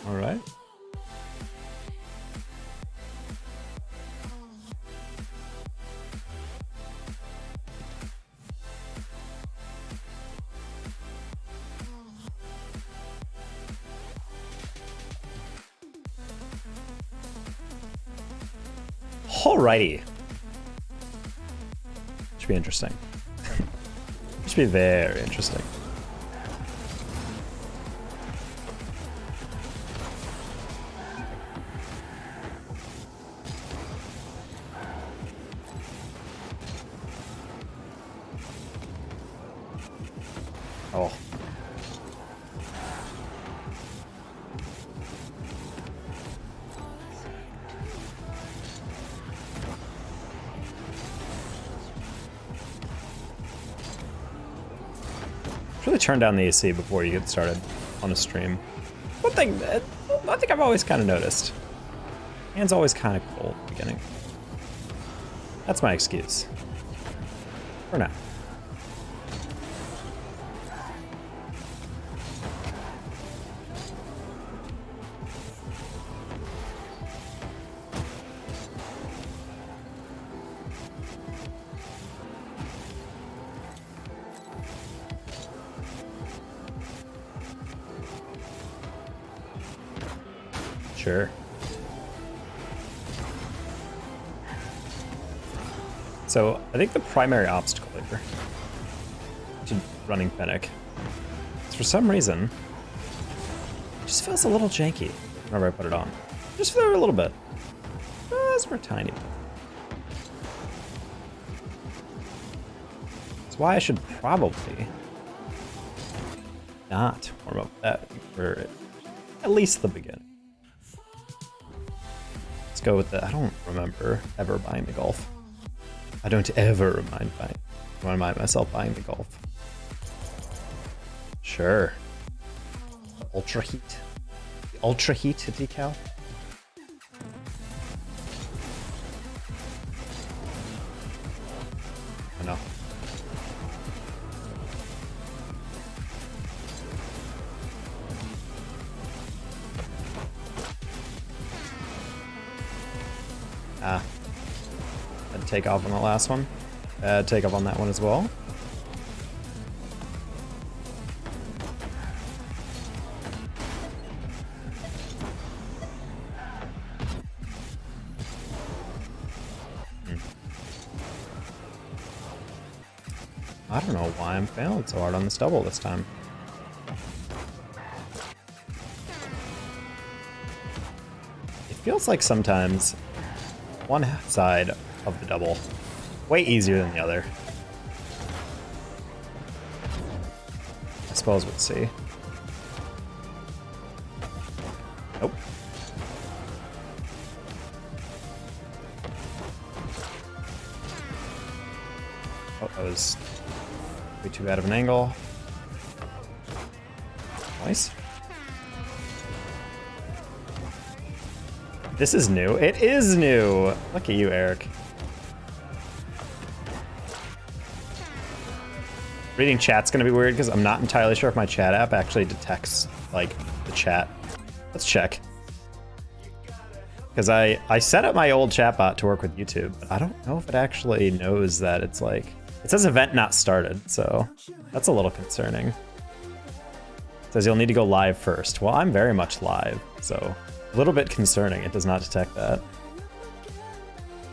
All right. Alrighty. Should be interesting. Should be very interesting. Oh. Really turn down the AC before you get started on a stream. One thing that I think I've always kind of noticed. Hand's always kind of cold at the beginning. That's my excuse. For now. Sure. So I think the primary obstacle here to running Fennec is for some reason it just feels a little janky whenever I put it on. Just for a little bit. Just for a tiny bit. That's why I should probably not warm up that for at least the beginning. Let's go with the, I don't remember ever buying the Golf. I don't ever remind myself buying the Golf. Sure. The Ultra Heat. The Ultra Heat decal. Oh no. Ah. Had to take off on the last one. Take off on that one as well. I don't know why I'm failing so hard on this double this time. It feels like sometimes one side of the double way easier than the other. I suppose we'll see. Nope. Oh, that was way too bad of an angle. Nice. This is new. It is new. Look at you, Eric. Reading chat's gonna be weird because I'm not entirely sure if my chat app actually detects like the chat. Let's check. Because I set up my old chatbot to work with YouTube, but I don't know if it actually knows that it's like, it says event not started, so that's a little concerning. It says you'll need to go live first. Well, I'm very much live, so a little bit concerning. It does not detect that.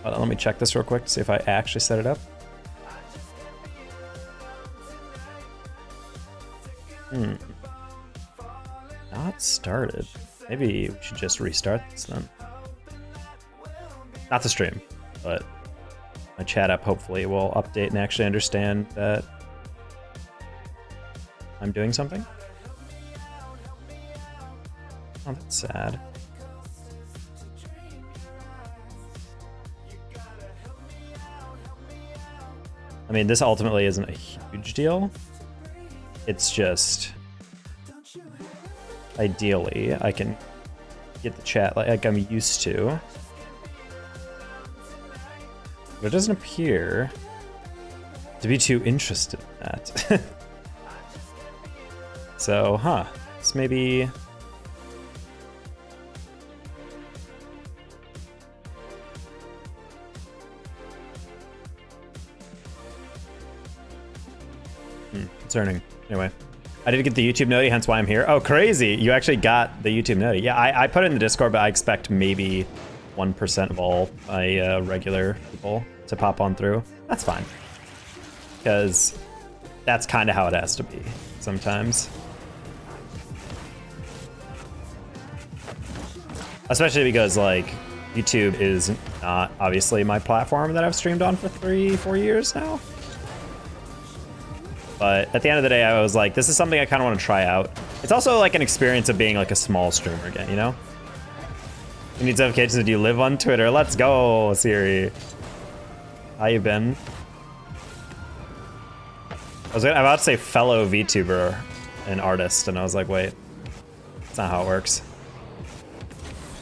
Hold on, let me check this real quick to see if I actually set it up. Not started. Maybe we should just restart this then. Not the stream, but my chat app hopefully will update and actually understand that I'm doing something. Oh, that's sad. I mean, this ultimately isn't a huge deal. It's just, ideally, I can get the chat like I'm used to. But it doesn't appear to be too interested in that. So, this maybe Concerning. Anyway, I did get the YouTube noti, hence why I'm here. Oh, crazy. You actually got the YouTube noti. Yeah, I put it in the Discord, but I expect maybe 1% of all my regular people to pop on through. That's fine. Because that's kind of how it has to be sometimes. Especially because, like, YouTube is not obviously my platform that I've streamed on for 3-4 years now. But at the end of the day, I was like, this is something I kind of want to try out. It's also like an experience of being like a small streamer again, you know? You need notifications. Do you live on Twitter? Let's go, Siri. How you been? I was about to say fellow VTuber and artist, and I was like, wait, that's not how it works.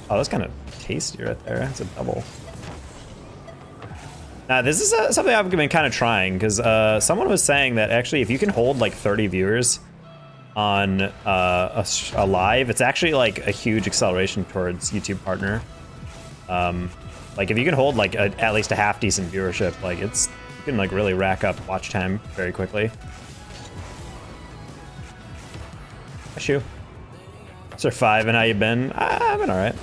Oh, that's kind of tasty right there. That's a double. Now, this is something I've been kind of trying, because someone was saying that actually if you can hold like 30 viewers on a live, it's actually like a huge acceleration towards YouTube partner. Like if you can hold like at least a half decent viewership, like you can like really rack up watch time very quickly. Shoe. Sir 5, and how you been? I've been all right.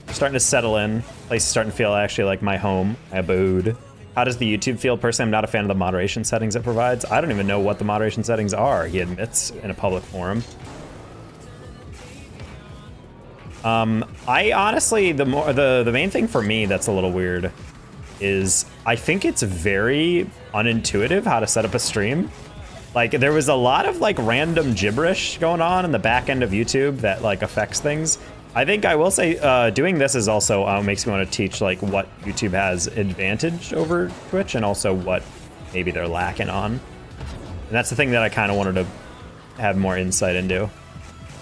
Starting to settle in. Place is starting to feel actually like my home. My abode. How does the YouTube feel? Personally, I'm not a fan of the moderation settings it provides. I don't even know what the moderation settings are, he admits in a public forum. I honestly, the main thing for me that's a little weird is I think it's very unintuitive how to set up a stream. Like there was a lot of like random gibberish going on in the back end of YouTube that like affects things. I think I will say doing this is also makes me want to teach like what YouTube has advantage over Twitch and also what maybe they're lacking on. And that's the thing that I kind of wanted to have more insight into.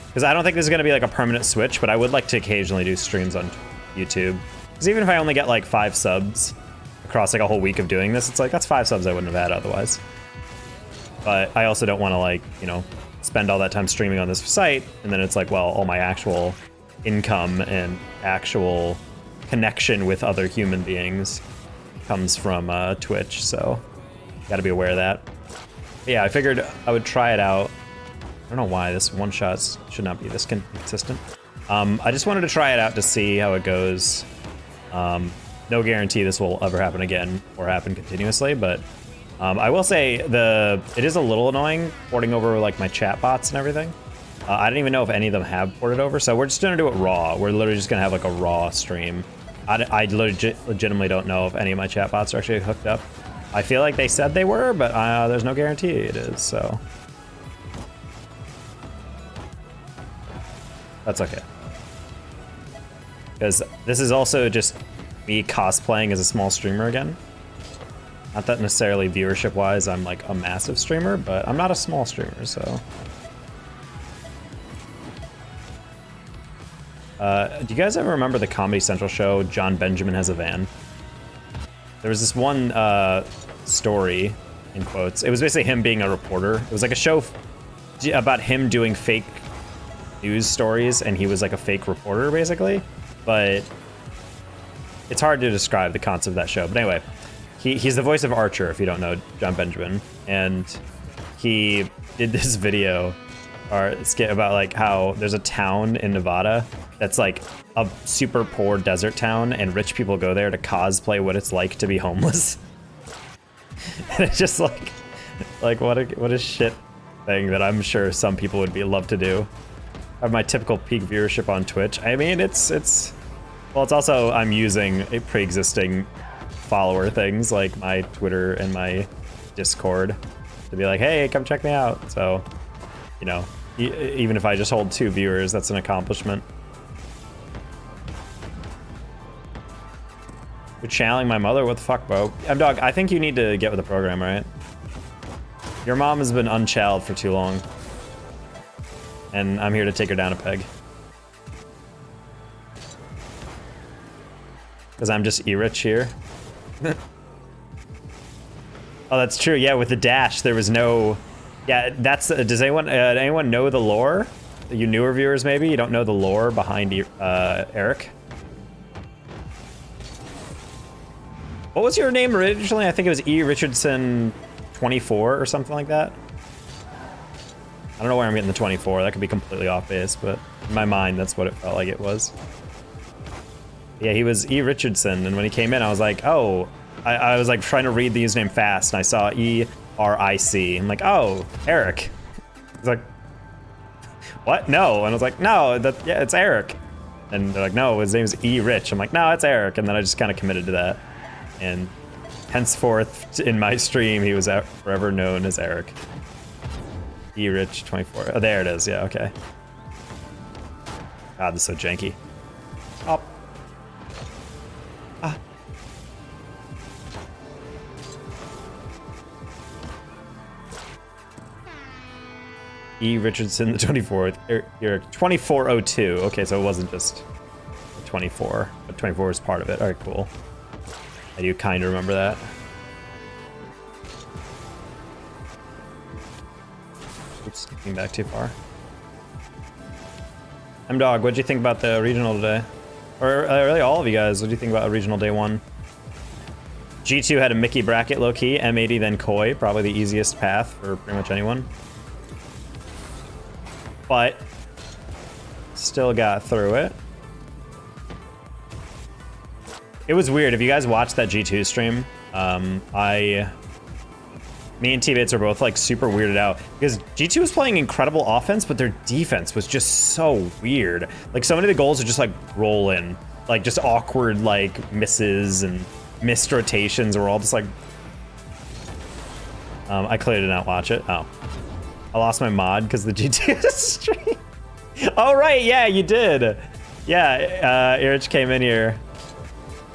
Because I don't think this is going to be like a permanent switch, but I would like to occasionally do streams on YouTube. Because even if I only get like 5 subs across like a whole week of doing this, it's like that's 5 subs I wouldn't have had otherwise. But I also don't want to like, you know, spend all that time streaming on this site and then it's like, well, all my actual income and actual connection with other human beings comes from Twitch, so got to be aware of that. But yeah, I figured I would try it out. I don't know why this one shot should not be this consistent. I just wanted to try it out to see how it goes. No guarantee this will ever happen again or happen continuously, but I will say it is a little annoying porting over like my chat bots and everything. I don't even know if any of them have ported over, so we're just gonna do it raw. We're literally just gonna have like a raw stream. I legitimately don't know if any of my chat bots are actually hooked up. I feel like they said they were, but there's no guarantee it is, so. That's okay. Because this is also just me cosplaying as a small streamer again. Not that necessarily viewership-wise I'm like a massive streamer, but I'm not a small streamer, so. Do you guys ever remember the Comedy Central show, John Benjamin Has a Van? There was this one story, in quotes. It was basically him being a reporter. It was like a show about him doing fake news stories, and he was like a fake reporter, basically. But it's hard to describe the concept of that show. But anyway, he's the voice of Archer, if you don't know John Benjamin. And he did this video or skit about like how there's a town in Nevada that's like a super poor desert town and rich people go there to cosplay what it's like to be homeless. And it's just like what a shit thing that I'm sure some people would love to do. I have my typical peak viewership on Twitch. I mean, it's also I'm using a pre-existing follower things like my Twitter and my Discord to be like, hey, come check me out. So, you know, even if I just hold 2 viewers, that's an accomplishment. You're channeling my mother? What the fuck, bro? Dog, I think you need to get with the program, right? Your mom has been unchalled for too long. And I'm here to take her down a peg. Because I'm just E-rich here. Oh, that's true. Yeah, with the dash, there was no... Yeah, that's... does anyone know the lore? You newer viewers, maybe? You don't know the lore behind Eric? What was your name originally? I think it was E. Richardson 24 or something like that. I don't know where I'm getting the 24. That could be completely off base, but in my mind, that's what it felt like it was. Yeah, he was E. Richardson, and when he came in, I was like, oh, I was like trying to read the username fast, and I saw E-R-I-C. I'm like, oh, Eric. He's like, what? No. And I was like, no, yeah, it's Eric. And they're like, no, his name's E. Rich. I'm like, no, it's Eric. And then I just kind of committed to that. And henceforth, in my stream, he was forever known as Eric. E. Rich 24. Oh, there it is. Yeah, okay. God, this is so janky. Oh. Ah. E. Richardson, the 24th. Eric, 2402. Okay, so it wasn't just 24, but 24 is part of it. All right, cool. I do kind of remember that. Oops, getting back too far. M-Dog, what'd you think about the regional today? Or really all of you guys, what do you think about regional day 1? G2 had a Mickey bracket low-key, M80 then Koi, probably the easiest path for pretty much anyone. But still got through it. It was weird. If you guys watched that G2 stream, me and T-Bits are both like super weirded out because G2 was playing incredible offense, but their defense was just so weird. Like so many of the goals are just like roll in, like just awkward like misses and missed rotations. We're all just like, I clearly did not watch it. Oh, I lost my mod because the G2 stream. Oh right, yeah, you did. Yeah, Erich came in here.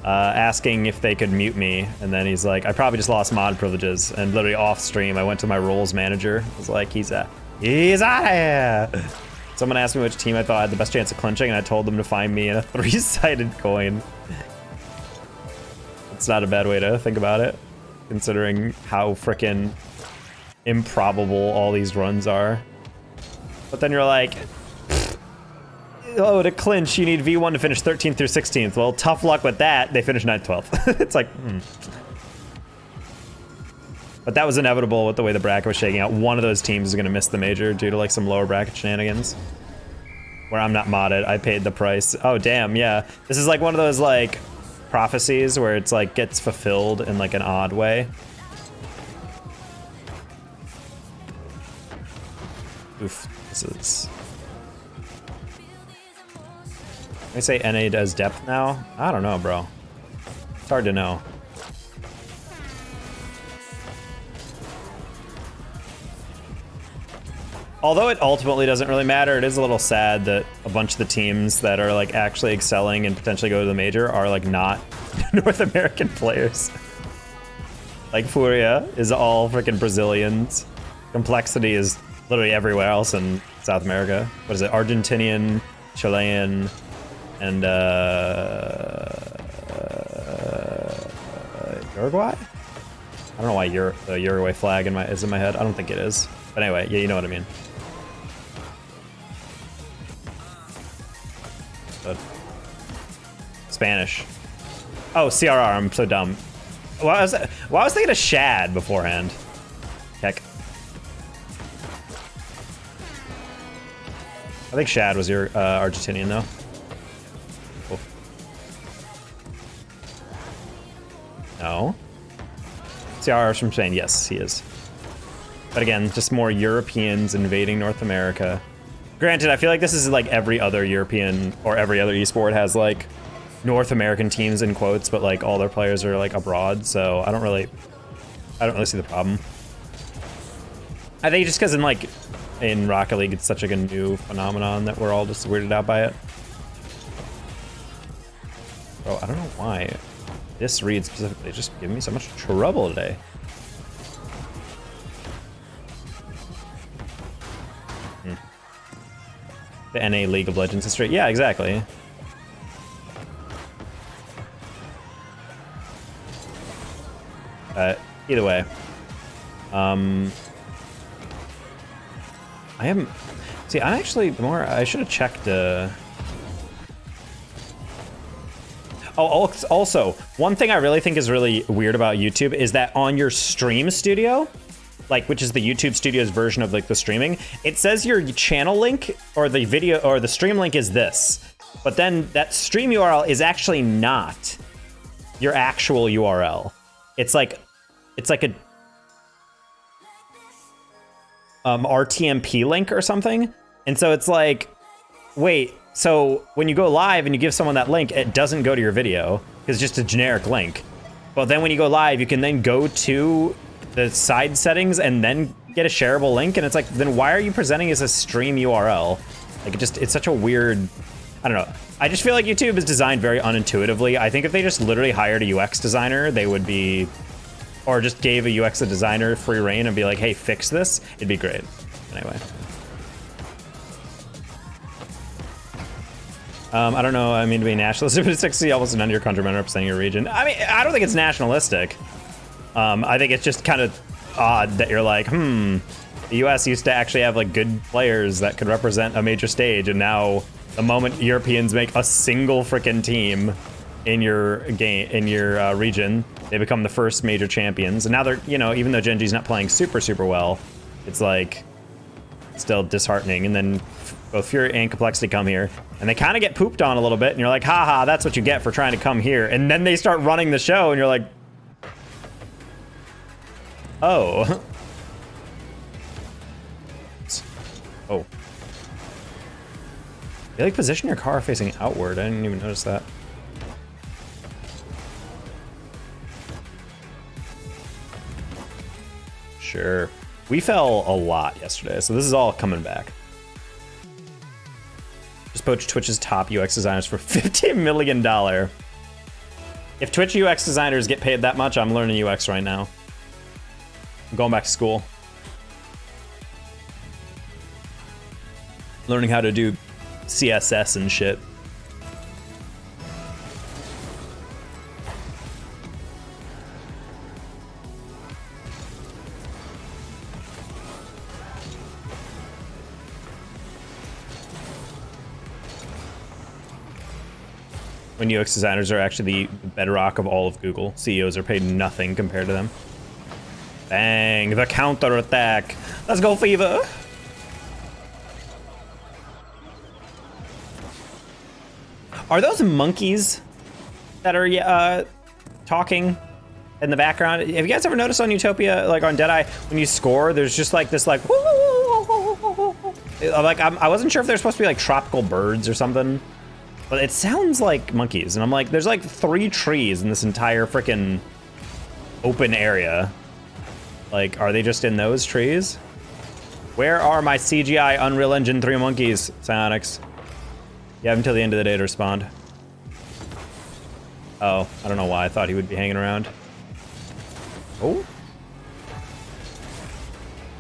Asking if they could mute me, and then he's like, I probably just lost mod privileges, and literally off stream I went to my roles manager. I was like, he's out of here. Someone asked me which team I thought had the best chance of clinching, and I told them to find me in a 3-sided coin. It's not a bad way to think about it, considering how frickin' improbable all these runs are. But then you're like, oh, to clinch, you need V1 to finish 13th through 16th. Well, tough luck with that. They finished 9th, 12th. It's like, But that was inevitable with the way the bracket was shaking out. One of those teams is going to miss the major due to like some lower bracket shenanigans. Where I'm not modded. I paid the price. Oh, damn, yeah. This is like one of those like prophecies where it's like gets fulfilled in like an odd way. Oof, this is... Can I say NA does depth now? I don't know, bro. It's hard to know. Although it ultimately doesn't really matter, it is a little sad that a bunch of the teams that are like actually excelling and potentially go to the major are like not North American players. Like Furia is all freaking Brazilians. Complexity is literally everywhere else in South America. What is it? Argentinian, Chilean, and Uruguay? I don't know why the Uruguay flag is in my head. I don't think it is. But anyway, yeah, you know what I mean. But Spanish. Oh, CRR, I'm so dumb. Well, I was thinking of Shad beforehand. Heck. I think Shad was your Argentinian though. Cool. No. CRR is from Spain. Yes, he is. But again, just more Europeans invading North America. Granted, I feel like this is like every other European or every other esport has like North American teams in quotes, but like all their players are like abroad, so I don't really see the problem. I think just because in Rocket League it's such like a new phenomenon that we're all just weirded out by it. Oh, I don't know why this read specifically just giving me so much trouble today. The NA League of Legends history. Yeah, exactly. Either way. I should have checked, Oh, also, one thing I really think is really weird about YouTube is that on your stream studio, like, which is the YouTube Studios version of like the streaming, it says your channel link or the video or the stream link is this, but then that stream URL is actually not your actual URL. It's like a RTMP link or something. And so it's like, wait, so when you go live and you give someone that link, it doesn't go to your video because it's just a generic link. But then when you go live, you can then go to the side settings and then get a shareable link. And it's like, then why are you presenting as a stream URL? Like, it's such a weird, I don't know. I just feel like YouTube is designed very unintuitively. I think if they just literally hired a UX designer, they would be, or just gave a UX designer free reign and be like, hey, fix this, it'd be great. Anyway. I don't know, I mean to be nationalistic, but it's like see almost none of your countrymen representing your region. I mean, I don't think it's nationalistic. I think it's just kind of odd that you're like, the US used to actually have like good players that could represent a major stage, and now the moment Europeans make a single freaking team in your game, in your region, they become the first major champions. And now they're, you know, even though Gen G's not playing super well, it's like still disheartening. And then both Fury and Complexity come here, and they kind of get pooped on a little bit, and you're like, haha, that's what you get for trying to come here. And then they start running the show, and you're like, oh. Oh. You like position your car facing outward. I didn't even notice that. Sure. We fell a lot yesterday, so this is all coming back. Just poach Twitch's top UX designers for $50 million. If Twitch UX designers get paid that much, I'm learning UX right now. I'm going back to school. Learning how to do CSS and shit. When UX designers are actually the bedrock of all of Google. CEOs are paid nothing compared to them. Bang, the counter attack. Let's go, Fever. Are those monkeys that are talking in the background? Have you guys ever noticed on Utopia, like on Deadeye, when you score, there's just like this, like, like I wasn't sure if they're supposed to be like tropical birds or something, but it sounds like monkeys. And I'm like, there's like 3 trees in this entire freaking open area. Like, are they just in those trees? Where are my CGI Unreal Engine 3 monkeys, Psionics? You have until the end of the day to respond. Oh, I don't know why I thought he would be hanging around. Oh.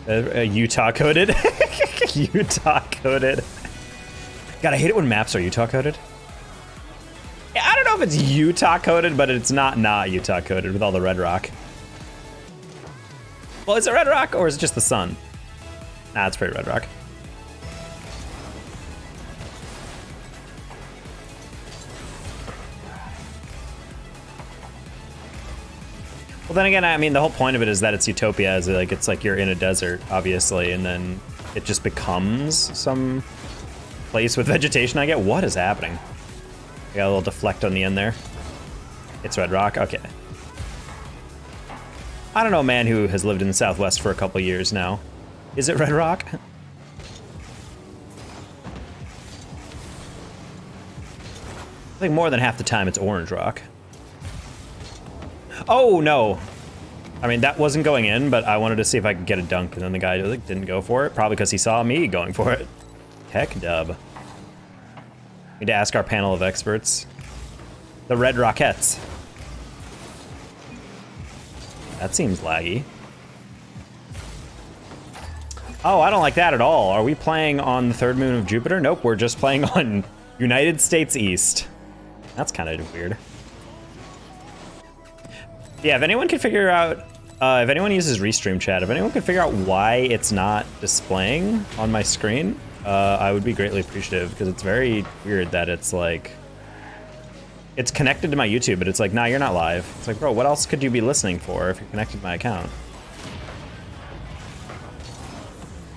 Utah coded. Utah coded. God, I hate it when maps are Utah coded. Yeah, I don't know if it's Utah coded, but it's not Utah coded with all the red rock. Well, is it red rock or is it just the sun? Nah, it's pretty red rock. Well, then again, I mean, the whole point of it is that it's Utopia, is like it's like you're in a desert, obviously, and then it just becomes some place with vegetation. I get what is happening. I got a little deflect on the end there. It's red rock. Okay. I don't know a man who has lived in the Southwest for a couple years now. Is it red rock? I think more than half the time it's orange rock. Oh, no. I mean, that wasn't going in, but I wanted to see if I could get a dunk, and then the guy like, didn't go for it, probably because he saw me going for it. Heck dub. Need to ask our panel of experts. The Red Rockettes. That seems laggy. Oh, I don't like that at all. Are we playing on the third moon of Jupiter? Nope, we're just playing on United States East. That's kind of weird. Yeah, if anyone can figure out, if anyone uses Restream Chat, if anyone can figure out why it's not displaying on my screen, I would be greatly appreciative, because it's very weird that it's like, it's connected to my YouTube, but it's like, nah, you're not live. It's like, bro, what else could you be listening for if you're connected to my account?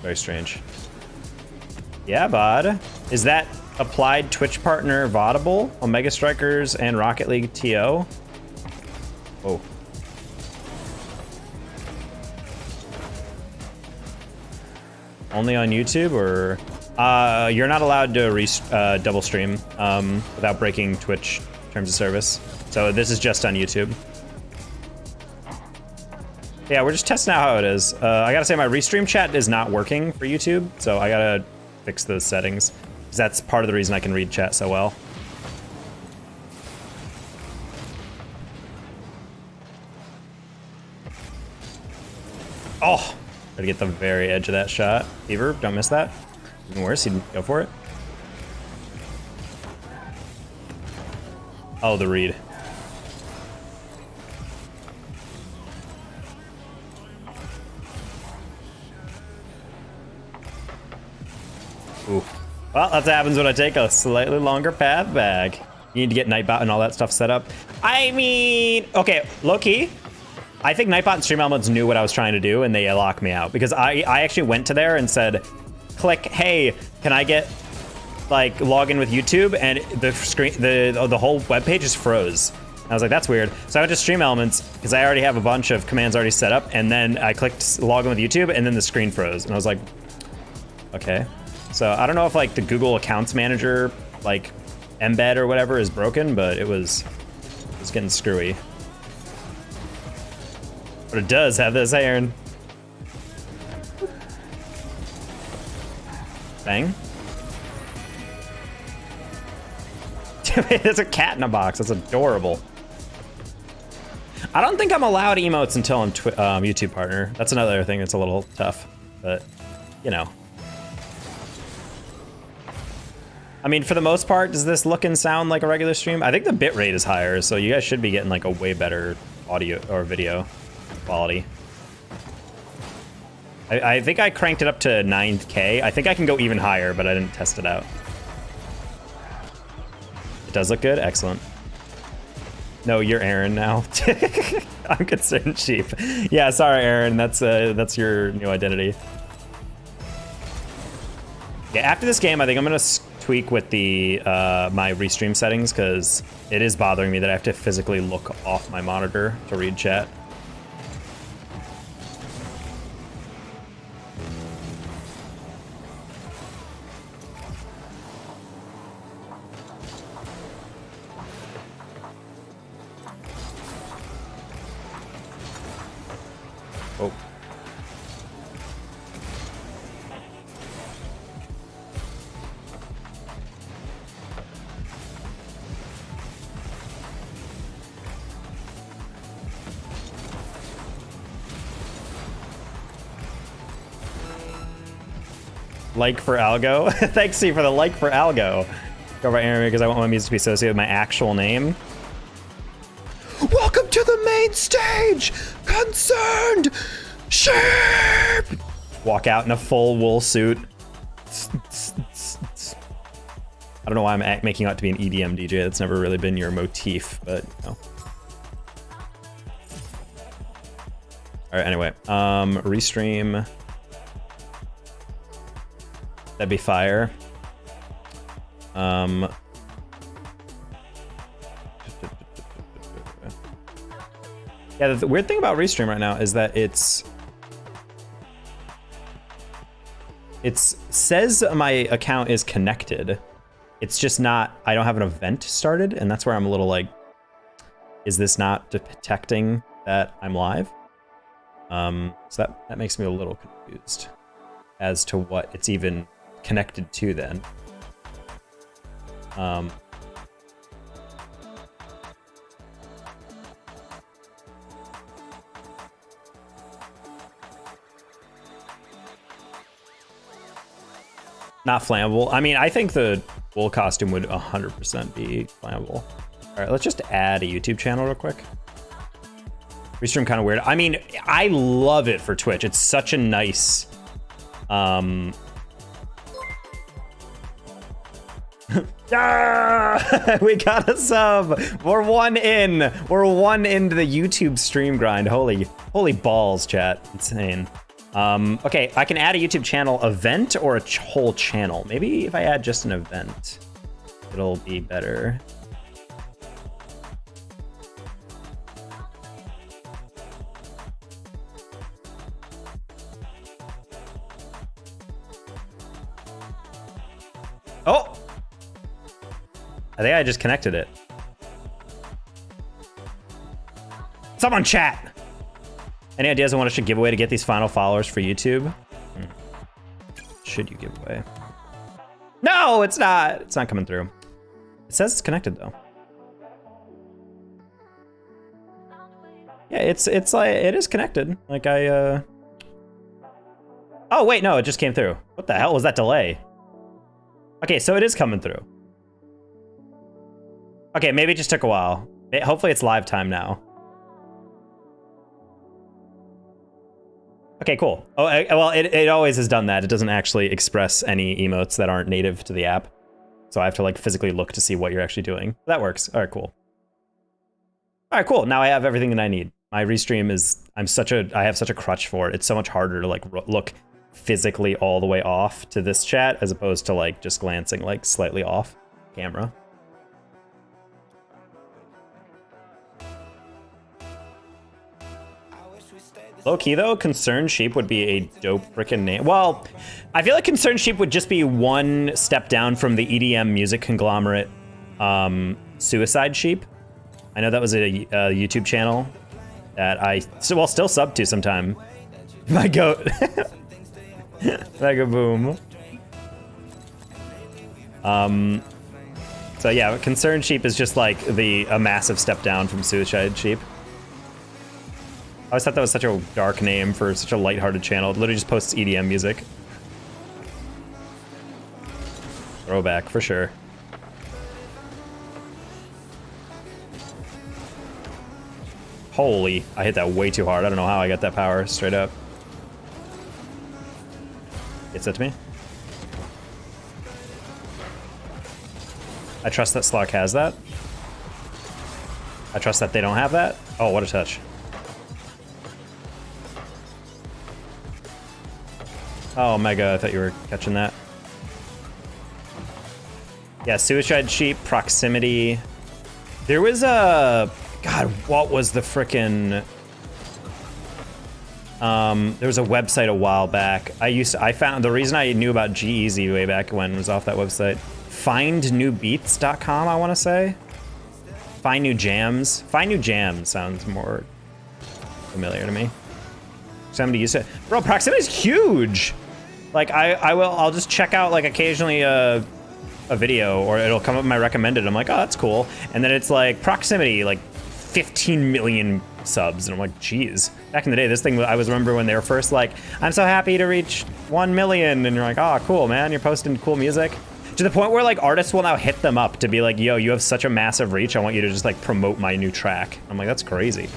Very strange. Yeah, bud. Is that applied Twitch partner Vaudable, Omega Strikers, and Rocket League TO? Oh. Only on YouTube, or you're not allowed to double stream without breaking Twitch terms of service. So this is just on YouTube. Yeah, we're just testing out how it is. I gotta say my restream chat is not working for YouTube, so I gotta fix those settings. Because that's part of the reason I can read chat so well. Oh, gotta get the very edge of that shot. Fever, don't miss that. Even worse, he'd go for it. Oh, the read. Ooh. Well, that's what happens when I take a slightly longer path back. You need to get Nightbot and all that stuff set up. I mean, okay, low-key, I think Nightbot and Stream Elements knew what I was trying to do, and they locked me out. Because I actually went to there and said, click, hey, can I get, like, log in with YouTube? And the screen, the whole webpage just froze. I was like, that's weird. So I went to Stream Elements, because I already have a bunch of commands already set up, and then I clicked log in with YouTube, and then the screen froze. And I was like, okay. So I don't know if, like, the Google Accounts Manager, like, embed or whatever is broken, but it was getting screwy. But it does have this iron. Bang. There's a cat in a box. That's adorable. I don't think I'm allowed emotes until I'm YouTube partner. That's another thing that's a little tough, but you know. I mean, for the most part, does this look and sound like a regular stream? I think the bitrate is higher, so you guys should be getting like a way better audio or video quality. I think I cranked it up to 9K. I think I can go even higher, but I didn't test it out. It does look good? Excellent. No, you're Aaron now. I'm concerned sheep. Yeah, sorry, Aaron. That's your new identity. Yeah, after this game, I think I'm gonna tweak with the my restream settings because it is bothering me that I have to physically look off my monitor to read chat. Oh. Like for Algo? Thanks, Steve, for the like for Algo. Go by Aaron because I want my music to be associated with my actual name. Welcome to the main stage! Concerned sheep! Walk out in a full wool suit. I don't know why I'm making out to be an EDM DJ. That's never really been your motif, but you know. All right, anyway, restream. That'd be fire. Yeah, the weird thing about Restream right now is that it says my account is connected. It's just not, I don't have an event started, and that's where I'm a little like, is this not detecting that I'm live? So that makes me a little confused as to what it's even connected to then. Not flammable. I mean, I think the wool costume would 100% be flammable. All right, let's just add a YouTube channel real quick. Restream kind of weird. I mean, I love it for Twitch. It's such a nice, ah! We got a sub. We're one in. We're one into the YouTube stream grind. Holy balls, chat. Insane. Okay, I can add a YouTube channel event or a whole channel. Maybe if I add just an event, it'll be better. Oh! I think I just connected it. Someone chat! Any ideas on what I should give away to get these final followers for YouTube? Should you give away? No, it's not. It's not coming through. It says it's connected though. Yeah, it's like it is connected. Like I Oh wait, no, it just came through. What the hell was that delay? Okay, so it is coming through. Okay, maybe it just took a while. Hopefully it's live time now. Okay, cool. Oh, well, it always has done that. It doesn't actually express any emotes that aren't native to the app. So I have to like physically look to see what you're actually doing. That works. All right, cool. All right, cool. Now I have everything that I need. My restream is, I have such a crutch for it. It's so much harder to like look physically all the way off to this chat as opposed to like just glancing like slightly off camera. Low key though, Concerned Sheep would be a dope frickin' name. Well, I feel like Concerned Sheep would just be one step down from the EDM music conglomerate Suicide Sheep. I know that was a YouTube channel that I still sub to sometime. My goat. Mega boom. So yeah, Concerned Sheep is just like a massive step down from Suicide Sheep. I always thought that was such a dark name for such a lighthearted channel. It literally just posts EDM music. Throwback, for sure. Holy, I hit that way too hard. I don't know how I got that power, straight up. Gets that to me. I trust that Slark has that. I trust that they don't have that. Oh, what a touch. Oh, Mega, I thought you were catching that. Yeah, Suicide Sheep, Proximity. There was a... God, what was the frickin'... there was a website a while back. I found... The reason I knew about G-Eazy way back when was off that website. FindNewBeats.com, I want to say? Find New Jams. Find New Jams sounds more familiar to me. Somebody used it. Bro, Proximity is huge! Like, I'll just check out, like, occasionally a video, or it'll come up in my recommended. I'm like, oh, that's cool. And then it's like, Proximity, like, 15 million subs. And I'm like, geez. Back in the day, this thing, I remember when they were first like, I'm so happy to reach 1 million. And you're like, oh, cool, man. You're posting cool music. To the point where, like, artists will now hit them up to be like, yo, you have such a massive reach. I want you to just, like, promote my new track. I'm like, that's crazy.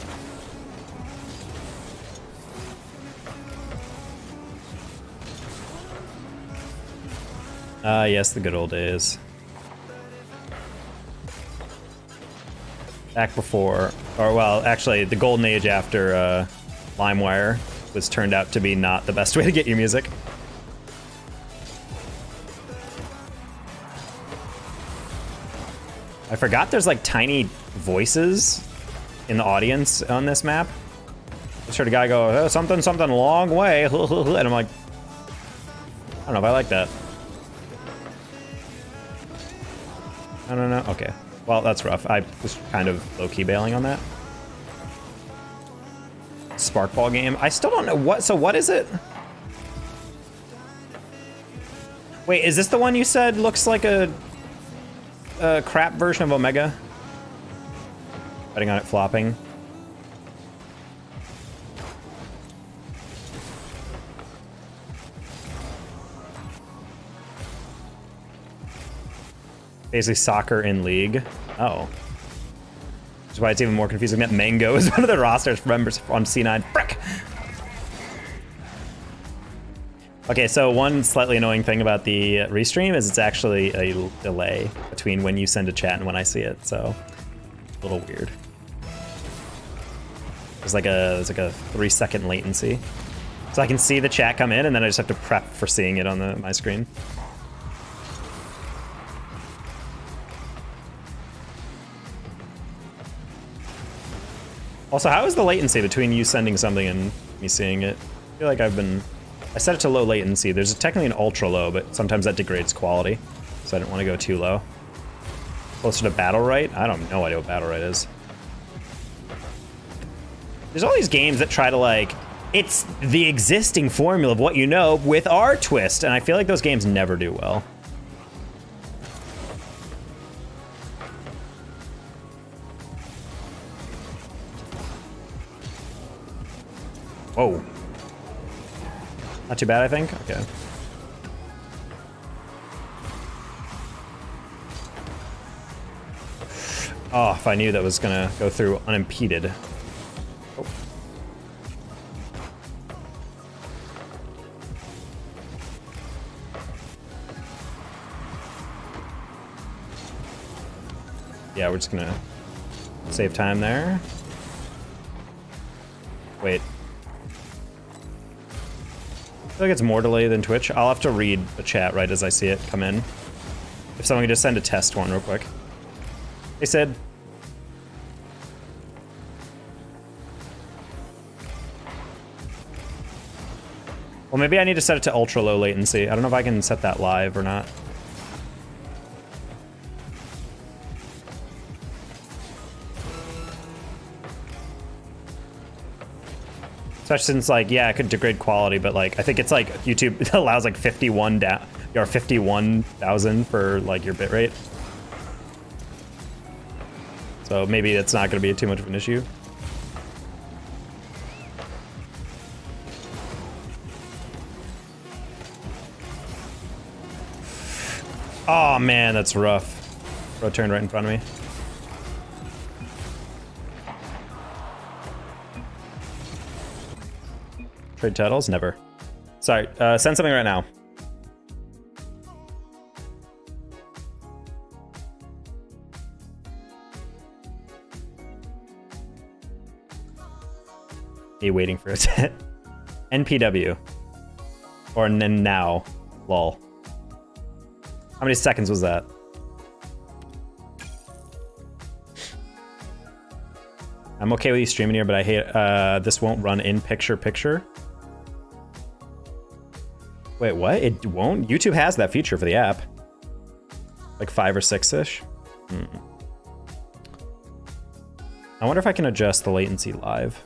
Yes, the good old days. Back before, or well, actually, the golden age after LimeWire was turned out to be not the best way to get your music. I forgot there's like tiny voices in the audience on this map. I just heard a guy go, oh, something, something, long way, and I'm like, I don't know if I like that. I don't know. Okay. Well, that's rough. I was kind of low-key bailing on that. Sparkball game. I still don't know what. So what is it? Wait, is this the one you said looks like a crap version of Omega? Betting on it flopping. Basically soccer in league. Oh. Which is why it's even more confusing that Mango is one of the rosters members on C9. Frick! Okay, so one slightly annoying thing about the restream is it's actually a delay between when you send a chat and when I see it, so a little weird. There's like a 3-second latency. So I can see the chat come in, and then I just have to prep for seeing it on my screen. Also, how is the latency between you sending something and me seeing it? I feel like I set it to low latency. There's technically an ultra low, but sometimes that degrades quality. So I didn't want to go too low. Closer to battle right? I don't have no idea what battle right is. There's all these games that try to like, it's the existing formula of what you know with our twist, and I feel like those games never do well. Whoa. Not too bad, I think? Okay. Oh, if I knew that was gonna go through unimpeded. Oh. Yeah, we're just gonna save time there. Wait. I feel like it's more delay than Twitch. I'll have to read the chat right as I see it come in. If someone could just send a test one real quick. They said. Well, maybe I need to set it to ultra low latency. I don't know if I can set that live or not. Especially since, like, yeah, it could degrade quality, but like, I think it's like YouTube allows like 51,000 for like your bitrate. So maybe it's not going to be too much of an issue. Oh man, that's rough. Bro turned right in front of me. Trade titles? Never. Sorry, send something right now. Me waiting for it. NPW. Or now. Lol. How many seconds was that? I'm okay with you streaming here, but I hate this won't run in picture. Wait, what? It won't? YouTube has that feature for the app. Like 5 or 6-ish. I wonder if I can adjust the latency live.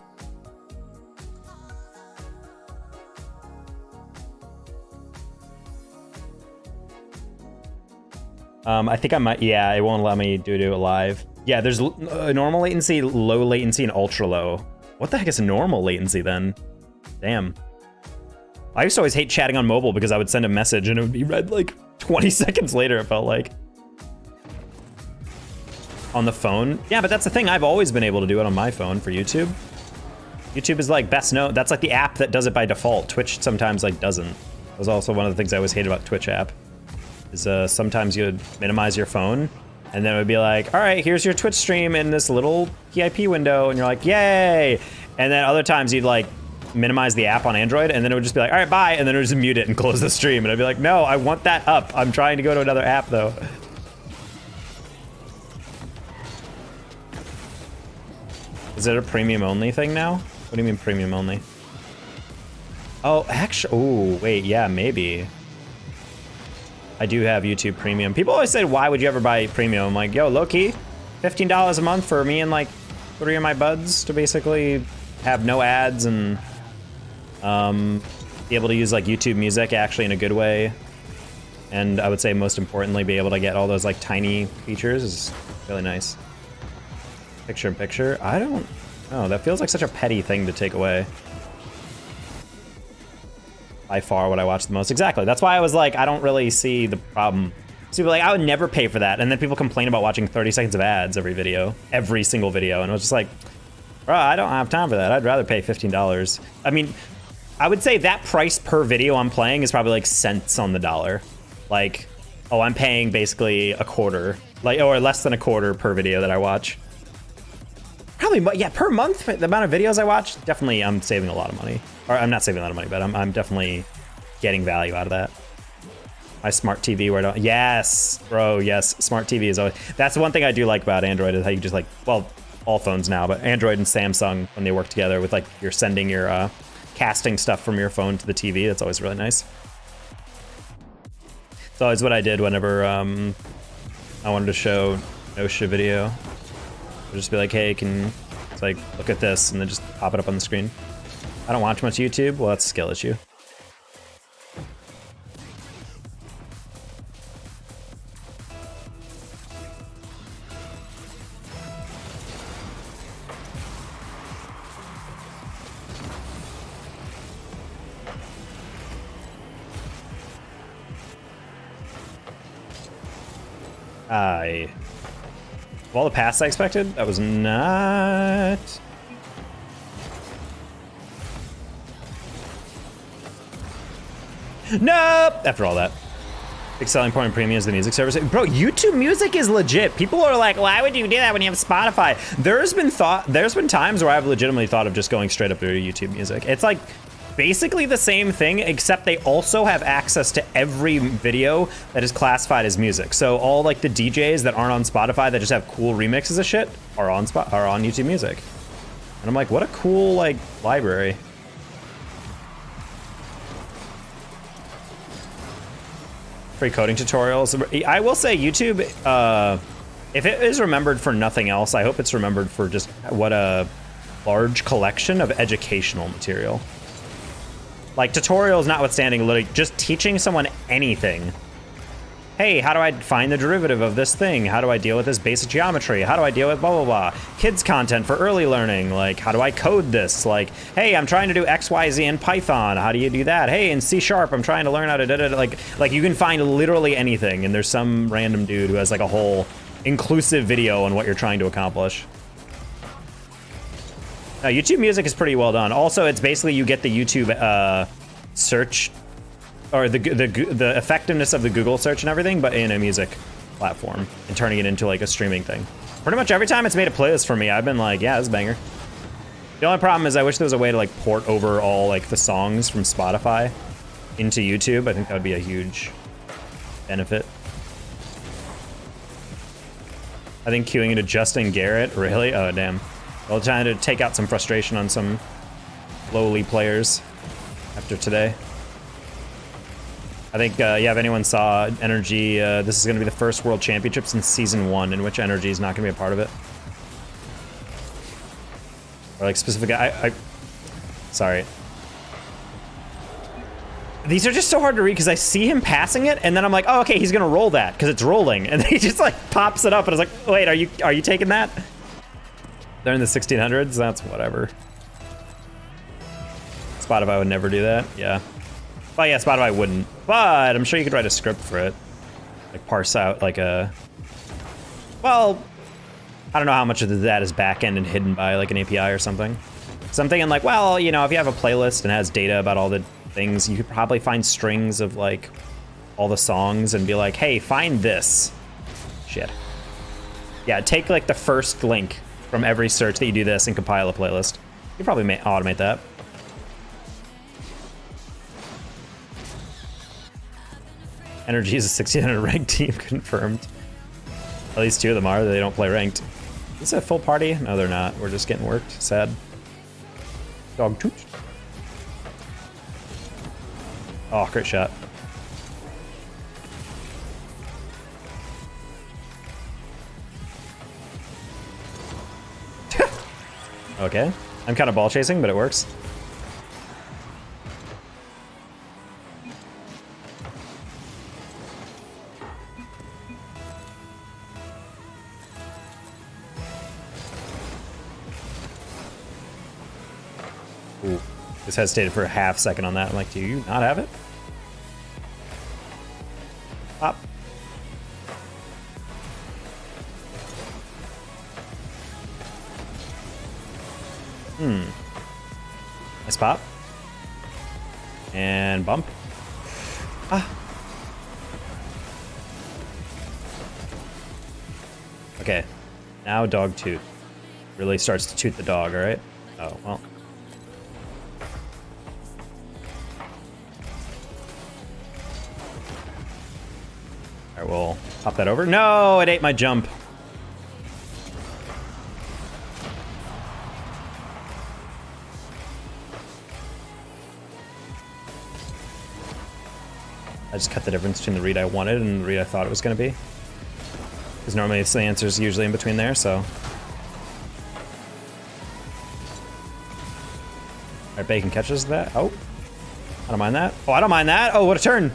I think I might, yeah, it won't allow me to do it live. Yeah, there's normal latency, low latency, and ultra low. What the heck is normal latency then? Damn. I used to always hate chatting on mobile because I would send a message and it would be read like 20 seconds later, it felt like. On the phone? Yeah, but that's the thing. I've always been able to do it on my phone for YouTube. YouTube is like best known. That's like the app that does it by default. Twitch sometimes like doesn't. That was also one of the things I always hated about Twitch app. Is sometimes you would minimize your phone and then it would be like, all right, here's your Twitch stream in this little PIP window. And you're like, yay. And then other times you'd like minimize the app on Android and then it would just be like, all right, bye. And then it would just mute it and close the stream. And I'd be like, no, I want that up. I'm trying to go to another app though. Is it a premium only thing now? What do you mean premium only? Oh, actually, oh, wait, yeah, maybe. I do have YouTube Premium. People always say, why would you ever buy Premium? I'm like, yo, low-key, $15 a month for me and like 3 of my buds to basically have no ads and be able to use like YouTube Music actually in a good way. And I would say most importantly, be able to get all those like tiny features is really nice. Picture-in-picture? I don't know. That feels like such a petty thing to take away. By far what I watch the most. Exactly. That's why I was like, I don't really see the problem. So people are like, I would never pay for that. And then people complain about watching 30 seconds of ads every video, every single video. And I was just like, bro, I don't have time for that. I'd rather pay $15. I mean, I would say that price per video I'm playing is probably like cents on the dollar. Like, oh, I'm paying basically a quarter, like, or less than a quarter per video that I watch. Probably, yeah, per month, the amount of videos I watch, definitely I'm saving a lot of money. Or I'm not saving a lot of money, but I'm definitely getting value out of that. My smart TV, where do yes, bro, yes, smart TV is always, that's one thing I do like about Android is how you just like, well, all phones now, but Android and Samsung, when they work together with like, you're sending your casting stuff from your phone to the TV, that's always really nice. It's always what I did whenever I wanted to show Nosha video. I'd just be like, hey, it's like, look at this, and then just pop it up on the screen. I don't watch much YouTube, well, that's a skill issue. Of all the passes I expected, that was not... Nope! After all that. Big selling point in premium is the music service. Bro, YouTube Music is legit. People are like, why would you do that when you have Spotify? There's been times where I've legitimately thought of just going straight up through YouTube Music. It's like basically the same thing, except they also have access to every video that is classified as music. So all like the DJs that aren't on Spotify that just have cool remixes of shit are on YouTube Music. And I'm like, what a cool like library. Free coding tutorials. I will say YouTube, if it is remembered for nothing else, I hope it's remembered for just what a large collection of educational material. Like tutorials notwithstanding, literally just teaching someone anything. Hey, how do I find the derivative of this thing? How do I deal with this basic geometry? How do I deal with blah, blah, blah? Kids content for early learning. Like, how do I code this? Like, hey, I'm trying to do X, Y, Z in Python. How do you do that? Hey, in C#, I'm trying to learn how to da, da, da. Like you can find literally anything. And there's some random dude who has like a whole inclusive video on what you're trying to accomplish. Now, YouTube Music is pretty well done. Also, it's basically you get the YouTube search, or the effectiveness of the Google search and everything, but in a music platform and turning it into like a streaming thing. Pretty much every time it's made a playlist for me, I've been like, yeah, this is a banger. The only problem is I wish there was a way to like port over all like the songs from Spotify into YouTube. I think that would be a huge benefit. I think queuing into Justin Garrett, really? Oh, damn. Well, trying to take out some frustration on some lowly players after today. I think, yeah, if anyone saw Energy, this is going to be the first World Championship since Season 1 in which Energy is not going to be a part of it. Or like specific, sorry. These are just so hard to read because I see him passing it and then I'm like, oh, okay, he's going to roll that because it's rolling. And then he just like pops it up and I was like, wait, are you taking that? They're in the 1600s, that's whatever. Spotify would never do that, yeah. Well, yeah, Spotify wouldn't, but I'm sure you could write a script for it. Like parse out like a, well, I don't know how much of that is back-end and hidden by like an API or something. So I'm thinking like, well, you know, if you have a playlist and has data about all the things, you could probably find strings of like all the songs and be like, hey, find this. Shit. Yeah, take like the first link from every search that you do this and compile a playlist. You probably may automate that. Energy is a 1600 ranked team, confirmed. At least 2 of them are, they don't play ranked. Is this a full party? No, they're not. We're just getting worked. Sad. Dog toot. Oh, great shot. Okay. I'm kind of ball chasing, but it works. Ooh. Just hesitated for a half second on that. I'm like, do you not have it? Pop. Nice pop. And bump. Ah. Okay. Now dog toot. Really starts to toot the dog, alright? Oh, well. All right, we'll pop that over. No, it ate my jump. I just cut the difference between the read I wanted and the read I thought it was going to be. Because normally it's the answer's usually in between there, so. Alright, Bacon catches that. Oh. I don't mind that. Oh, I don't mind that. Oh, what a turn.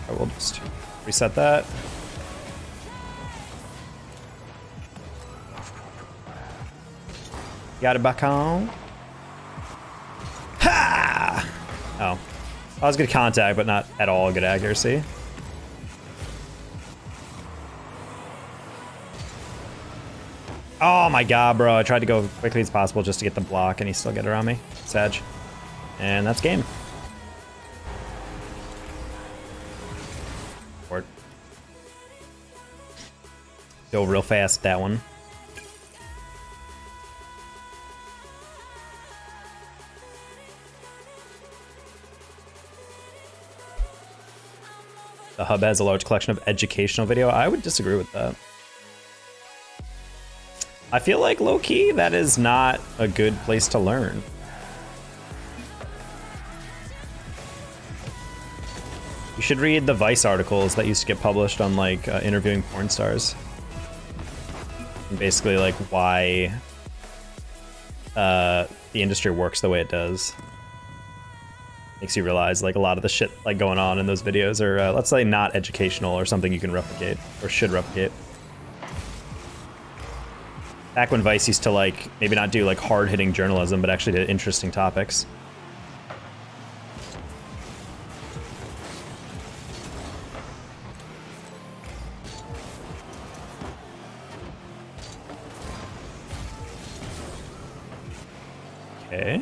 Alright, we'll just reset that. Got it back on. Ha! Oh. I was good contact, but not at all good accuracy. Oh my god, bro. I tried to go as quickly as possible just to get the block, and he still get around me. Sag. And that's game. Go real fast, that one. The hub has a large collection of educational video. I would disagree with that. I feel like low-key, that is not a good place to learn. You should read the Vice articles that used to get published on like interviewing porn stars. And basically like why the industry works the way it does. Makes you realize like a lot of the shit like going on in those videos are let's say not educational or something you can replicate or should replicate. Back when Vice used to like maybe not do like hard-hitting journalism but actually did interesting topics. Okay.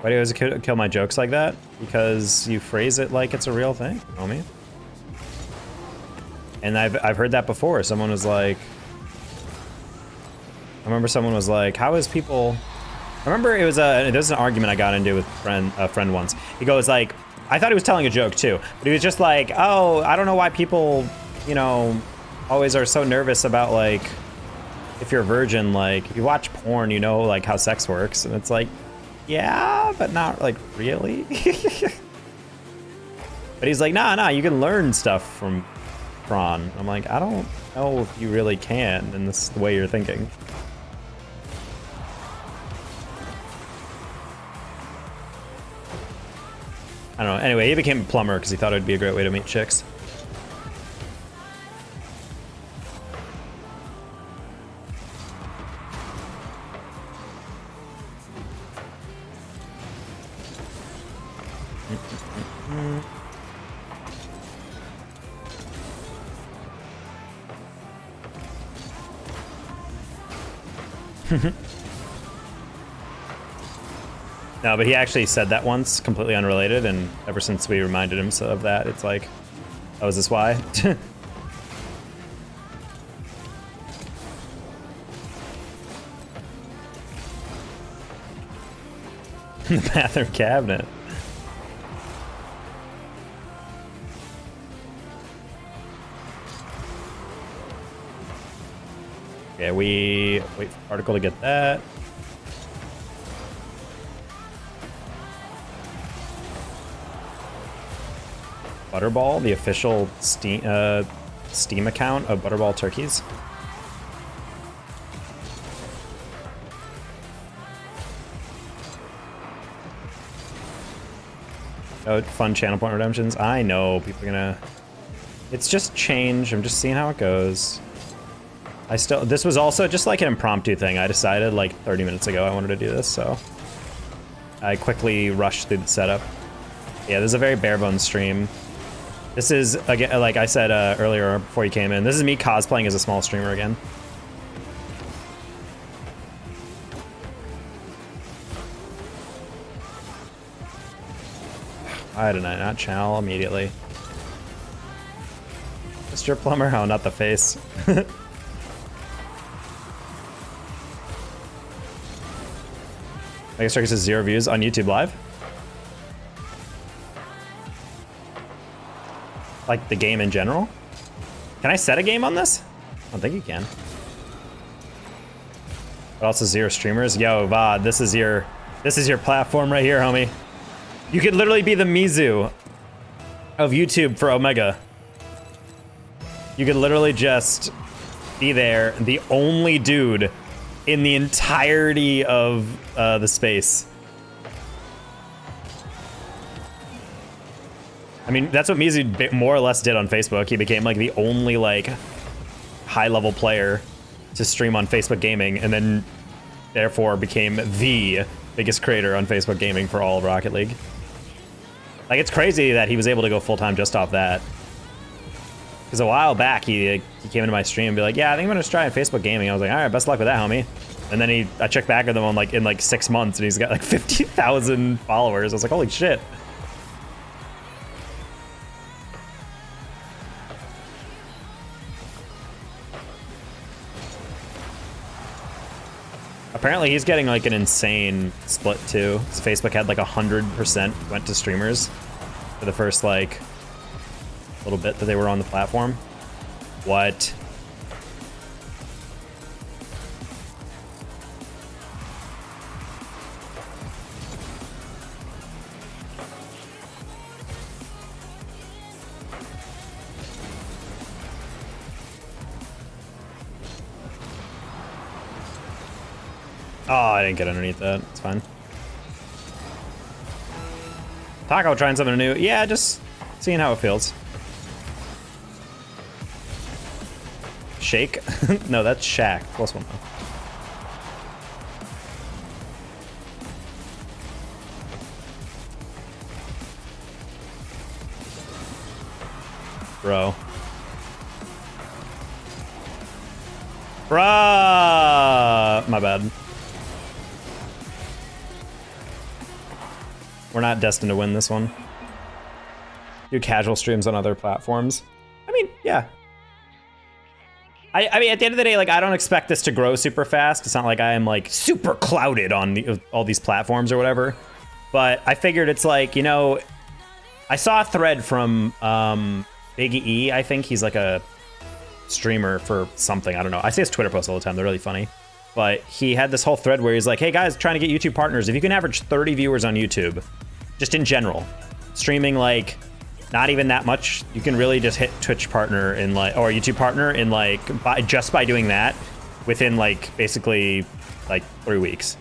Why do you always kill my jokes like that? Because you phrase it like it's a real thing, homie. And I've heard that before. Someone was like, I remember someone was like, how is people? I remember it was an argument I got into with a friend once. He goes like, I thought he was telling a joke too, but he was just like, oh, I don't know why people, you know, always are so nervous about like, if you're a virgin, like if you watch porn, you know like how sex works, and it's like, yeah, but not like really. But he's like, nah, you can learn stuff from prawn. I'm like, I don't know if you really can in this the way you're thinking. I don't know. Anyway, he became a plumber because he thought it would be a great way to meet chicks. No, but he actually said that once, completely unrelated, and ever since we reminded him of that, it's like, oh, is this why? The bathroom cabinet. Okay, we wait for Particle to get that. Butterball, the official Steam account of Butterball turkeys. Oh, fun channel point redemptions. I know people are gonna. It's just change. I'm just seeing how it goes. This was also just like an impromptu thing. I decided like 30 minutes ago I wanted to do this, so I quickly rushed through the setup. Yeah, this is a very bare bones stream. This is, again, like I said earlier before you came in, this is me cosplaying as a small streamer again. Why did I not channel immediately? Mr. Plumber? Oh, not the face. I guess Circus has 0 views on YouTube Live. Like the game in general? Can I set a game on this? I don't think you can. But also 0 streamers. Yo, Vod, this is your platform right here, homie. You could literally be the Mizu of YouTube for Omega. You could literally just be there, the only dude in the entirety of the space. I mean, that's what Mizu more or less did on Facebook. He became like the only like high-level player to stream on Facebook Gaming, and then therefore became the biggest creator on Facebook Gaming for all of Rocket League. Like, it's crazy that he was able to go full-time just off that. Because a while back, he came into my stream and be like, yeah, I think I'm gonna try on Facebook Gaming. I was like, all right, best of luck with that, homie. And then I checked back with him on in like 6 months, and he's got like 50,000 followers. I was like, holy shit. Apparently he's getting like an insane split too. His Facebook had like 100% went to streamers for the first like little bit that they were on the platform. What? Oh, I didn't get underneath that. It's fine. Taco trying something new. Yeah, just seeing how it feels. Shake? No, that's Shaq. Close one though. Bro. Bruh! My bad. We're not destined to win this one. Do casual streams on other platforms. I mean, yeah. I mean, at the end of the day, like, I don't expect this to grow super fast. It's not like I am like super clouded on all these platforms or whatever. But I figured it's like, you know, I saw a thread from Big E. I think he's like a streamer for something. I don't know. I see his Twitter posts all the time. They're really funny. But he had this whole thread where he's like, hey guys, trying to get YouTube partners. If you can average 30 viewers on YouTube, just in general, streaming like not even that much, you can really just hit Twitch partner in like, or YouTube partner in like, just by doing that within like basically like 3 weeks.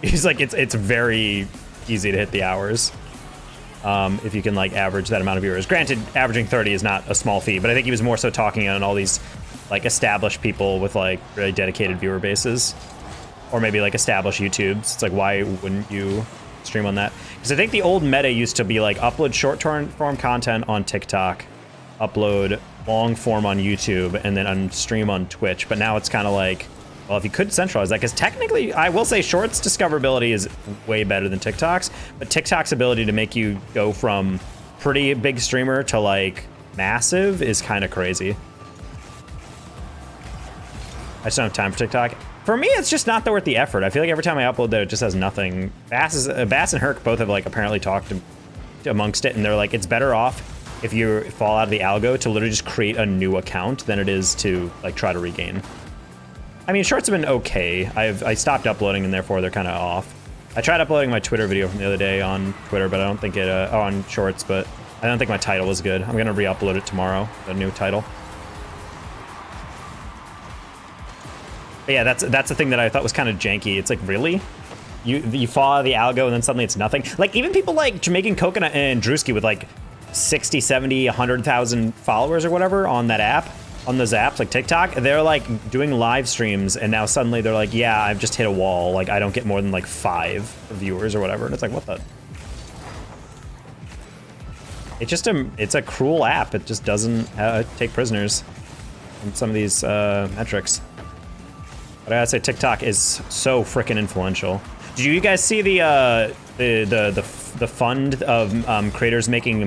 He's like, it's very easy to hit the hours. If you can like average that amount of viewers. Granted, averaging 30 is not a small feat, but I think he was more so talking on all these like established people with like really dedicated viewer bases, or maybe like established YouTubes. It's like, why wouldn't you stream on that? Because I think the old meta used to be like upload short form content on TikTok, upload long form on YouTube, and then stream on Twitch. But now it's kind of like, well, if you could centralize that, because technically I will say Shorts discoverability is way better than TikTok's, but TikTok's ability to make you go from pretty big streamer to like massive is kind of crazy. I just don't have time for TikTok. For me, it's just not worth the effort. I feel like every time I upload that, it just has nothing. Bass and Herc both have like apparently talked amongst it, and they're like, it's better off if you fall out of the algo to literally just create a new account than it is to like try to regain. I mean, shorts have been okay. I stopped uploading, and therefore they're kind of off. I tried uploading my Twitter video from the other day on Twitter, but I don't think it on shorts, but I don't think my title was good. I'm gonna re-upload it tomorrow, the new title. But yeah, that's the thing that I thought was kind of janky. It's like, really? You fall out of the algo and then suddenly it's nothing? Like, even people like Jamaican Coconut and Drewski with like 60, 70, 100,000 followers or whatever on that app, on those apps like TikTok, they're like doing live streams, and now suddenly they're like, yeah, I've just hit a wall. Like, I don't get more than like 5 viewers or whatever. And it's like, what the? It's just it's a cruel app. It just doesn't take prisoners in some of these metrics. But I gotta say, TikTok is so freaking influential. Did you guys see the fund of creators making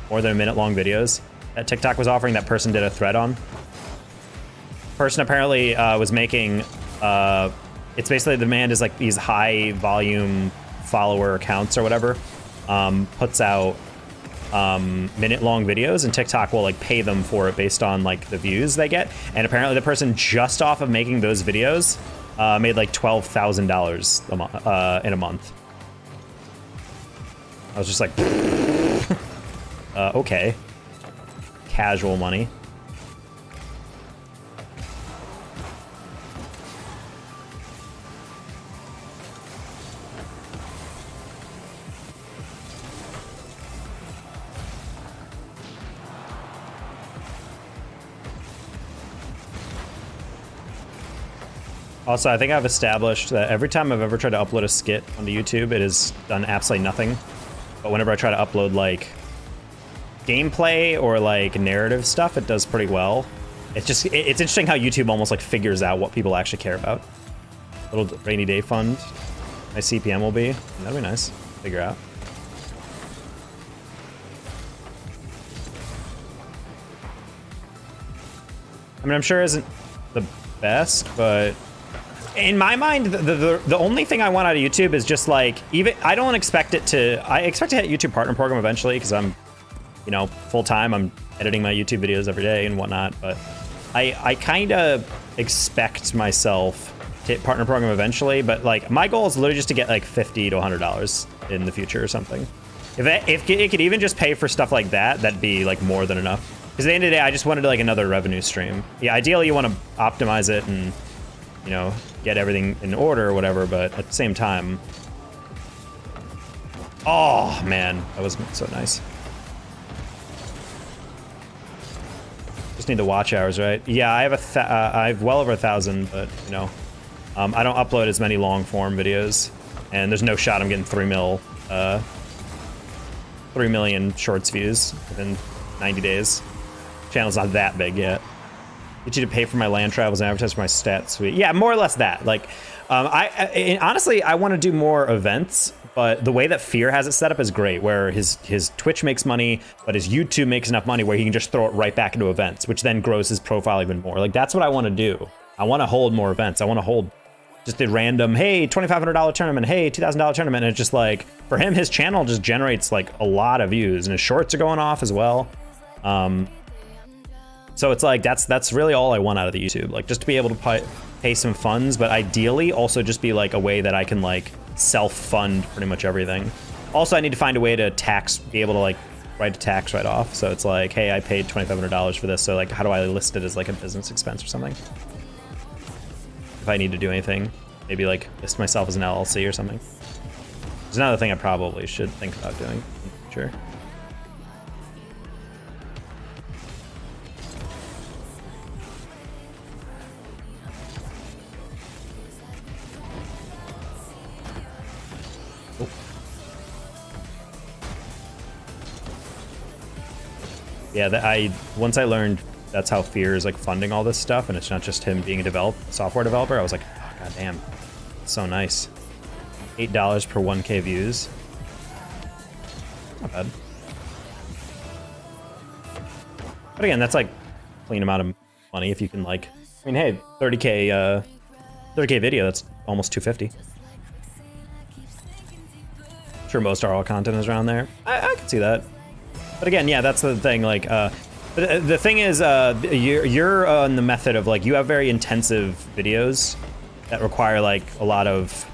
more than a minute long videos that TikTok was offering? That person did a thread on. Person apparently was making. It's basically, the demand is like these high volume follower accounts or whatever. Puts out minute-long videos, and TikTok will like pay them for it based on like the views they get. And apparently the person just off of making those videos made like $12,000 in a month. I was just like, okay, casual money. Also, I think I've established that every time I've ever tried to upload a skit onto YouTube, it has done absolutely nothing. But whenever I try to upload like gameplay or like narrative stuff, it does pretty well. It's interesting how YouTube almost like figures out what people actually care about. Little rainy day fund. My CPM will be. That'd be nice. Figure out. I mean, I'm sure it isn't the best, but in my mind, the only thing I want out of YouTube is just like, even I don't expect it to. I expect to hit YouTube Partner Program eventually because I'm, you know, full time. I'm editing my YouTube videos every day and whatnot. But I kind of expect myself to hit Partner Program eventually. But like, my goal is literally just to get like $50 to $100 in the future or something. If it could even just pay for stuff like that, that'd be like more than enough. Because at the end of the day, I just wanted like another revenue stream. Yeah, ideally you want to optimize it and, you know, get everything in order or whatever, but at the same time, oh man, that was so nice. Just need the watch hours, right? Yeah, I have well over 1,000, but you know, I don't upload as many long form videos, and there's no shot I'm getting 3 million shorts views within 90 days. Channel's not that big yet. Get you to pay for my land travels and advertise for my stat suite. Yeah, more or less that. Like, honestly, I want to do more events, but the way that Fear has it set up is great, where his Twitch makes money, but his YouTube makes enough money where he can just throw it right back into events, which then grows his profile even more. Like, that's what I want to do. I want to hold more events. I want to hold just a random, hey, $2,500 tournament, hey, $2,000 tournament. And it's just like, for him, his channel just generates like a lot of views, and his shorts are going off as well. So it's like, that's really all I want out of the YouTube, like just to be able to pay some funds, but ideally also just be like a way that I can like self-fund pretty much everything. Also, I need to find a way to be able to like write a tax write-off. So it's like, hey, I paid $2,500 for this. So like, how do I list it as like a business expense or something? If I need to do anything, maybe like list myself as an LLC or something. There's another thing I probably should think about doing in the future. Yeah, once I learned that's how Fear is like funding all this stuff, and it's not just him being a software developer, I was like, oh, god damn, so nice. $8 per 1K views. Not bad. But again, that's like a clean amount of money if you can like, I mean, hey, 30K video, that's almost 250. Sure, most RL content is around there. I can see that. But again, yeah, that's the thing. Like, the thing is, you're on the method of like, you have very intensive videos that require like a lot of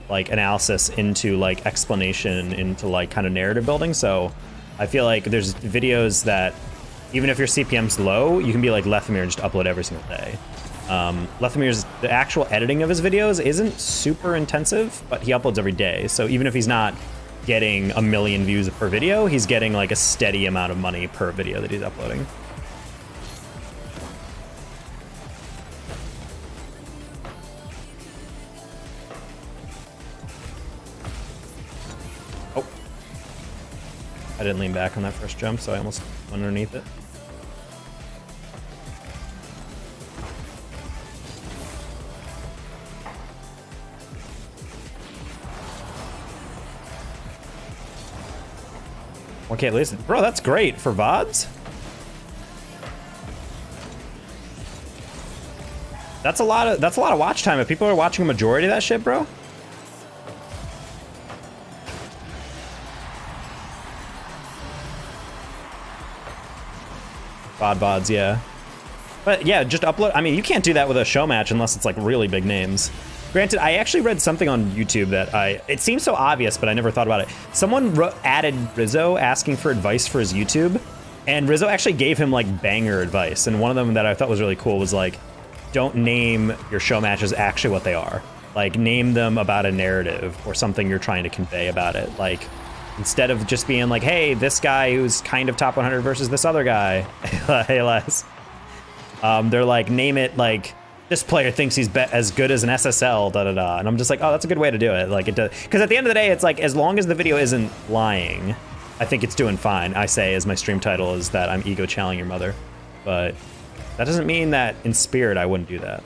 like analysis into like explanation into like kind of narrative building. So I feel like there's videos that even if your CPM's low, you can be like Lethemir and just upload every single day. The actual editing of his videos isn't super intensive, but he uploads every day. So even if he's not getting 1 million views per video, he's getting like a steady amount of money per video that he's uploading. Oh, I didn't lean back on that first jump, so I almost went underneath it. Okay, listen, bro, that's great for VODs. That's a lot of watch time. If people are watching a majority of that shit, bro. VODs, yeah. But yeah, just upload. I mean, you can't do that with a show match unless it's like really big names. Granted, I actually read something on YouTube that it seems so obvious, but I never thought about it. Someone added Rizzo asking for advice for his YouTube, and Rizzo actually gave him like banger advice. And one of them that I thought was really cool was like, don't name your show matches actually what they are. Like, name them about a narrative or something you're trying to convey about it. Like, instead of just being like, hey, this guy who's kind of top 100 versus this other guy, hey, Les. They're like, name it like, this player thinks he's as good as an SSL, da-da-da. And I'm just like, oh, that's a good way to do it. Like, it does. Because at the end of the day, it's like, as long as the video isn't lying, I think it's doing fine. I say, as my stream title is that I'm ego challing your mother. But that doesn't mean that in spirit I wouldn't do that.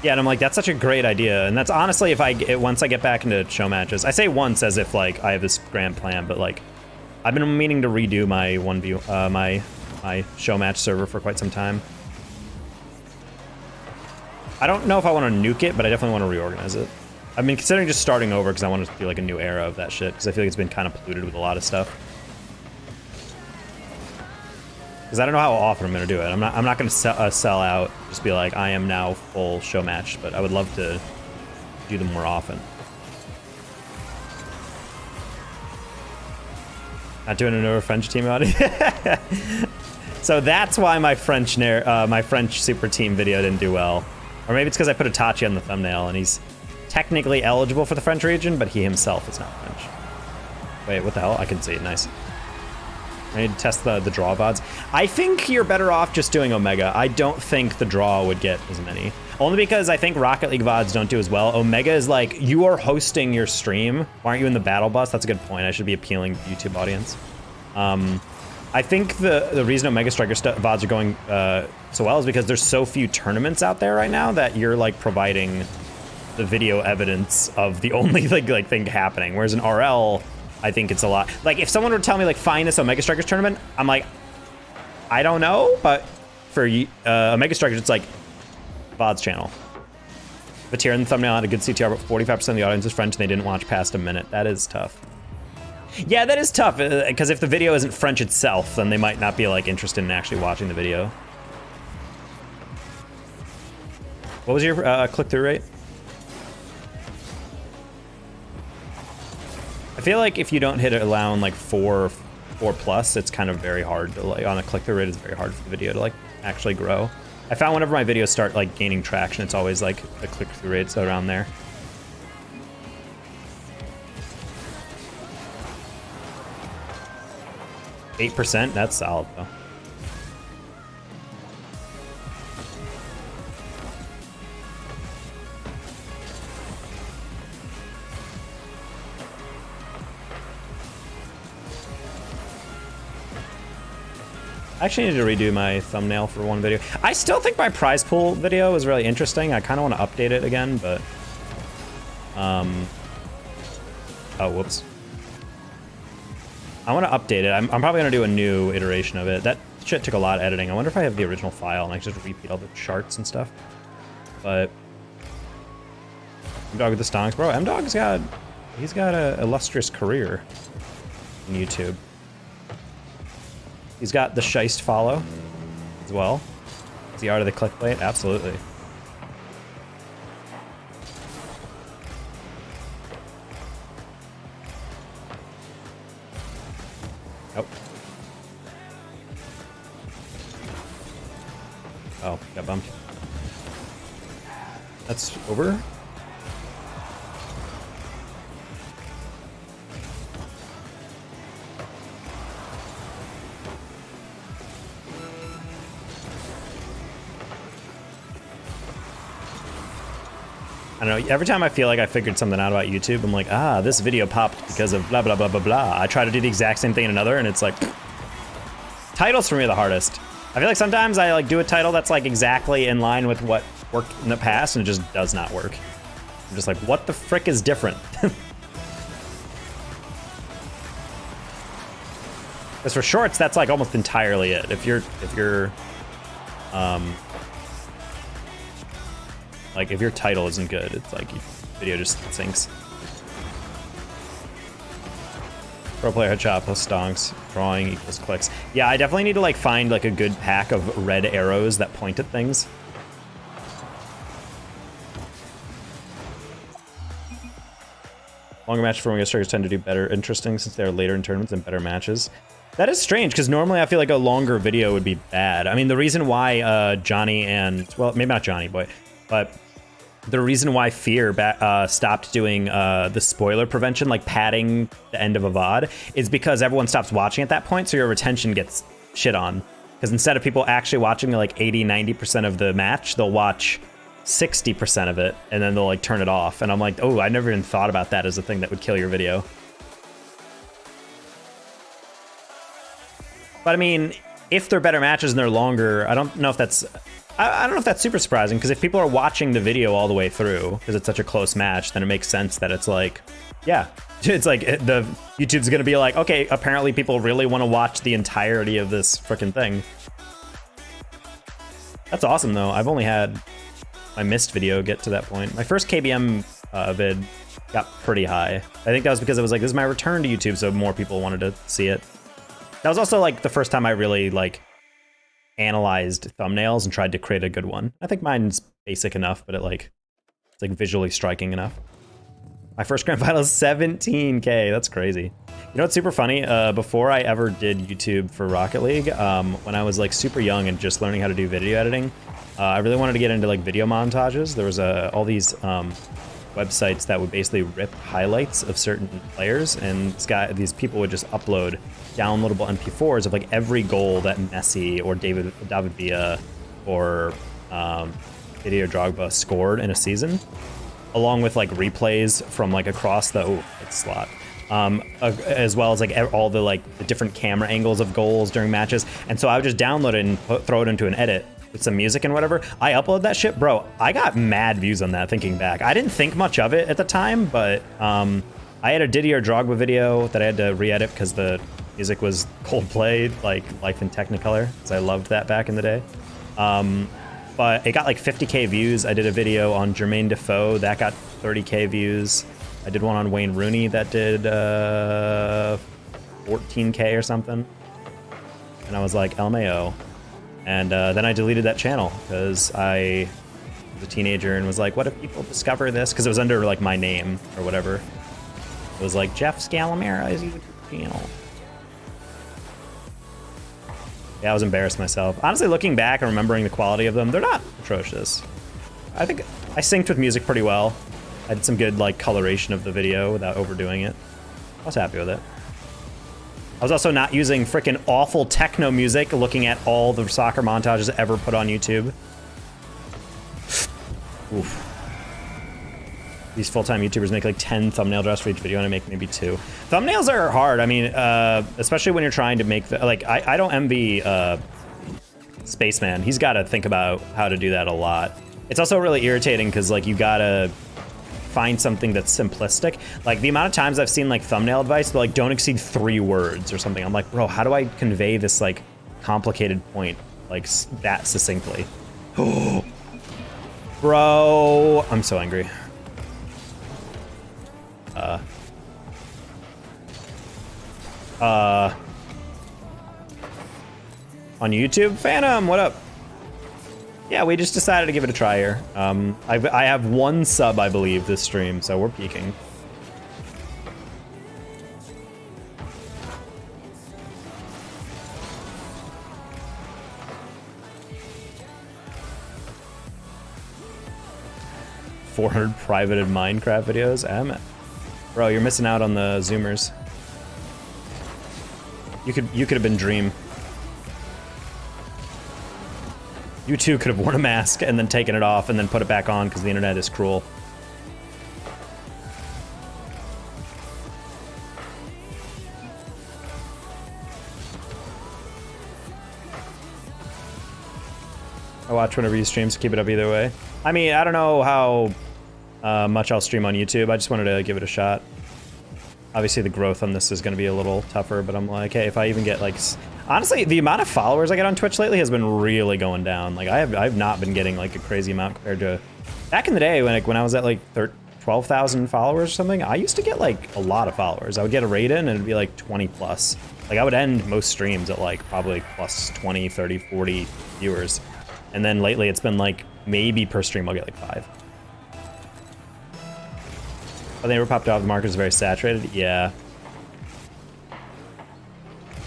Yeah, and I'm like, that's such a great idea. And that's honestly, if once I get back into show matches, I say once as if like I have this grand plan, but like I've been meaning to redo my 1v my show match server for quite some time. I don't know if I want to nuke it, but I definitely want to reorganize it. I've been considering just starting over because I want to do like a new era of that shit because I feel like it's been kind of polluted with a lot of stuff. Because I don't know how often I'm going to do it. I'm not going to sell out, just be like, I am now full show match, but I would love to do them more often. Not doing another French team audio. So that's why my French super team video didn't do well. Or maybe it's because I put Itachi on the thumbnail and he's technically eligible for the French region, but he himself is not French. Wait, what the hell? I can see it, nice. I need to test the draw VODs. I think you're better off just doing Omega. I don't think the draw would get as many. Only because I think Rocket League VODs don't do as well. Omega is like, you are hosting your stream. Why aren't you in the battle bus? That's a good point. I should be appealing to the YouTube audience. I think the reason Omega Striker VODs are going so well is because there's so few tournaments out there right now that you're like providing the video evidence of the only like thing happening. Whereas in RL, I think it's a lot. Like, if someone were to tell me, like, find this Omega Strikers tournament, I'm like, I don't know, but for Omega Strikers, it's like, VODs channel. But here in the thumbnail had a good CTR, but 45% of the audience is French and they didn't watch past a minute. That is tough. Yeah, that is tough, because if the video isn't French itself, then they might not be, like, interested in actually watching the video. What was your click-through rate? I feel like if you don't hit it around like 4 plus, it's kind of very hard to like, on a click-through rate, it's very hard for the video to like actually grow. I found whenever my videos start like gaining traction, it's always like the click-through rate's around there. %, that's solid though. I actually need to redo my thumbnail for one video. I still think my prize pool video is really interesting. I kind of want to update it again, but... oh, whoops. I want to update it. I'm probably going to do a new iteration of it. That shit took a lot of editing. I wonder if I have the original file and I can just repeat all the charts and stuff. But... M-Dog with the Stonks. Bro, M-Dog's got... He's got an illustrious career in YouTube. He's got the Scheist follow as well. It's the art of the clickbait, absolutely. Oh. Oh, got bumped. That's over. I don't know, every time I feel like I figured something out about YouTube, I'm like, ah, this video popped because of blah, blah, blah, blah, blah. I try to do the exact same thing in another, and it's like, titles for me are the hardest. I feel like sometimes I like do a title that's like exactly in line with what worked in the past, and it just does not work. I'm just like, what the frick is different? Because for shorts, that's like almost entirely it. If you're Like, if your title isn't good, it's like, video just sinks. Pro player headshot plus stonks, drawing equals clicks. Yeah, I definitely need to like find like a good pack of red arrows that point at things. Longer matches for Wingo Strikers tend to do better, interesting since they're later in tournaments and better matches. That is strange, because normally I feel like a longer video would be bad. I mean, the reason why Johnny and, well, maybe not Johnny Boy, but the reason why Fear stopped doing the spoiler prevention, like padding the end of a VOD, is because everyone stops watching at that point, so your retention gets shit on. Because instead of people actually watching like 80, 90% of the match, they'll watch 60% of it, and then they'll like turn it off. And I'm like, oh, I never even thought about that as a thing that would kill your video. But I mean, if they're better matches and they're longer, I don't know if that's... I don't know if that's super surprising, because if people are watching the video all the way through, because it's such a close match, then it makes sense that it's like, yeah, it's like the YouTube's gonna be like, okay, apparently people really want to watch the entirety of this freaking thing. That's awesome though. I've only had my missed video get to that point. My first KBM vid got pretty high. I think that was because it was like, this is my return to YouTube, so more people wanted to see it. That was also like the first time I really like analyzed thumbnails and tried to create a good one. I think mine's basic enough, but it's like visually striking enough. My first grand final is 17K. That's crazy. You know what's super funny? Before I ever did YouTube for Rocket League, when I was like super young and just learning how to do video editing, I really wanted to get into like video montages. There was all these websites that would basically rip highlights of certain players, and these people would just upload downloadable MP4s of like every goal that Messi or David Villa or Didier Drogba scored in a season, along with like replays from like across the slot, as well as like all the like the different camera angles of goals during matches. And so I would just download it and throw it into an edit with some music and whatever. I upload that shit, bro. I got mad views on that. Thinking back, I didn't think much of it at the time, but I had a Didier Drogba video that I had to re-edit because the music was Coldplay, like Life in Technicolor, because I loved that back in the day. But it got like 50K views. I did a video on Jermaine Defoe that got 30K views. I did one on Wayne Rooney that did 14K or something. And I was like, LMAO. And then I deleted that channel because I was a teenager and was like, what if people discover this? Because it was under like my name or whatever. It was like Jeff Scalamara's YouTube channel. Yeah, I was embarrassed myself. Honestly, looking back and remembering the quality of them, they're not atrocious. I think I synced with music pretty well. I did some good like coloration of the video without overdoing it. I was happy with it. I was also not using freaking awful techno music, looking at all the soccer montages ever put on YouTube. Oof. These full-time YouTubers make like 10 thumbnail drafts for each video, and I make maybe 2. Thumbnails are hard. I mean, especially when you're trying to make like I don't envy Spaceman. He's got to think about how to do that a lot. It's also really irritating because like you gotta find something that's simplistic. Like the amount of times I've seen like thumbnail advice, but like don't exceed 3 words or something. I'm like, bro, how do I convey this like complicated point like that succinctly? Bro, I'm so angry. On YouTube, Phantom, what up? Yeah, we just decided to give it a try here. I have 1 sub, I believe, this stream, so we're peaking. $400 privated Minecraft videos. Bro, you're missing out on the Zoomers. You could have been Dream. You too could have worn a mask and then taken it off and then put it back on because the internet is cruel. I watch whenever you stream, so keep it up either way. I mean, I don't know how much I'll stream on YouTube. I just wanted to give it a shot. Obviously, the growth on this is going to be a little tougher, but I'm like, hey, if I even get like... Honestly, the amount of followers I get on Twitch lately has been really going down. Like, I've not been getting like a crazy amount compared to Back in the day, when I was at like 12,000 followers or something, I used to get like a lot of followers. I would get a raid in and it'd be like 20 plus. Like I would end most streams at like probably plus 20, 30, 40 viewers. And then lately it's been like maybe per stream I'll get like 5. Oh, they never popped off. The market is very saturated. Yeah.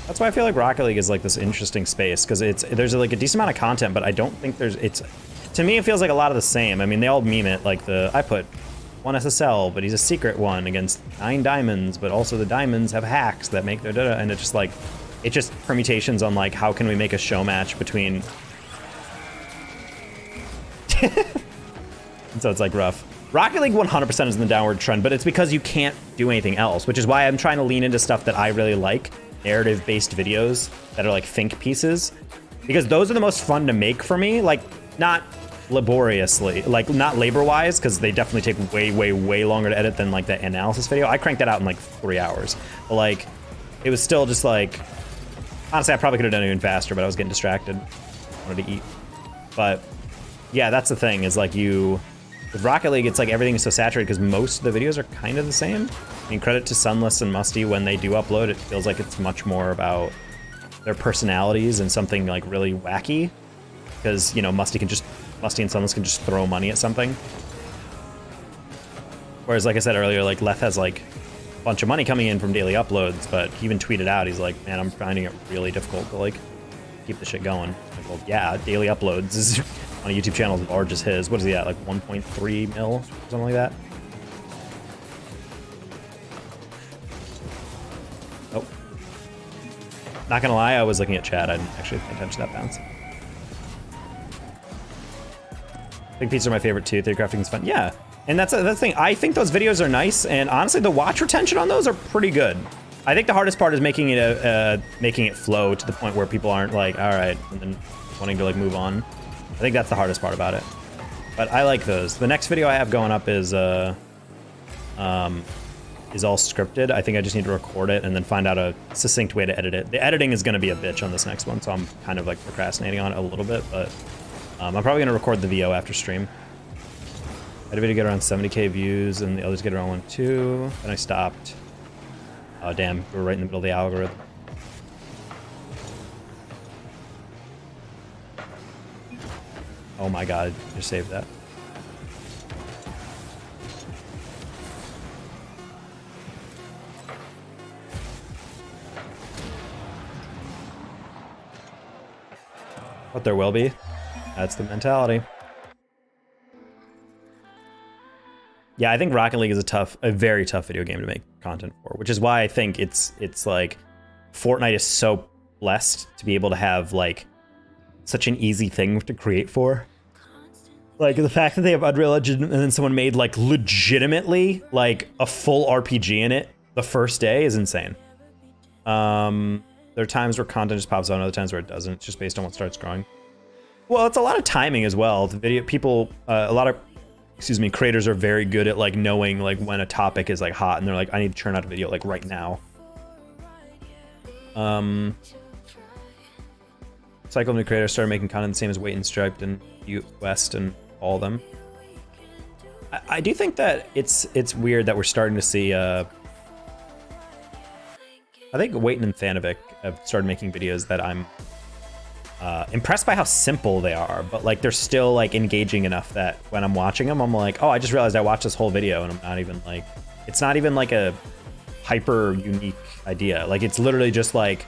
That's why I feel like Rocket League is like this interesting space, because there's like a decent amount of content, but I don't think to me it feels like a lot of the same. I mean, they all meme it, like I put 1 SSL, but he's a secret one against 9 diamonds, but also the diamonds have hacks that make their data, and it's just permutations on like how can we make a show match between. And so it's like rough. Rocket League 100% is in the downward trend, but it's because you can't do anything else, which is why I'm trying to lean into stuff that I really like, narrative-based videos that are like think pieces, because those are the most fun to make for me. Like, not laboriously, like not labor-wise, because they definitely take way, way, way longer to edit than like that analysis video. I cranked that out in like 3 hours, but like, it was still just like, honestly, I probably could have done it even faster, but I was getting distracted. I wanted to eat. But yeah, that's the thing, is like with Rocket League, it's like everything is so saturated because most of the videos are kind of the same. I mean, credit to Sunless and Musty, when they do upload, it feels like it's much more about their personalities and something like really wacky. Because, you know, Musty and Sunless can just throw money at something. Whereas, like I said earlier, like Leth has like a bunch of money coming in from daily uploads, but he even tweeted out, he's like, man, I'm finding it really difficult to like keep the shit going. Like, well, yeah, daily uploads is on a YouTube channel as large as his. What is he at, like 1.3 mil, something like that? Oh. Not gonna lie, I was looking at chat. I didn't actually pay attention to that bounce. Big Pizza are my favorite too. Theory crafting is fun. Yeah, and that's the thing. I think those videos are nice, and honestly, the watch retention on those are pretty good. I think the hardest part is making it flow to the point where people aren't like, all right, and then wanting to like move on. I think that's the hardest part about it. But I like those. The next video I have going up is all scripted. I think I just need to record it and then find out a succinct way to edit it. The editing is going to be a bitch on this next one, so I'm kind of like procrastinating on it a little bit, but I'm probably going to record the VO after stream. I had a video get around 70k views and the others get around 1, 2. Then I stopped. Oh damn, we're right in the middle of the algorithm. Oh my god, just saved that. But there will be. That's the mentality. Yeah, I think Rocket League is a very tough video game to make content for, which is why I think it's like Fortnite is so blessed to be able to have like such an easy thing to create for. Like the fact that they have Unreal Engine and then someone made like legitimately like a full RPG in it the first day is insane. There are times where content just pops out and other times where it doesn't. It's just based on what starts growing. Well, it's a lot of timing as well. The video people, a lot of, creators are very good at like knowing like when a topic is like hot and they're like, I need to churn out a video like right now. Cycle of new creators started making content the same as Wait and Striped and West and all of them. I do think that it's weird that we're starting to see I think Waitin and Thanovic have started making videos that I'm impressed by how simple they are, but like they're still like engaging enough that when I'm watching them, I'm like, oh, I just realized I watched this whole video and I'm not even like, it's not even like a hyper unique idea. Like it's literally just like,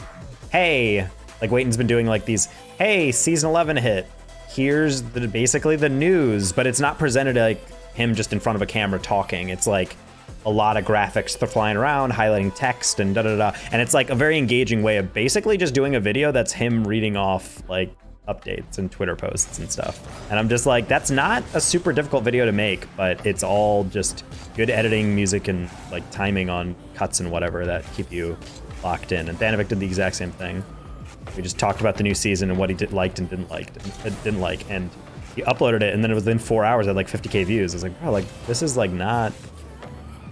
hey, like Waitin's been doing like these, hey, season 11 hit. Here's basically the news, but it's not presented like him just in front of a camera talking. It's like a lot of graphics they're flying around, highlighting text and da-da-da. And it's like a very engaging way of basically just doing a video that's him reading off like updates and Twitter posts and stuff. And I'm just like, that's not a super difficult video to make, but it's all just good editing, music, and like timing on cuts and whatever that keep you locked in. And Thanovic did the exact same thing. We just talked about the new season and what he liked and didn't like, and he uploaded it, and then it was within 4 hours at like 50k views. I was like, bro, like this is like not,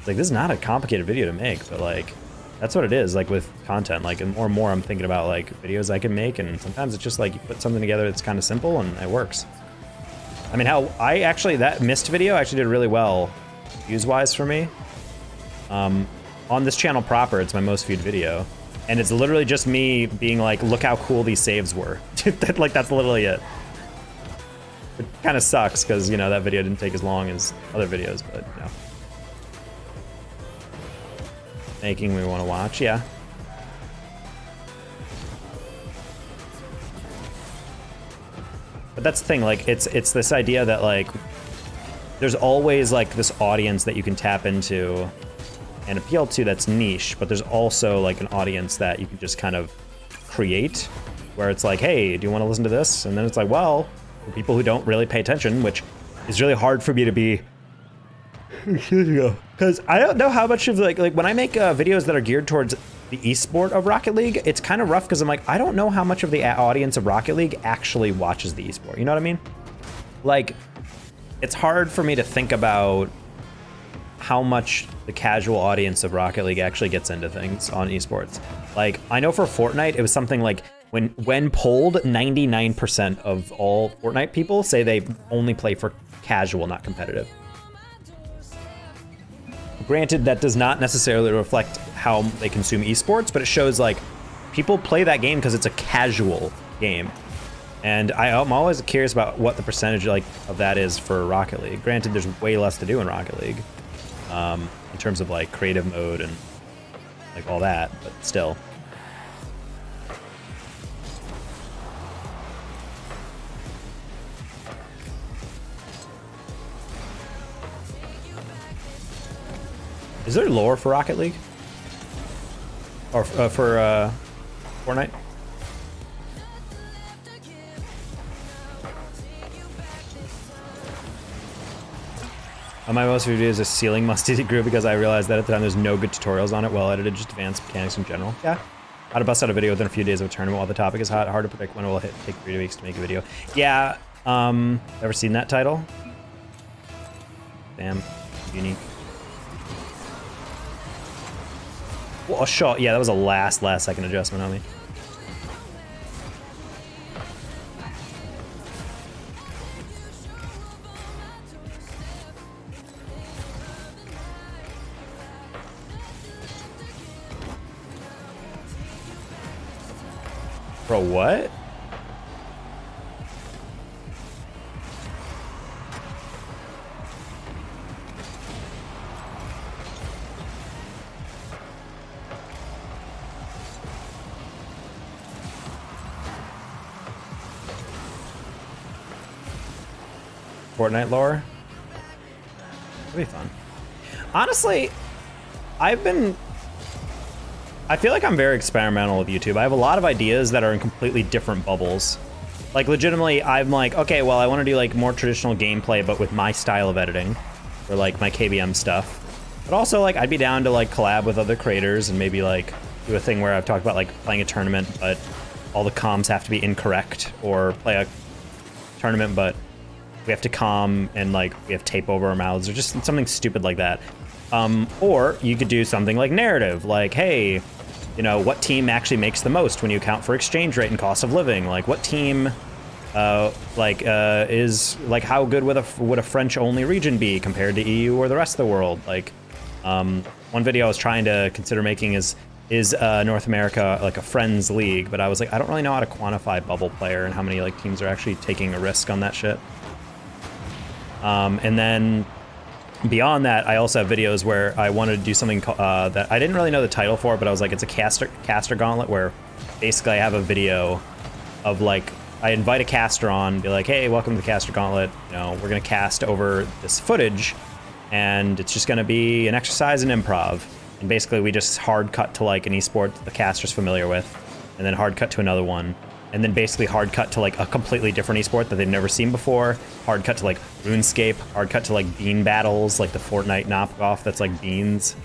like this is not a complicated video to make, but like that's what it is. Like with content, like and more I'm thinking about like videos I can make, and sometimes it's just like you put something together that's kind of simple and it works. I mean, that missed video actually did really well views-wise for me. On this channel proper, it's my most viewed video. And it's literally just me being like, look how cool these saves were. Like, that's literally it. It kind of sucks because, you know, that video didn't take as long as other videos, but, you know. Making me want to watch, yeah. But that's the thing, like, it's this idea that, like, there's always, like, this audience that you can tap into and appeal to that's niche, but there's also, like, an audience that you can just kind of create, where it's like, hey, do you want to listen to this? And then it's like, well, for people who don't really pay attention, which is really hard for me to be, because I don't know how much of, like when I make videos that are geared towards the esport of Rocket League, it's kind of rough because I'm like, I don't know how much of the audience of Rocket League actually watches the esport. You know what I mean? Like, it's hard for me to think about how much the casual audience of Rocket League actually gets into things on esports. Like, I know for Fortnite, it was something like when polled, 99% of all Fortnite people say they only play for casual, not competitive. Granted, that does not necessarily reflect how they consume esports, but it shows like people play that game because it's a casual game. And I'm always curious about what the percentage like of that is for Rocket League. Granted, there's way less to do in Rocket League in terms of like creative mode and like all that, but still. Is there lore for Rocket League? Or for Fortnite? On my most videos, a ceiling must-easy grew because I realized that at the time there's no good tutorials on it, well edited, just advanced mechanics in general. Yeah. How to bust out a video within a few days of a tournament while the topic is hot. Hard to predict when it will take 3 weeks to make a video. Yeah. Ever seen that title? Damn. Unique. Well, a shot. Yeah, that was a last second adjustment on me. Bro, what? Fortnite lore? That'd be fun. Honestly, I feel like I'm very experimental with YouTube. I have a lot of ideas that are in completely different bubbles. Like, legitimately, I'm like, okay, well, I want to do like more traditional gameplay, but with my style of editing, or like my KBM stuff. But also, like, I'd be down to like collab with other creators and maybe like do a thing where I've talked about like playing a tournament, but all the comms have to be incorrect, or play a tournament, but we have to comm and like we have tape over our mouths, or just something stupid like that. Or you could do something like narrative, like, hey, you know, what team actually makes the most when you account for exchange rate and cost of living? Like, what team, is like, how good would a French-only region be compared to EU or the rest of the world? Like, one video I was trying to consider making is North America like a friends league, but I was like, I don't really know how to quantify bubble player and how many like teams are actually taking a risk on that shit. And then beyond that, I also have videos where I wanted to do something that I didn't really know the title for, but I was like, it's a caster gauntlet, where basically I have a video of like, I invite a caster on, be like, hey, welcome to the caster gauntlet. You know, we're gonna cast over this footage, and it's just gonna be an exercise in improv. And basically we just hard cut to like an esport that the caster's familiar with, and then hard cut to another one. And then basically hard cut to like a completely different esport that they've never seen before. Hard cut to like RuneScape. Hard cut to like bean battles, like the Fortnite knockoff that's like beans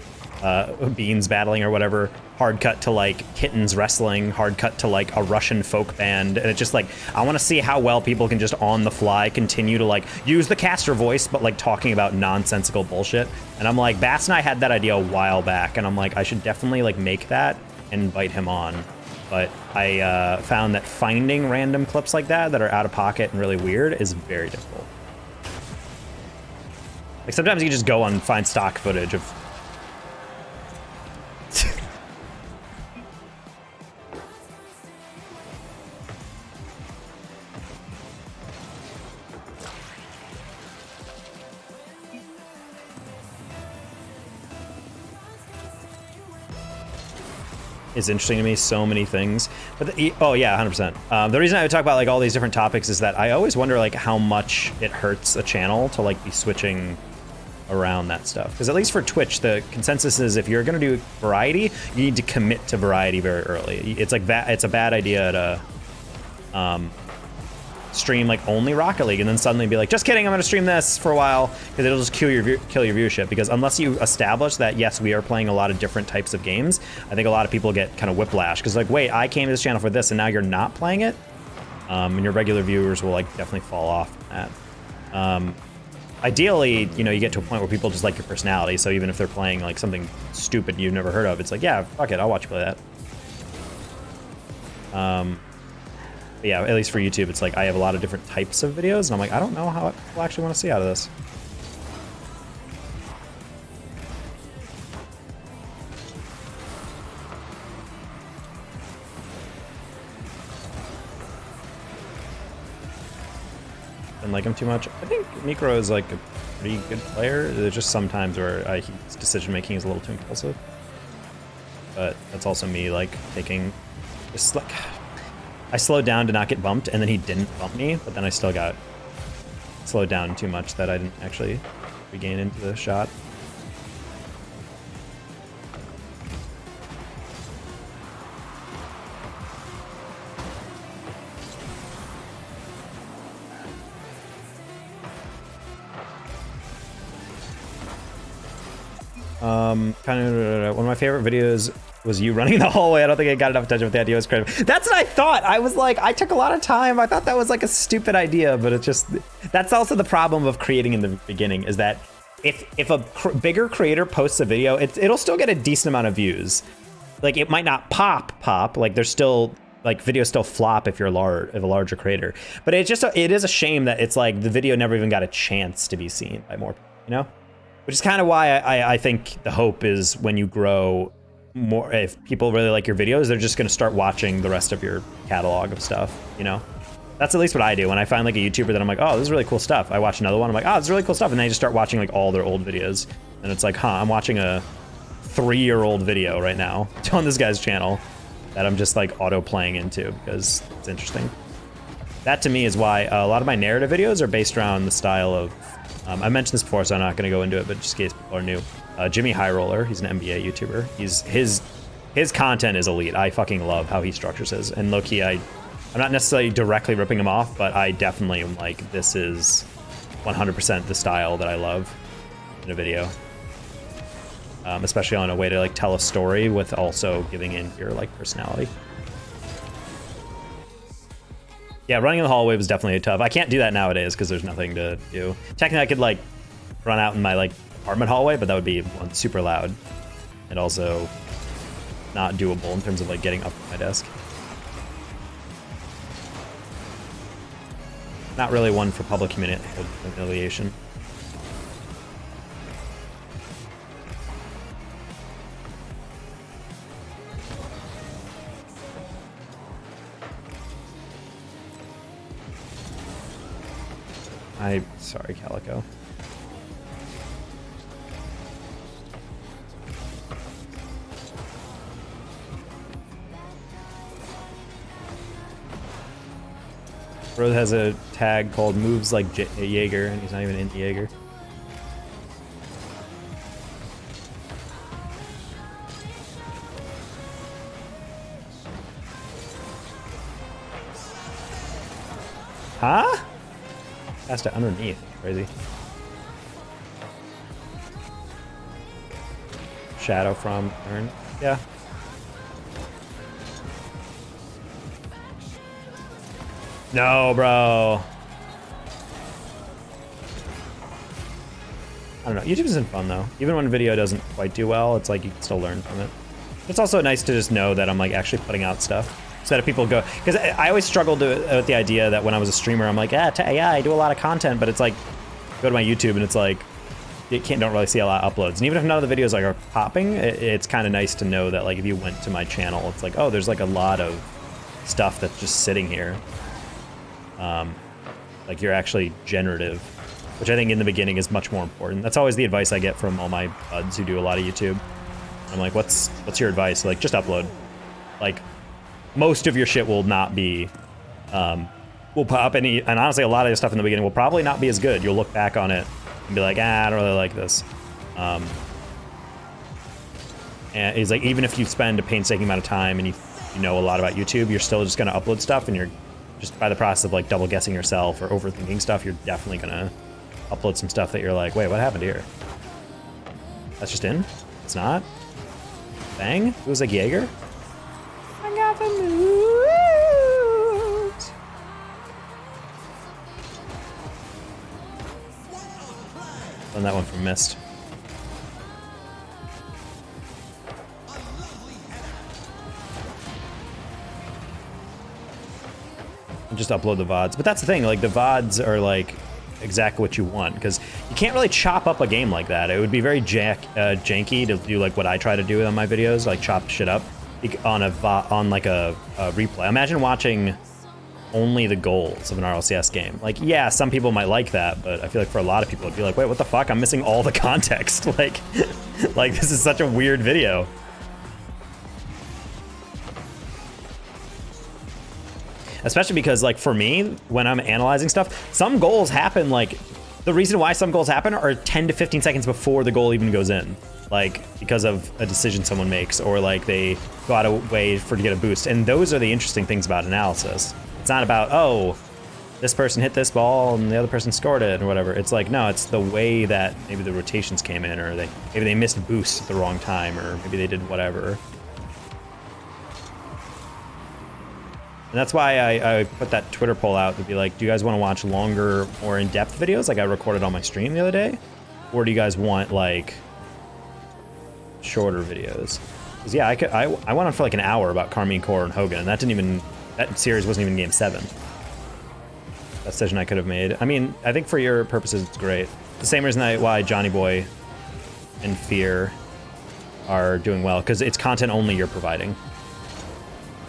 battling or whatever. Hard cut to like kittens wrestling. Hard cut to like a Russian folk band. And it's just like, I want to see how well people can just on the fly continue to like use the caster voice, but like talking about nonsensical bullshit. And I'm like, Bass and I had that idea a while back, and I'm like, I should definitely like make that and invite him on. But I found that finding random clips like that are out of pocket and really weird is very difficult. Like sometimes you just go and find stock footage of. Is interesting to me, so many things. But oh yeah, 100%. The reason I would talk about like all these different topics is that I always wonder like how much it hurts a channel to like be switching around that stuff. Because at least for Twitch, the consensus is if you're gonna do variety, you need to commit to variety very early. It's like that. It's a bad idea to stream like only Rocket League and then suddenly be like, just kidding, I'm gonna stream this for a while, because it'll just kill your viewership. Because unless you establish that yes, we are playing a lot of different types of games, I think a lot of people get kind of whiplash because like, wait, I came to this channel for this and now you're not playing it, and your regular viewers will like definitely fall off from that. Ideally, you know, you get to a point where people just like your personality, so even if they're playing like something stupid you've never heard of, it's like, yeah, fuck it, I'll watch you play that. Yeah, at least for YouTube, it's like I have a lot of different types of videos, and I'm like, I don't know how people actually want to see out of this. Didn't like him too much. I think Mikro is like a pretty good player. There's just sometimes where his decision making is a little too impulsive, but that's also me like taking just like. I slowed down to not get bumped, and then he didn't bump me, but then I still got slowed down too much that I didn't actually regain into the shot. Kind of one of my favorite videos was you running the hallway. I don't think I got enough attention, but the idea was creative. That's what I thought. I was like, I took a lot of time. I thought that was like a stupid idea, but it's just, that's also the problem of creating in the beginning, is that if a bigger creator posts a video, it'll still get a decent amount of views. Like it might not pop, like there's still, like videos still flop if you're a larger creator. But it is a shame that it's like the video never even got a chance to be seen by more people, you know? Which is kind of why I think the hope is when you grow more, if people really like your videos, they're just going to start watching the rest of your catalog of stuff, you know? That's at least what I do. When I find like a YouTuber that I'm like, oh, this is really cool stuff. I watch another one, I'm like, oh, this is really cool stuff. And then I just start watching like all their old videos. And it's like, huh, I'm watching a 3-year-old video right now on this guy's channel that I'm just like auto playing into because it's interesting. That to me is why a lot of my narrative videos are based around the style of, I mentioned this before, so I'm not going to go into it, but just in case people are new. Jimmy High Roller, he's an NBA YouTuber. His content is elite. I fucking love how he structures his. And low-key, I'm not necessarily directly ripping him off, but I definitely am like, this is 100% the style that I love in a video. Especially on a way to like tell a story with also giving in your like personality. Yeah, running in the hallway was definitely tough. I can't do that nowadays because there's nothing to do. Technically, I could like run out in my like apartment hallway, but that would be super loud and also not doable in terms of like getting up from my desk. Not really one for public humiliation. Sorry, Calico. Bro has a tag called moves like Jaeger, and he's not even into Jaeger. Huh? Has to underneath. Crazy. Shadow from turn. Yeah. No, bro. I don't know. YouTube isn't fun though. Even when a video doesn't quite do well, it's like you can still learn from it. It's also nice to just know that I'm like actually putting out stuff. Instead of people go, because I always struggled with the idea that when I was a streamer, I'm like, yeah, I do a lot of content, but it's like, go to my YouTube and it's like, don't really see a lot of uploads. And even if none of the videos like are popping, it's kind of nice to know that like if you went to my channel, it's like, oh, there's like a lot of stuff that's just sitting here. Like you're actually generative, which I think in the beginning is much more important. That's always the advice I get from all my buds who do a lot of YouTube. I'm like, what's your advice? Like, just upload. Like, most of your shit will not be, will pop any, and honestly, a lot of the stuff in the beginning will probably not be as good. You'll look back on it and be like, I don't really like this. And it's like, even if you spend a painstaking amount of time and you know a lot about YouTube, you're still just gonna upload stuff, and you're just by the process of like double guessing yourself or overthinking stuff, you're definitely gonna upload some stuff that you're like, wait, what happened here? That's just in? It's not? Bang? It was like Jaeger? I got the moves. Done that one from Mist. Just upload the VODs. But that's the thing, like the VODs are like exactly what you want, because you can't really chop up a game like that. It would be very janky to do like what I try to do on my videos, like chop shit up on a replay. Imagine watching only the goals of an RLCS game. Like, yeah, some people might like that, but I feel like for a lot of people it'd be like, wait, what the fuck? I'm missing all the context. Like this is such a weird video. Especially because, like, for me, when I'm analyzing stuff, some goals happen, like, the reason why some goals happen are 10 to 15 seconds before the goal even goes in. Like, because of a decision someone makes, or, like, they go out of way to get a boost. And those are the interesting things about analysis. It's not about, oh, this person hit this ball and the other person scored it, or whatever. It's like, no, it's the way that maybe the rotations came in, or maybe they missed boosts at the wrong time, or maybe they did whatever. And that's why I put that Twitter poll out to be like, do you guys want to watch longer, more in-depth videos like I recorded on my stream the other day? Or do you guys want, like, shorter videos? Because, yeah, I went on for like an hour about Karmine Core and Hogan, and that series wasn't even Game 7. That decision I could have made. I mean, I think for your purposes, it's great. The same reason why Johnny Boy and Fear are doing well, because it's content only you're providing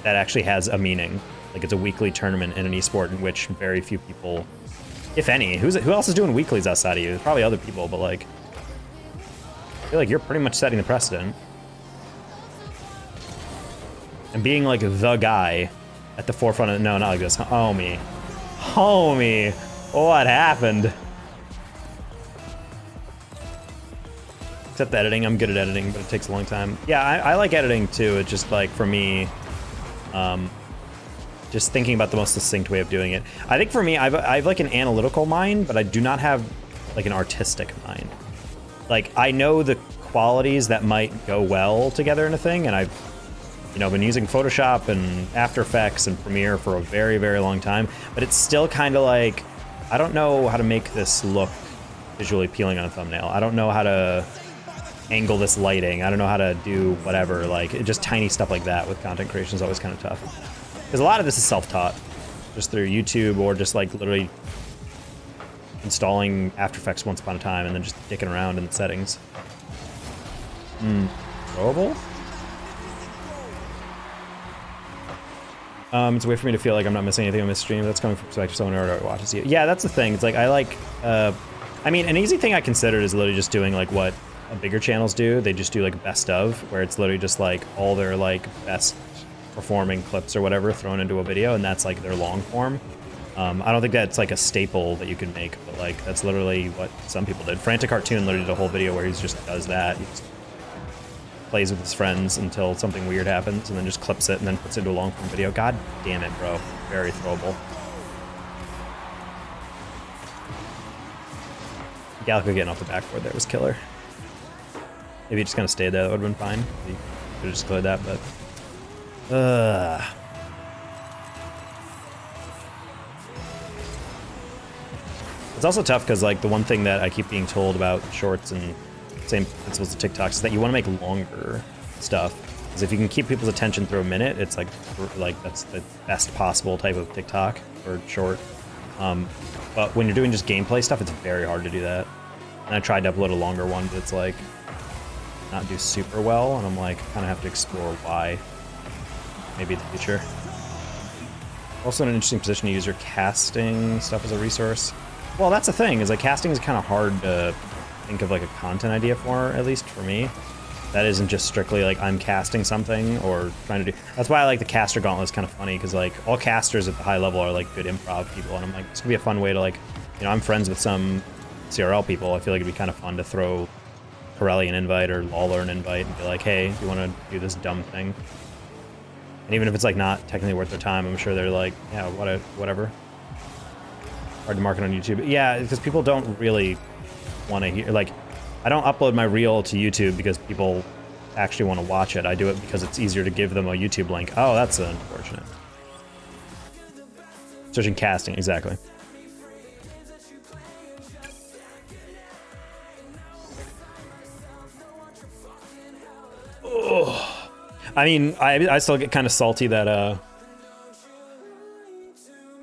that actually has a meaning. Like, it's a weekly tournament in an esport in which very few people, if any, who else is doing weeklies outside of you? There's probably other people, but like, I feel like you're pretty much setting the precedent. And being like the guy at the forefront of, no, not like this, homie, what happened? Except the editing, I'm good at editing, but it takes a long time. Yeah, I like editing too. It's just like, for me, just thinking about the most succinct way of doing it. I think for me, I have like an analytical mind, but I do not have like an artistic mind. Like, I know the qualities that might go well together in a thing, and I've, been using Photoshop and After Effects and Premiere for a very, very long time, but it's still kind of like, I don't know how to make this look visually appealing on a thumbnail. I don't know how to angle this lighting. I don't know how to do whatever, like, just tiny stuff like that with content creation is always kind of tough. Because a lot of this is self-taught, just through YouTube, or just like literally installing After Effects once upon a time and then just dicking around in the settings. Throwable? It's a way for me to feel like I'm not missing anything on this stream. That's coming from perspective someone who already watches you. Yeah, that's the thing. It's like, I like, I mean, an easy thing I considered is literally just doing like what bigger channels do. They just do like best of, where it's literally just like all their like best performing clips or whatever thrown into a video, and that's like their long form. I don't think that's like a staple that you can make, but like that's literally what some people did. Frantic Cartoon literally did a whole video where he just does that. He just plays with his friends until something weird happens, and then just clips it and then puts it into a long form video. God damn it, bro. Very throwable. Galco getting off the backboard there was killer. Maybe just kind of stayed there, that would have been fine. You could have just cleared that, but it's also tough because, like, the one thing that I keep being told about shorts and same principles of TikToks is that you want to make longer stuff. Because if you can keep people's attention through a minute, it's like that's the best possible type of TikTok or short. But when you're doing just gameplay stuff, it's very hard to do that. And I tried to upload a longer one, but it's like not do super well, and I'm like kind of have to explore why. Maybe in the future. Also in an interesting position to use your casting stuff as a resource. Well, that's the thing, is like casting is kind of hard to think of like a content idea for, at least for me. That isn't just strictly like I'm casting something or trying to do. That's why I like the caster gauntlet. Is kind of funny because like all casters at the high level are like good improv people, and I'm like, this could be a fun way to like, you know, I'm friends with some CRL people. I feel like it'd be kind of fun to throw Corelli an invite or Lawler an invite and be like, hey, do you want to do this dumb thing? And even if it's like not technically worth their time, I'm sure they're like, yeah, whatever. Hard to market on YouTube. Yeah, because people don't really want to hear, like, I don't upload my reel to YouTube because people actually want to watch it. I do it because it's easier to give them a YouTube link. Oh, that's unfortunate. Searching casting, exactly. Oh. I mean, I still get kind of salty that I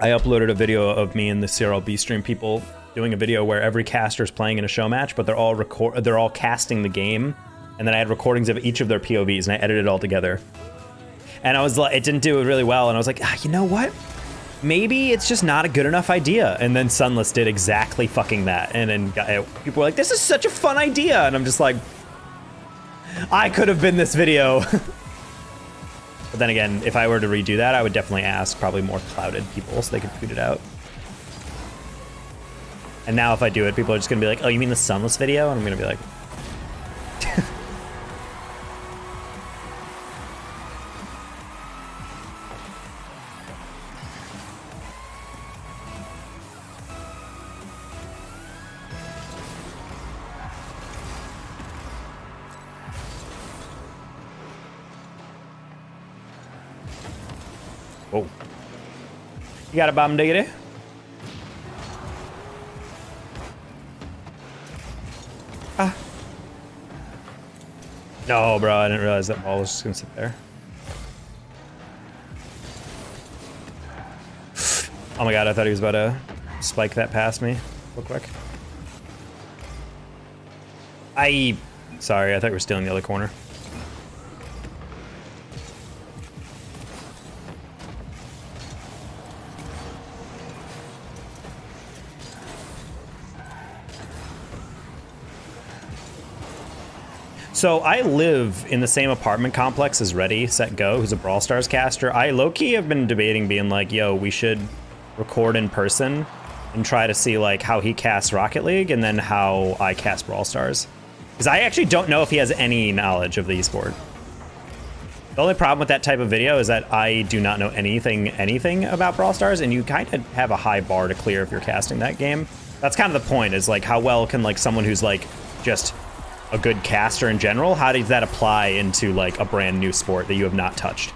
uploaded a video of me and the CRLB stream people doing a video where every caster is playing in a show match, but they're all casting the game, and then I had recordings of each of their POVs, and I edited it all together. And I was like, it didn't do it really well, and I was like, you know what? Maybe it's just not a good enough idea. And then Sunless did exactly fucking that, and then people were like, this is such a fun idea, and I'm just like, I could have been this video. But then again, if I were to redo that, I would definitely ask probably more clouded people so they could tweet it out. And now if I do it, people are just gonna be like, oh, you mean the Sunless video? And I'm gonna be like... Whoa. You got a bomb diggity? Ah. No, bro, I didn't realize that ball was just gonna sit there. Oh my god, I thought he was about to spike that past me real quick. Sorry, I thought we were stealing the other corner. So I live in the same apartment complex as Ready, Set, Go, who's a Brawl Stars caster. I low-key have been debating being like, yo, we should record in person and try to see like how he casts Rocket League and then how I cast Brawl Stars. Because I actually don't know if he has any knowledge of the esport. The only problem with that type of video is that I do not know anything about Brawl Stars, and you kind of have a high bar to clear if you're casting that game. That's kind of the point, is like how well can like someone who's like just a good caster in general, how does that apply into like a brand new sport that you have not touched?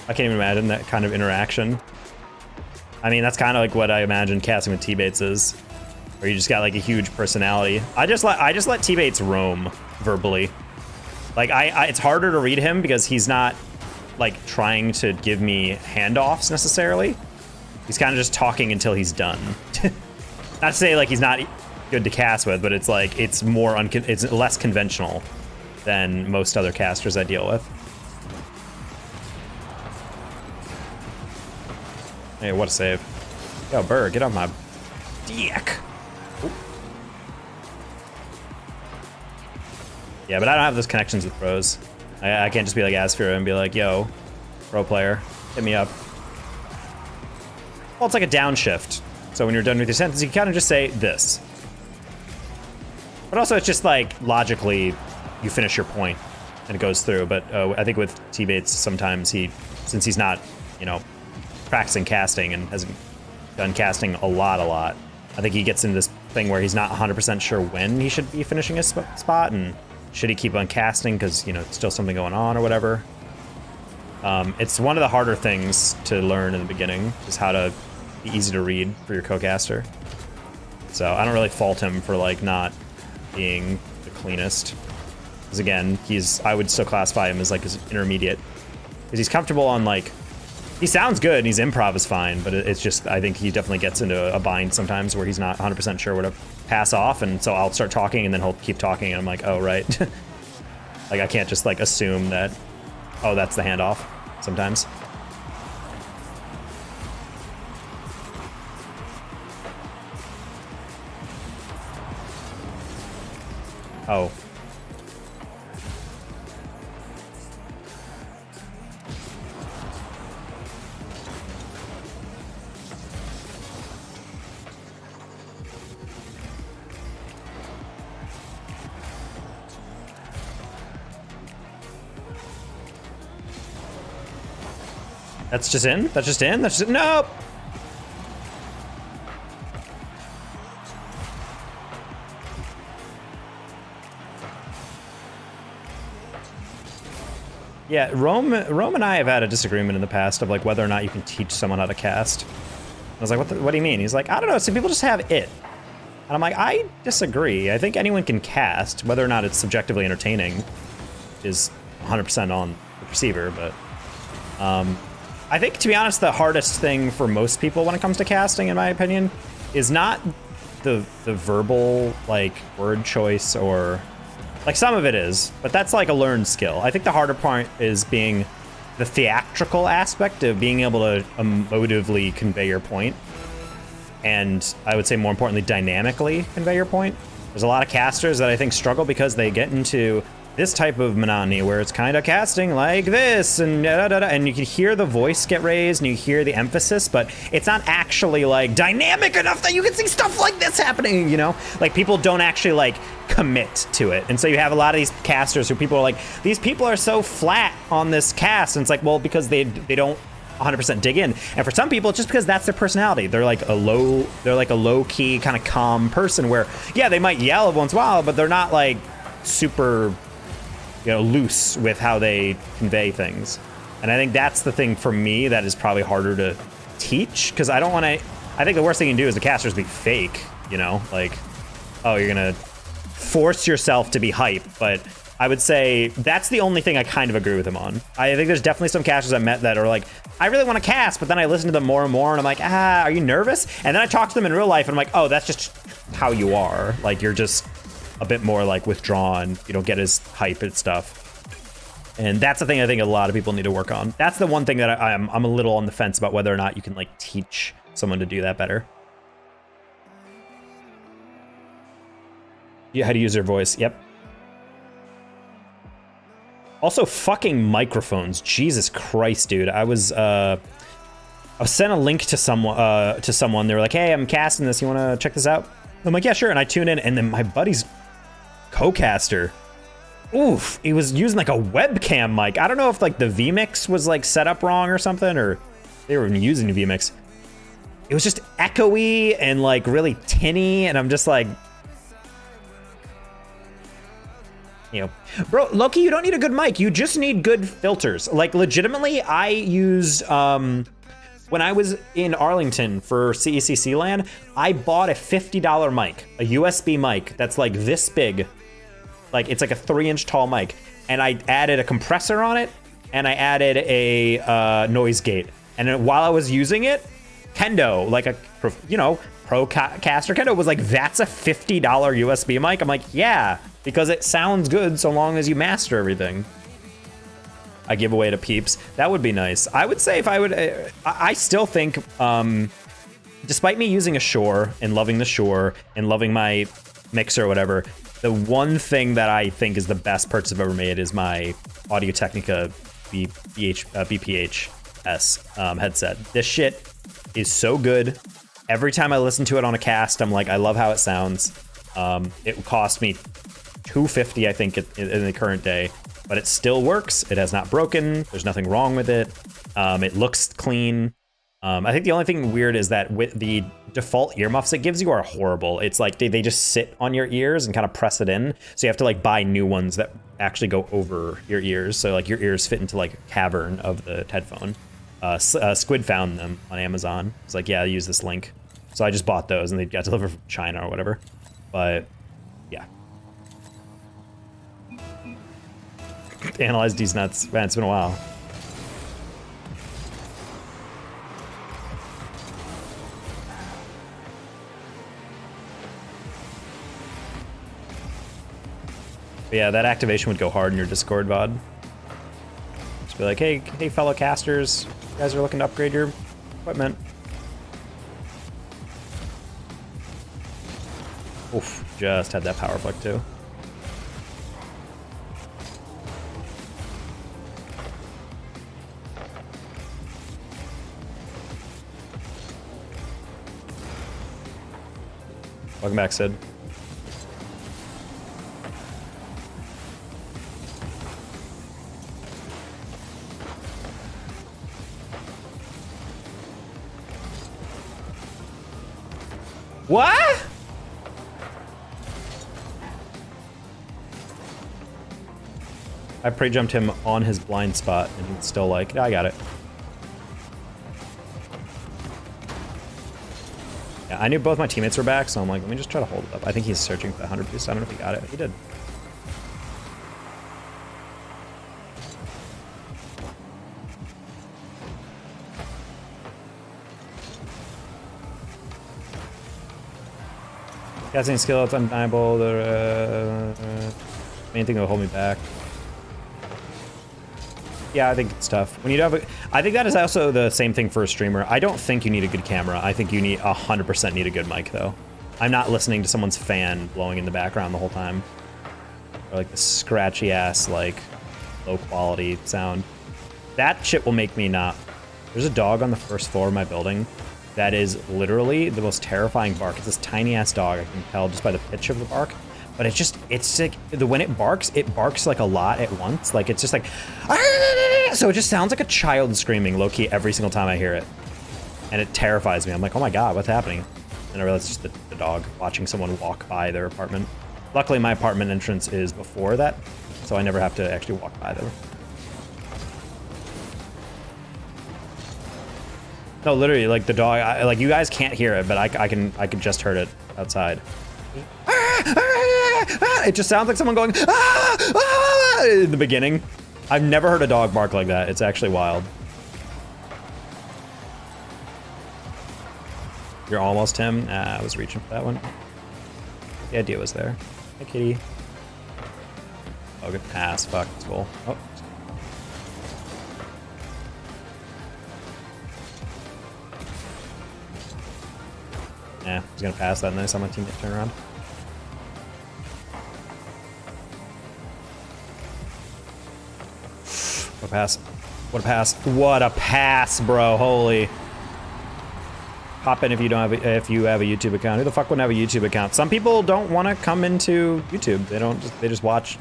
I can't even imagine that kind of interaction. I mean, that's kind of like what I imagine casting with T-Bates is, where you just got like a huge personality. I just let T-Bates roam verbally. Like it's harder to read him because he's not like trying to give me handoffs necessarily. He's kind of just talking until he's done. Not to say like he's not good to cast with, but it's like it's less conventional than most other casters I deal with. Hey, what a save. Yo, Burr, get off my dick. Ooh. Yeah, but I don't have those connections with pros. I can't just be like Asphira and be like, yo, pro player, hit me up. Well, it's like a downshift. So when you're done with your sentence, you can kind of just say this. But also, it's just like logically, you finish your point and it goes through. But I think with T-Bates, sometimes since he's not, you know, practicing casting and hasn't done casting a lot, I think he gets into this thing where he's not 100% sure when he should be finishing his spot and should he keep on casting because, you know, still something going on or whatever. It's one of the harder things to learn in the beginning, is how to be easy to read for your co-caster. So I don't really fault him for like not being the cleanest, because again, I would still classify him as like his intermediate, because he's comfortable on like He sounds good and his improv is fine, but it's just, I think he definitely gets into a bind sometimes where he's not 100% sure where to pass off, and so I'll start talking and then he'll keep talking and I'm like, oh, right. Like, I can't just like assume that, oh, that's the handoff sometimes. Oh. That's just in? That's just in? That's just, nope! Yeah, Rome and I have had a disagreement in the past of like whether or not you can teach someone how to cast. I was like, what do you mean? He's like, I don't know, some people just have it. And I'm like, I disagree. I think anyone can cast, whether or not it's subjectively entertaining is 100% on the receiver, but I think, to be honest, the hardest thing for most people when it comes to casting, in my opinion, is not the verbal, like, word choice or... Like, some of it is, but that's like a learned skill. I think the harder part is being the theatrical aspect of being able to emotively convey your point. And I would say more importantly, dynamically convey your point. There's a lot of casters that I think struggle because they get into this type of monotony where it's kind of casting like this and and you can hear the voice get raised and you hear the emphasis, but it's not actually like dynamic enough that you can see stuff like this happening, you know? Like, people don't actually like commit to it. And so you have a lot of these casters who people are like, these people are so flat on this cast, and it's like, well, because they don't 100% dig in. And for some people, it's just because that's their personality. They're like a low key kind of calm person where, yeah, they might yell once in a while, but they're not like super, you know, loose with how they convey things. And I think that's the thing for me that is probably harder to teach, because I don't want to, I think the worst thing you can do is the casters be fake, you know, like, oh, you're gonna force yourself to be hype. But I would say that's the only thing I kind of agree with him on. I think there's definitely some casters I met that are like, I really want to cast, but then I listen to them more and more and I'm like, are you nervous? And then I talk to them in real life and I'm like, oh, that's just how you are. Like, you're just a bit more like withdrawn. You don't get as hype and stuff. And that's the thing I think a lot of people need to work on. That's the one thing that I'm a little on the fence about, whether or not you can like teach someone to do that better. Yeah, how to use their voice. Yep. Also, fucking microphones. Jesus Christ, dude. I was sent a link to someone. They were like, hey, I'm casting this. You want to check this out? I'm like, yeah, sure. And I tune in, and then my buddy's co-caster, oof, he was using like a webcam mic. I don't know if like the vMix was like set up wrong or something, or they were using vMix. It was just echoey and like really tinny, and I'm just like, you know, bro, Loki, you don't need a good mic. You just need good filters. Like, legitimately, I used, when I was in Arlington for CECC LAN, I bought a $50 mic, a USB mic that's like this big. Like, it's like a 3-inch tall mic. And I added a compressor on it, and I added a noise gate. And then while I was using it, Kendo, like a, you know, pro caster Kendo was like, that's a $50 USB mic. I'm like, yeah, because it sounds good so long as you master everything. I give away to peeps. That would be nice. I would say if I would, I still think, despite me using a Shure and loving the Shure and loving my mixer or whatever, the one thing that I think is the best purchase I've ever made is my Audio-Technica BPH-S headset. This shit is so good. Every time I listen to it on a cast, I'm like, I love how it sounds. It cost me $250, I think, in the current day, but it still works. It has not broken. There's nothing wrong with it. It looks clean. I think the only thing weird is that with the default earmuffs it gives you are horrible. It's like they just sit on your ears and kind of press it in. So you have to like buy new ones that actually go over your ears. So like your ears fit into like a cavern of the headphone. Squid found them on Amazon. It's like, yeah, use this link. So I just bought those and they got delivered from China or whatever. But yeah. Analyze these nuts. Man, it's been a while. But yeah, that activation would go hard in your Discord VOD. Just be like, hey, fellow casters, you guys are looking to upgrade your equipment. Oof, just had that power flick too. Welcome back, Sid. What? I pre-jumped him on his blind spot, and he's still like, I got it. Yeah, I knew both my teammates were back, so I'm like, let me just try to hold it up. I think he's searching for the 100 boost. I don't know if he got it. He did. Casting skill, it's undeniable. The main thing that will hold me back. Yeah, I think it's tough. When you have I think that is also the same thing for a streamer. I don't think you need a good camera. I think you need 100% need a good mic, though. I'm not listening to someone's fan blowing in the background the whole time. Or like the scratchy ass, like, low quality sound. That shit will make me not. There's a dog on the first floor of my building that is literally the most terrifying bark. It's this tiny ass dog. I can tell just by the pitch of the bark. But it's like, when it barks like a lot at once. Like, it's just like, so it just sounds like a child screaming low-key every single time I hear it. And it terrifies me. I'm like, oh my God, what's happening? And I realize it's just the dog watching someone walk by their apartment. Luckily, my apartment entrance is before that, so I never have to actually walk by them. No, literally, like the dog, like you guys can't hear it, but I can just heard it outside. It just sounds like someone going in the beginning. I've never heard a dog bark like that. It's actually wild. You're almost him. I was reaching for that one. The idea was there. Hey, kitty. Oh, good pass. Fuck, it's cool. Oh. Yeah, he's gonna pass that, and then I saw my teammate turn around. What a pass. What a pass. What a pass, bro. Holy. Hop in if you don't have if you have a YouTube account. Who the fuck wouldn't have a YouTube account? Some people don't want to come into YouTube. They just watch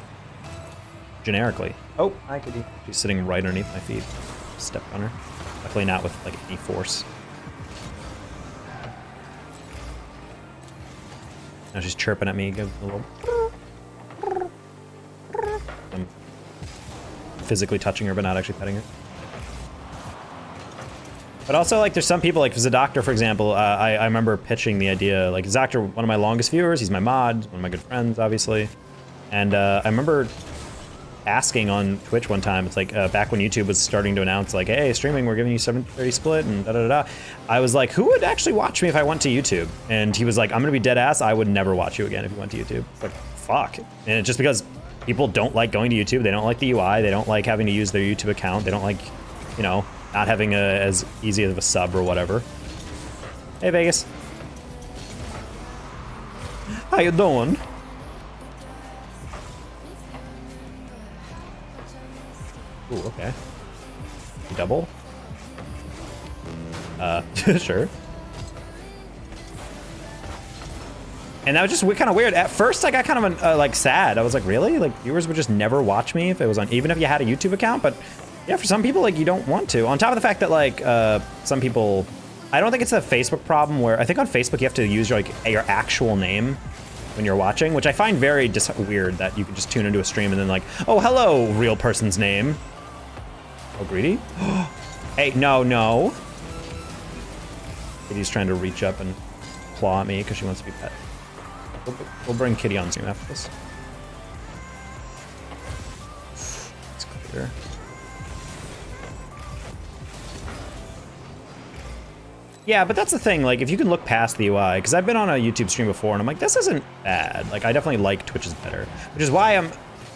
generically. Oh, hi kitty. She's sitting right underneath my feet. Stepped on her. Definitely not with like any force. Now she's chirping at me. Give a little. I'm physically touching her, but not actually petting her. But also, like, there's some people, like, Zadoctor, for example, I remember pitching the idea, like, Zadoctor, one of my longest viewers, he's my mod, one of my good friends, obviously. And I remember asking on Twitch one time, it's like, back when YouTube was starting to announce, like, hey, streaming, we're giving you 70-30 split, and da-da-da-da. I was like, who would actually watch me if I went to YouTube? And he was like, I'm gonna be dead ass, I would never watch you again if you went to YouTube. It's like, fuck. And it's just because people don't like going to YouTube, they don't like the UI, they don't like having to use their YouTube account, they don't like, you know, not having as easy of a sub or whatever. Hey, Vegas. How you doing? Ooh, okay. Double? Sure. And that was just kind of weird. At first, I got kind of like sad. I was like, really? Like, viewers would just never watch me if it was on, even if you had a YouTube account, but yeah, for some people, like, you don't want to. On top of the fact that, like, some people, I don't think it's a Facebook problem where, I think on Facebook you have to use your, like, your actual name when you're watching, which I find very weird that you can just tune into a stream and then like, oh, hello, real person's name. Oh, greedy? Hey, no. Kitty's trying to reach up and claw at me because she wants to be pet. We'll bring Kitty on soon after this. It's clear. Yeah, but that's the thing, like, if you can look past the UI, because I've been on a YouTube stream before, and I'm like, this isn't bad. Like, I definitely like Twitch's better, which is why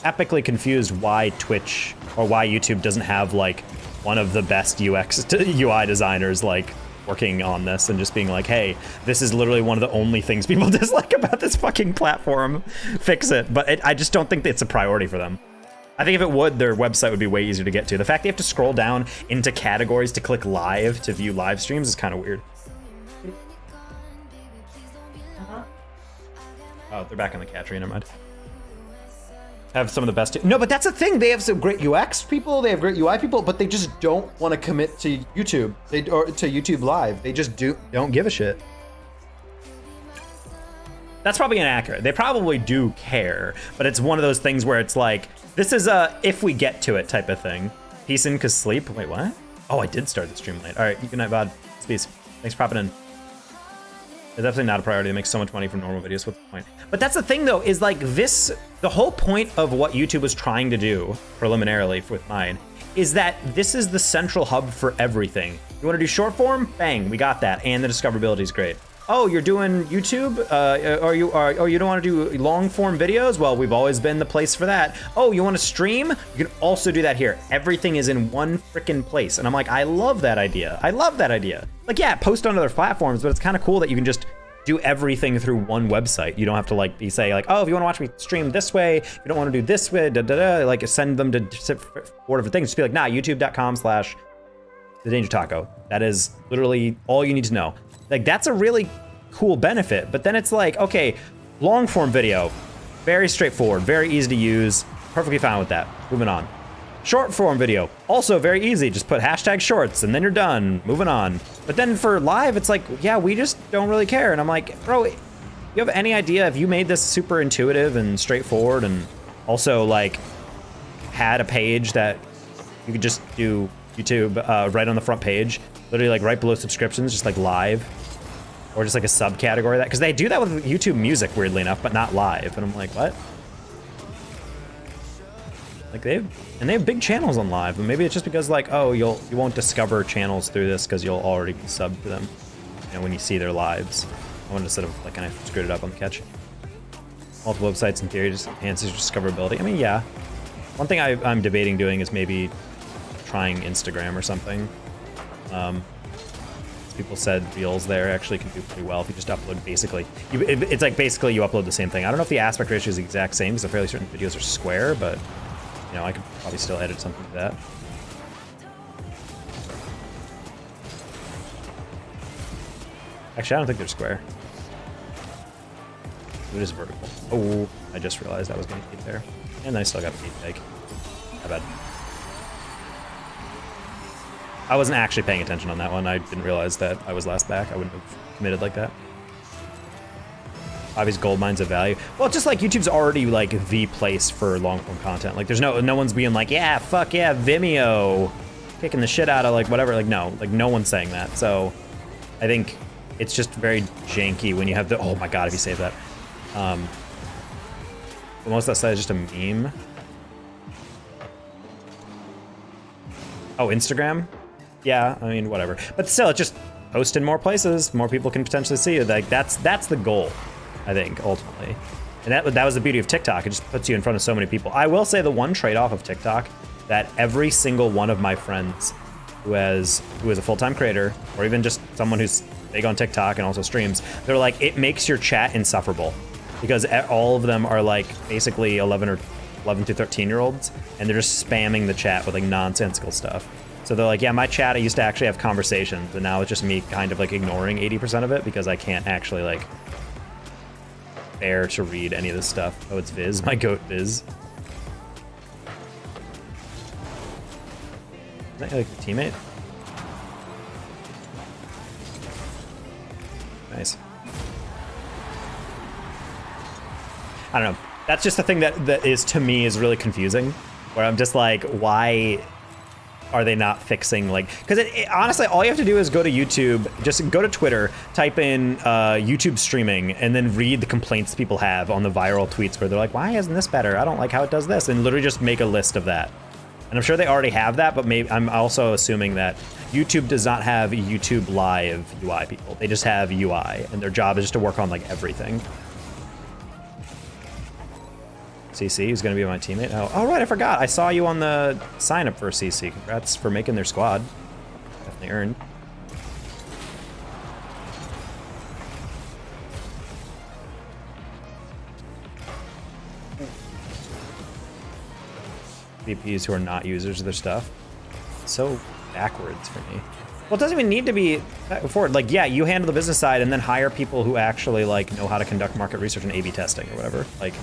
epically confused why Twitch or why YouTube doesn't have like one of the best UX to UI designers like working on this and just being like, hey, this is literally one of the only things people dislike about this fucking platform. Fix it. But I just don't think that it's a priority for them. I think if it would, their website would be way easier to get to. The fact they have to scroll down into categories to click live to view live streams is kind of weird. Oh, they're back on the catch tree, never mind. Have some of the best. No, but that's the thing. They have some great UX people. They have great UI people, but they just don't want to commit to YouTube. Or to YouTube Live. They just don't give a shit. That's probably inaccurate. They probably do care, but it's one of those things where it's like, this is a if we get to it type of thing. Peace in, cause sleep. Wait, what? Oh, I did start the stream late. All right, good night, Bod. Peace. Thanks for popping in. It's definitely not a priority. It makes so much money from normal videos. What's the point? But that's the thing, though, is like this, the whole point of what YouTube was trying to do preliminarily with mine is that this is the central hub for everything. You want to do short form? Bang, we got that. And the discoverability is great. Oh, you're doing YouTube? Or you don't want to do long form videos? Well, we've always been the place for that. Oh, you want to stream? You can also do that here. Everything is in one freaking place. And I'm like, I love that idea. I love that idea. Like, yeah, post on other platforms, but it's kind of cool that you can just do everything through one website. You don't have to like be say like, oh, if you want to watch me stream this way, if you don't want to do this way, like send them to 4 different things. Just be like, nah, youtube.com/The Danger Taco. That is literally all you need to know. Like, that's a really cool benefit. But then it's like, okay, long form video, very straightforward, very easy to use, perfectly fine with that. Moving on. Short form video, also very easy. Just put #shorts and then you're done. Moving on. But then for live, it's like, yeah, we just don't really care. And I'm like, bro, you have any idea if you made this super intuitive and straightforward and also like had a page that you could just do YouTube right on the front page, literally like right below subscriptions, just like live, or just like a subcategory of that, because they do that with YouTube Music, weirdly enough, but not live. And I'm like, what? Like they have big channels on live, and maybe it's just because like, oh, you won't discover channels through this because you'll already be subbed to them, you know, when you see their lives. I wanted to sort of like kind of screwed it up on the catch. Multiple websites in theory just enhances your discoverability. I mean, yeah. One thing I'm debating doing is maybe trying Instagram or something. People said Reels there actually can do pretty well if you just upload basically. It's like basically you upload the same thing. I don't know if the aspect ratio is the exact same because apparently certain videos are square, but you know, I could probably still edit something to that. Actually, I don't think they're square. It is vertical. Oh, I just realized I was going to keep there. And I still got a feedback. My bad. I wasn't actually paying attention on that one. I didn't realize that I was last back. I wouldn't have committed like that. Obviously, gold mines of value. Well, just like YouTube's already like the place for long form content. Like, there's no one's being like, yeah, fuck yeah, Vimeo, kicking the shit out of like whatever. Like, no one's saying that. So, I think it's just very janky when you have the. Oh my god, if you save that. Most of that side is just a meme. Oh, Instagram? Yeah, I mean, whatever. But still, it's just post in more places. More people can potentially see it. Like, that's the goal, I think, ultimately. And that was the beauty of TikTok. It just puts you in front of so many people. I will say the one trade-off of TikTok that every single one of my friends who is a full-time creator, or even just someone who's big on TikTok and also streams, they're like, it makes your chat insufferable. Because all of them are like basically 11 to 13-year-olds, and they're just spamming the chat with like nonsensical stuff. So they're like, yeah, my chat, I used to actually have conversations, but now it's just me kind of like ignoring 80% of it because I can't actually like bear to read any of this stuff. Oh, it's Viz, my goat Viz. Is that like a teammate? Nice. I don't know. That's just the thing that is, to me, is really confusing. Where I'm just like, why are they not fixing, like... Because honestly, all you have to do is go to YouTube, just go to Twitter, type in YouTube streaming, and then read the complaints people have on the viral tweets where they're like, why isn't this better? I don't like how it does this. And literally just make a list of that. And I'm sure they already have that, but maybe I'm also assuming that YouTube does not have YouTube Live UI people. They just have UI, and their job is just to work on, like, everything. CC, who's going to be my teammate. Oh, right, I forgot. I saw you on the sign up for CC. Congrats for making their squad. Definitely earned. VPs who are not users of their stuff. So backwards for me. Well, it doesn't even need to be forward. Like, yeah, you handle the business side and then hire people who actually like know how to conduct market research and A/B testing or whatever. Like,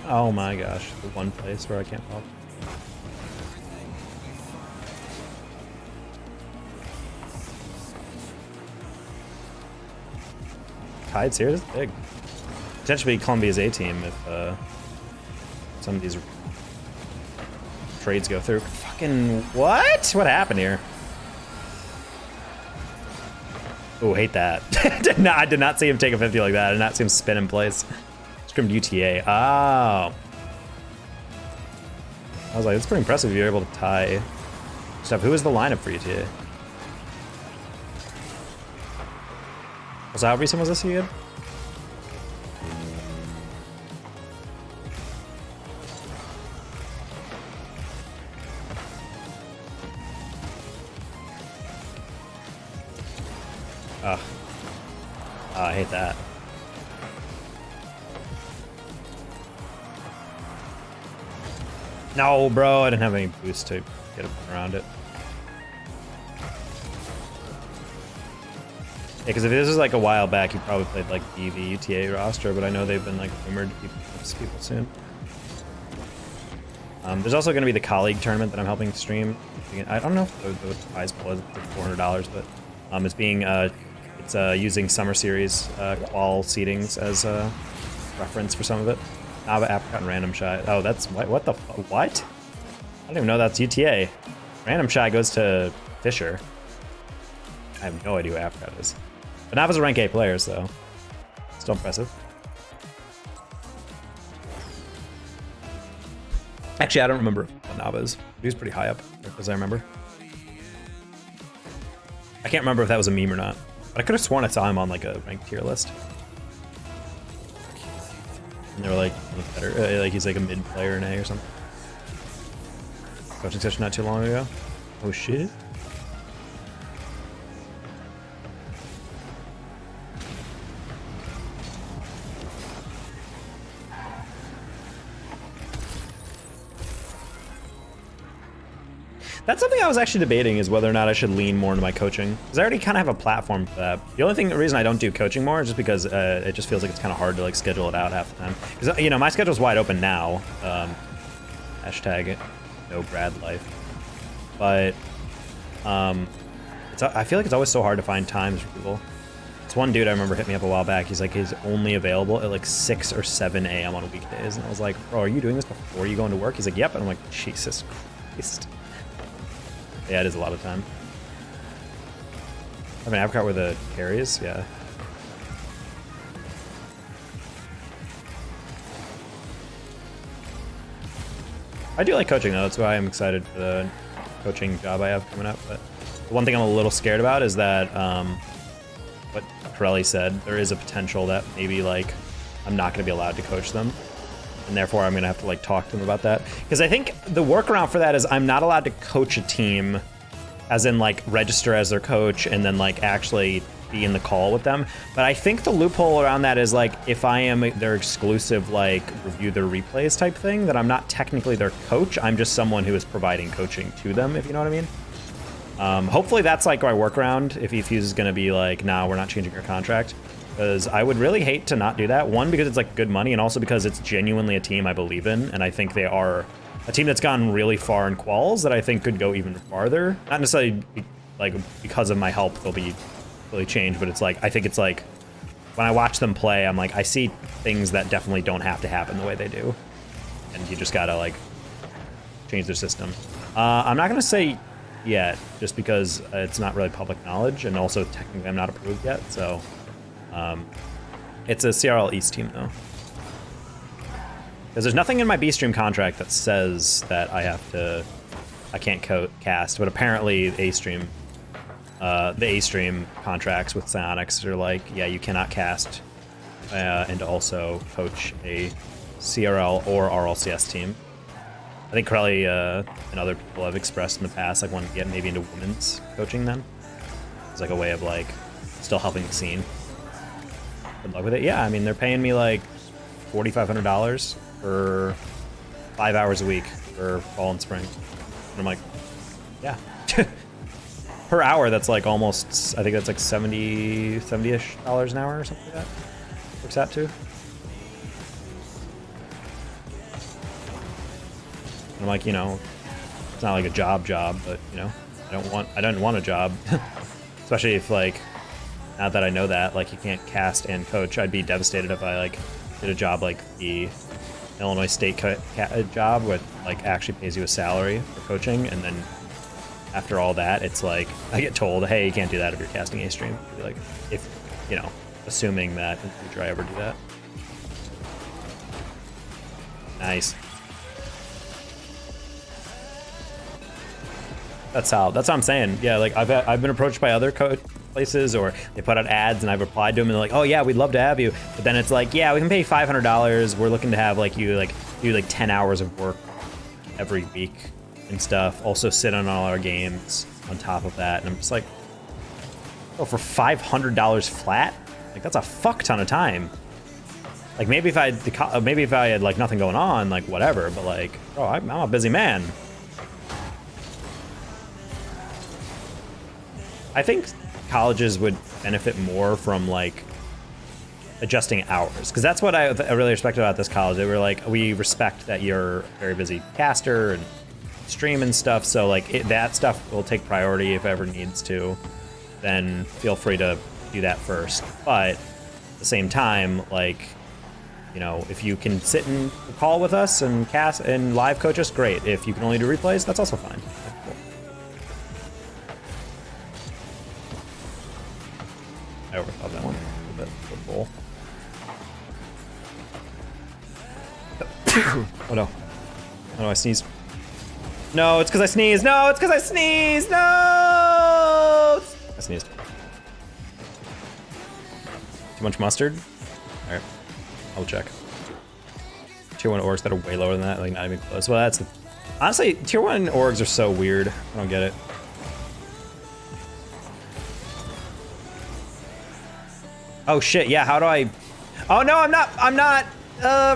oh my gosh, the one place where I can't help. Tides here, this is big. Potentially Columbia's A team if some of these trades go through. Fucking what? What happened here? Oh, hate that. I did not see him take a 50 like that. I did not see him spin in place. Scrimmed UTA. Oh. I was like, it's pretty impressive if you're able to tie stuff. Who is the lineup for UTA? Was how recent was this again? Ugh. Oh, I hate that. No, bro, I didn't have any boost to get around it. Yeah, because if this was like a while back, you probably played like EV UTA roster, but I know they've been like rumored to keep people soon. There's also going to be the colleague tournament that I'm helping stream. I don't know if the prize pool is $400, but it's being it's using Summer Series qual seedings as a reference for some of it. Nava, Apricot, and Random Shy. Oh, that's what the what? I don't even know that's UTA. Random Shy goes to Fisher. I have no idea who Apricot is. But Nava's a rank A player, so still impressive. Actually, I don't remember what Nava is. He was pretty high up, as I remember. I can't remember if that was a meme or not. But I could have sworn I saw him on like a ranked tier list. And they were like better, like he's like a mid player in A or something. Coaching session not too long ago. Oh shit. That's something I was actually debating, is whether or not I should lean more into my coaching. Because I already kind of have a platform for that. The only reason I don't do coaching more is just because it just feels like it's kind of hard to like schedule it out half the time. Because, you know, my schedule's wide open now. Hashtag no grad life. But I feel like it's always so hard to find times for people. This one dude I remember hit me up a while back. He's like, he's only available at like 6 or 7 a.m. on weekdays. And I was like, bro, are you doing this before you go into work? He's like, yep. And I'm like, Jesus Christ. Yeah, it is a lot of time. I mean, Apricot where the carries, yeah. I do like coaching though, that's why I'm excited for the coaching job I have coming up. But the one thing I'm a little scared about is that what Pirelli said, there is a potential that maybe like I'm not gonna be allowed to coach them. And therefore I'm gonna have to like talk to them about that. Because I think the workaround for that is I'm not allowed to coach a team, as in like register as their coach and then like actually be in the call with them. But I think the loophole around that is like if I am their exclusive like review their replays type thing, that I'm not technically their coach, I'm just someone who is providing coaching to them, if you know what I mean. Hopefully that's like my workaround if EFuse is gonna be like, nah, we're not changing your contract. Because I would really hate to not do that. One, because it's like good money, and also because it's genuinely a team I believe in, and I think they are a team that's gone really far in quals that I think could go even farther. Not necessarily like because of my help they'll be really changed, but it's like I think it's like when I watch them play, I'm like I see things that definitely don't have to happen the way they do. and you just gotta like change their system. I'm not gonna say yet, just because it's not really public knowledge, and also technically I'm not approved yet. So it's a CRL East team though, because there's nothing in my B stream contract that says that I can't cast, but apparently the A stream contracts with Psionics are like, yeah, you cannot cast and also coach a CRL or RLCS team. I think Crowley and other people have expressed in the past like wanting to get maybe into women's coaching then. It's like a way of like still helping the scene. Good luck with it. Yeah, I mean they're paying me like $4,500 for 5 hours a week for fall and spring. And I'm like, yeah. Per hour, that's like almost, I think that's like 70-ish dollars an hour or something like that. Works out to. And I'm like, you know, it's not like a job, but you know, I don't want a job. Especially if like, now that I know that, like you can't cast and coach, I'd be devastated if I like did a job like the Illinois State job with like actually pays you a salary for coaching, and then after all that, it's like I get told, hey, you can't do that if you're casting a stream. Like, if you know, assuming that in the future I ever do that. Nice. That's how I'm saying. Yeah, like I've been approached by other places, or they put out ads and I've replied to them and they're like, oh yeah, we'd love to have you. But then it's like, yeah, we can pay $500. We're looking to have like you like do like 10 hours of work every week and stuff. Also sit on all our games on top of that. And I'm just like, oh, for $500 flat? Like that's a fuck ton of time. Like maybe if I had like nothing going on, like whatever, but like, oh, I'm a busy man. I think colleges would benefit more from like adjusting hours, because that's what I really respect about this college. They were like, we respect that you're a very busy caster and stream and stuff, so like that stuff will take priority if ever needs to. Then feel free to do that first. But at the same time, like, you know, if you can sit and call with us and cast and live coach us, great. If you can only do replays, that's also fine. Cool. I overthought that one a little bit. The bowl. Oh no. Oh no, I sneezed. No, it's because I sneezed. No, it's because I sneezed. No! I sneezed. Too much mustard? Alright. I'll check. Tier 1 orgs that are way lower than that, like not even close. Well, that's the... Honestly, Tier 1 orgs are so weird. I don't get it. Oh shit, yeah, how do I... Oh no, I'm not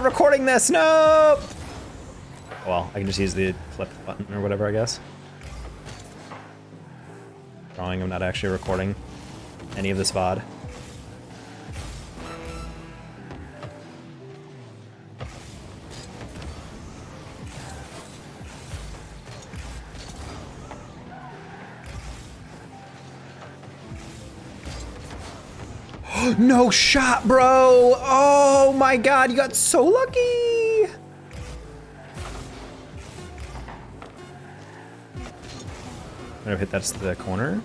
recording this, no! Well, I can just use the flip button or whatever, I guess. Drawing, I'm not actually recording any of this VOD. No shot, bro! Oh my god, you got so lucky! I'm gonna hit that to the corner.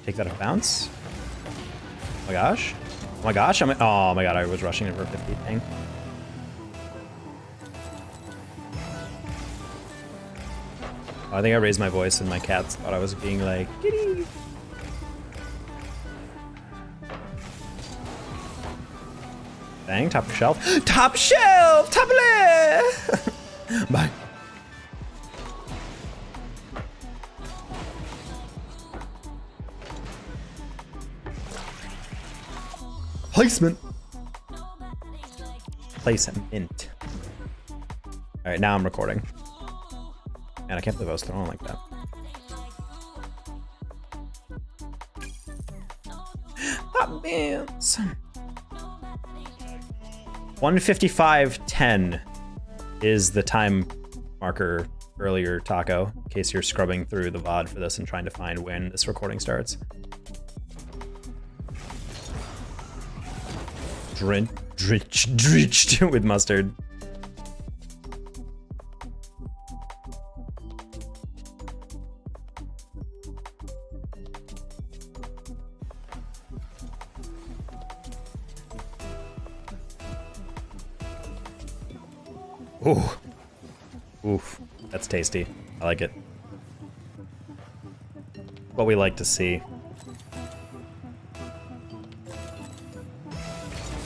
Take that out of bounce. Oh my gosh. Oh my gosh, oh my god, I was rushing it for 50 thing. Oh, I think I raised my voice and my cats thought I was being like, kitty. Dang, top shelf. Top shelf! Top left! Bye. Placement. Placement. Alright, now I'm recording. Man, I can't believe I was throwing like that. Pop bands. 1:55:10 is the time marker earlier, Taco, in case you're scrubbing through the VOD for this and trying to find when this recording starts. Drenched with mustard. Ooh. Oof. That's tasty. I like it. What we like to see.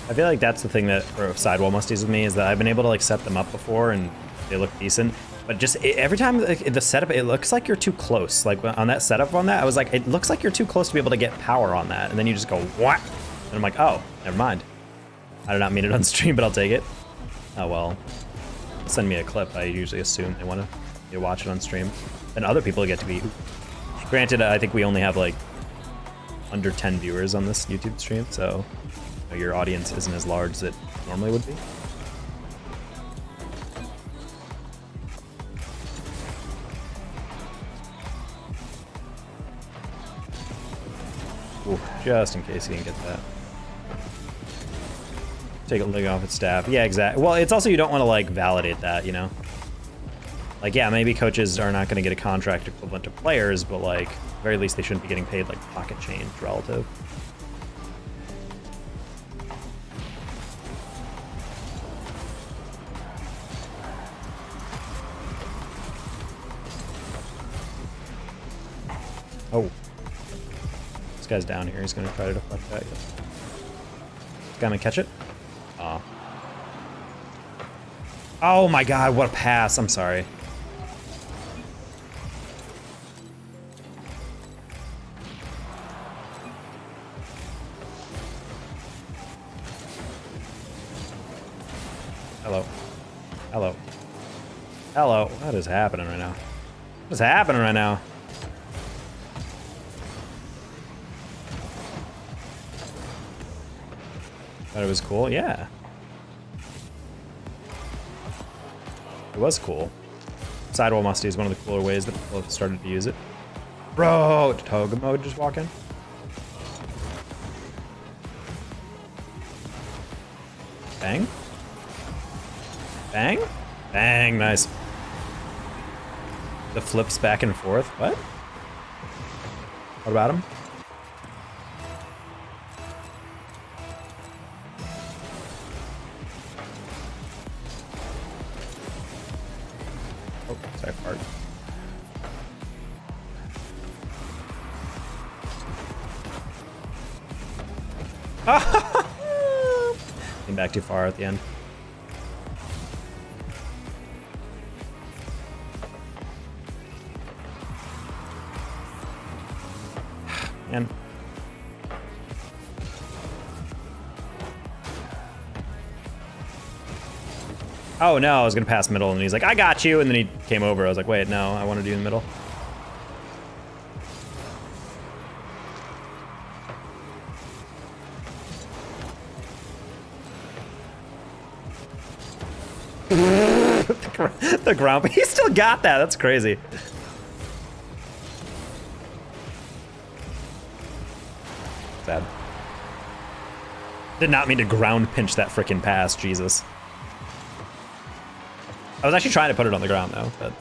I feel like that's the thing that for sidewall musties with me is that I've been able to like set them up before and they look decent, but just every time the setup, it looks like you're too close. Like on that setup on that, I was like, it looks like you're too close to be able to get power on that, and then you just go what? And I'm like, oh, never mind. I did not mean it on stream, but I'll take it. Oh well. Send me a clip. I usually assume they want to watch it on stream, and other people get to be. Granted, I think we only have like under 10 viewers on this YouTube stream, so you know, your audience isn't as large as it normally would be. Ooh, just in case he didn't get that. Take a leg off its staff. Yeah, exactly. Well, it's also you don't want to like validate that, you know? Like, yeah, maybe coaches are not going to get a contract equivalent to players, but like, at the very least they shouldn't be getting paid like pocket change relative. Oh. This guy's down here. He's going to try to deflect that. This guy gonna catch it? Aw. Oh my god, what a pass. I'm sorry. Hello. Hello. Hello. What is happening right now? What is happening right now? Thought it was cool? Yeah. It was cool. Sidewall musty is one of the cooler ways that people have started to use it. Bro! Did Toga mode just walk in? Bang? Bang? Bang, nice. The flips back and forth. What? What about him? Oh, sorry, fart. Came back too far at the end. Man. Oh no, I was gonna pass middle and he's like, I got you, and then he came over. I was like, wait, no, I wanted you in the middle. The ground, but he still got that. That's crazy. Sad. Did not mean to ground pinch that freaking pass, Jesus. I was actually trying to put it on the ground though, but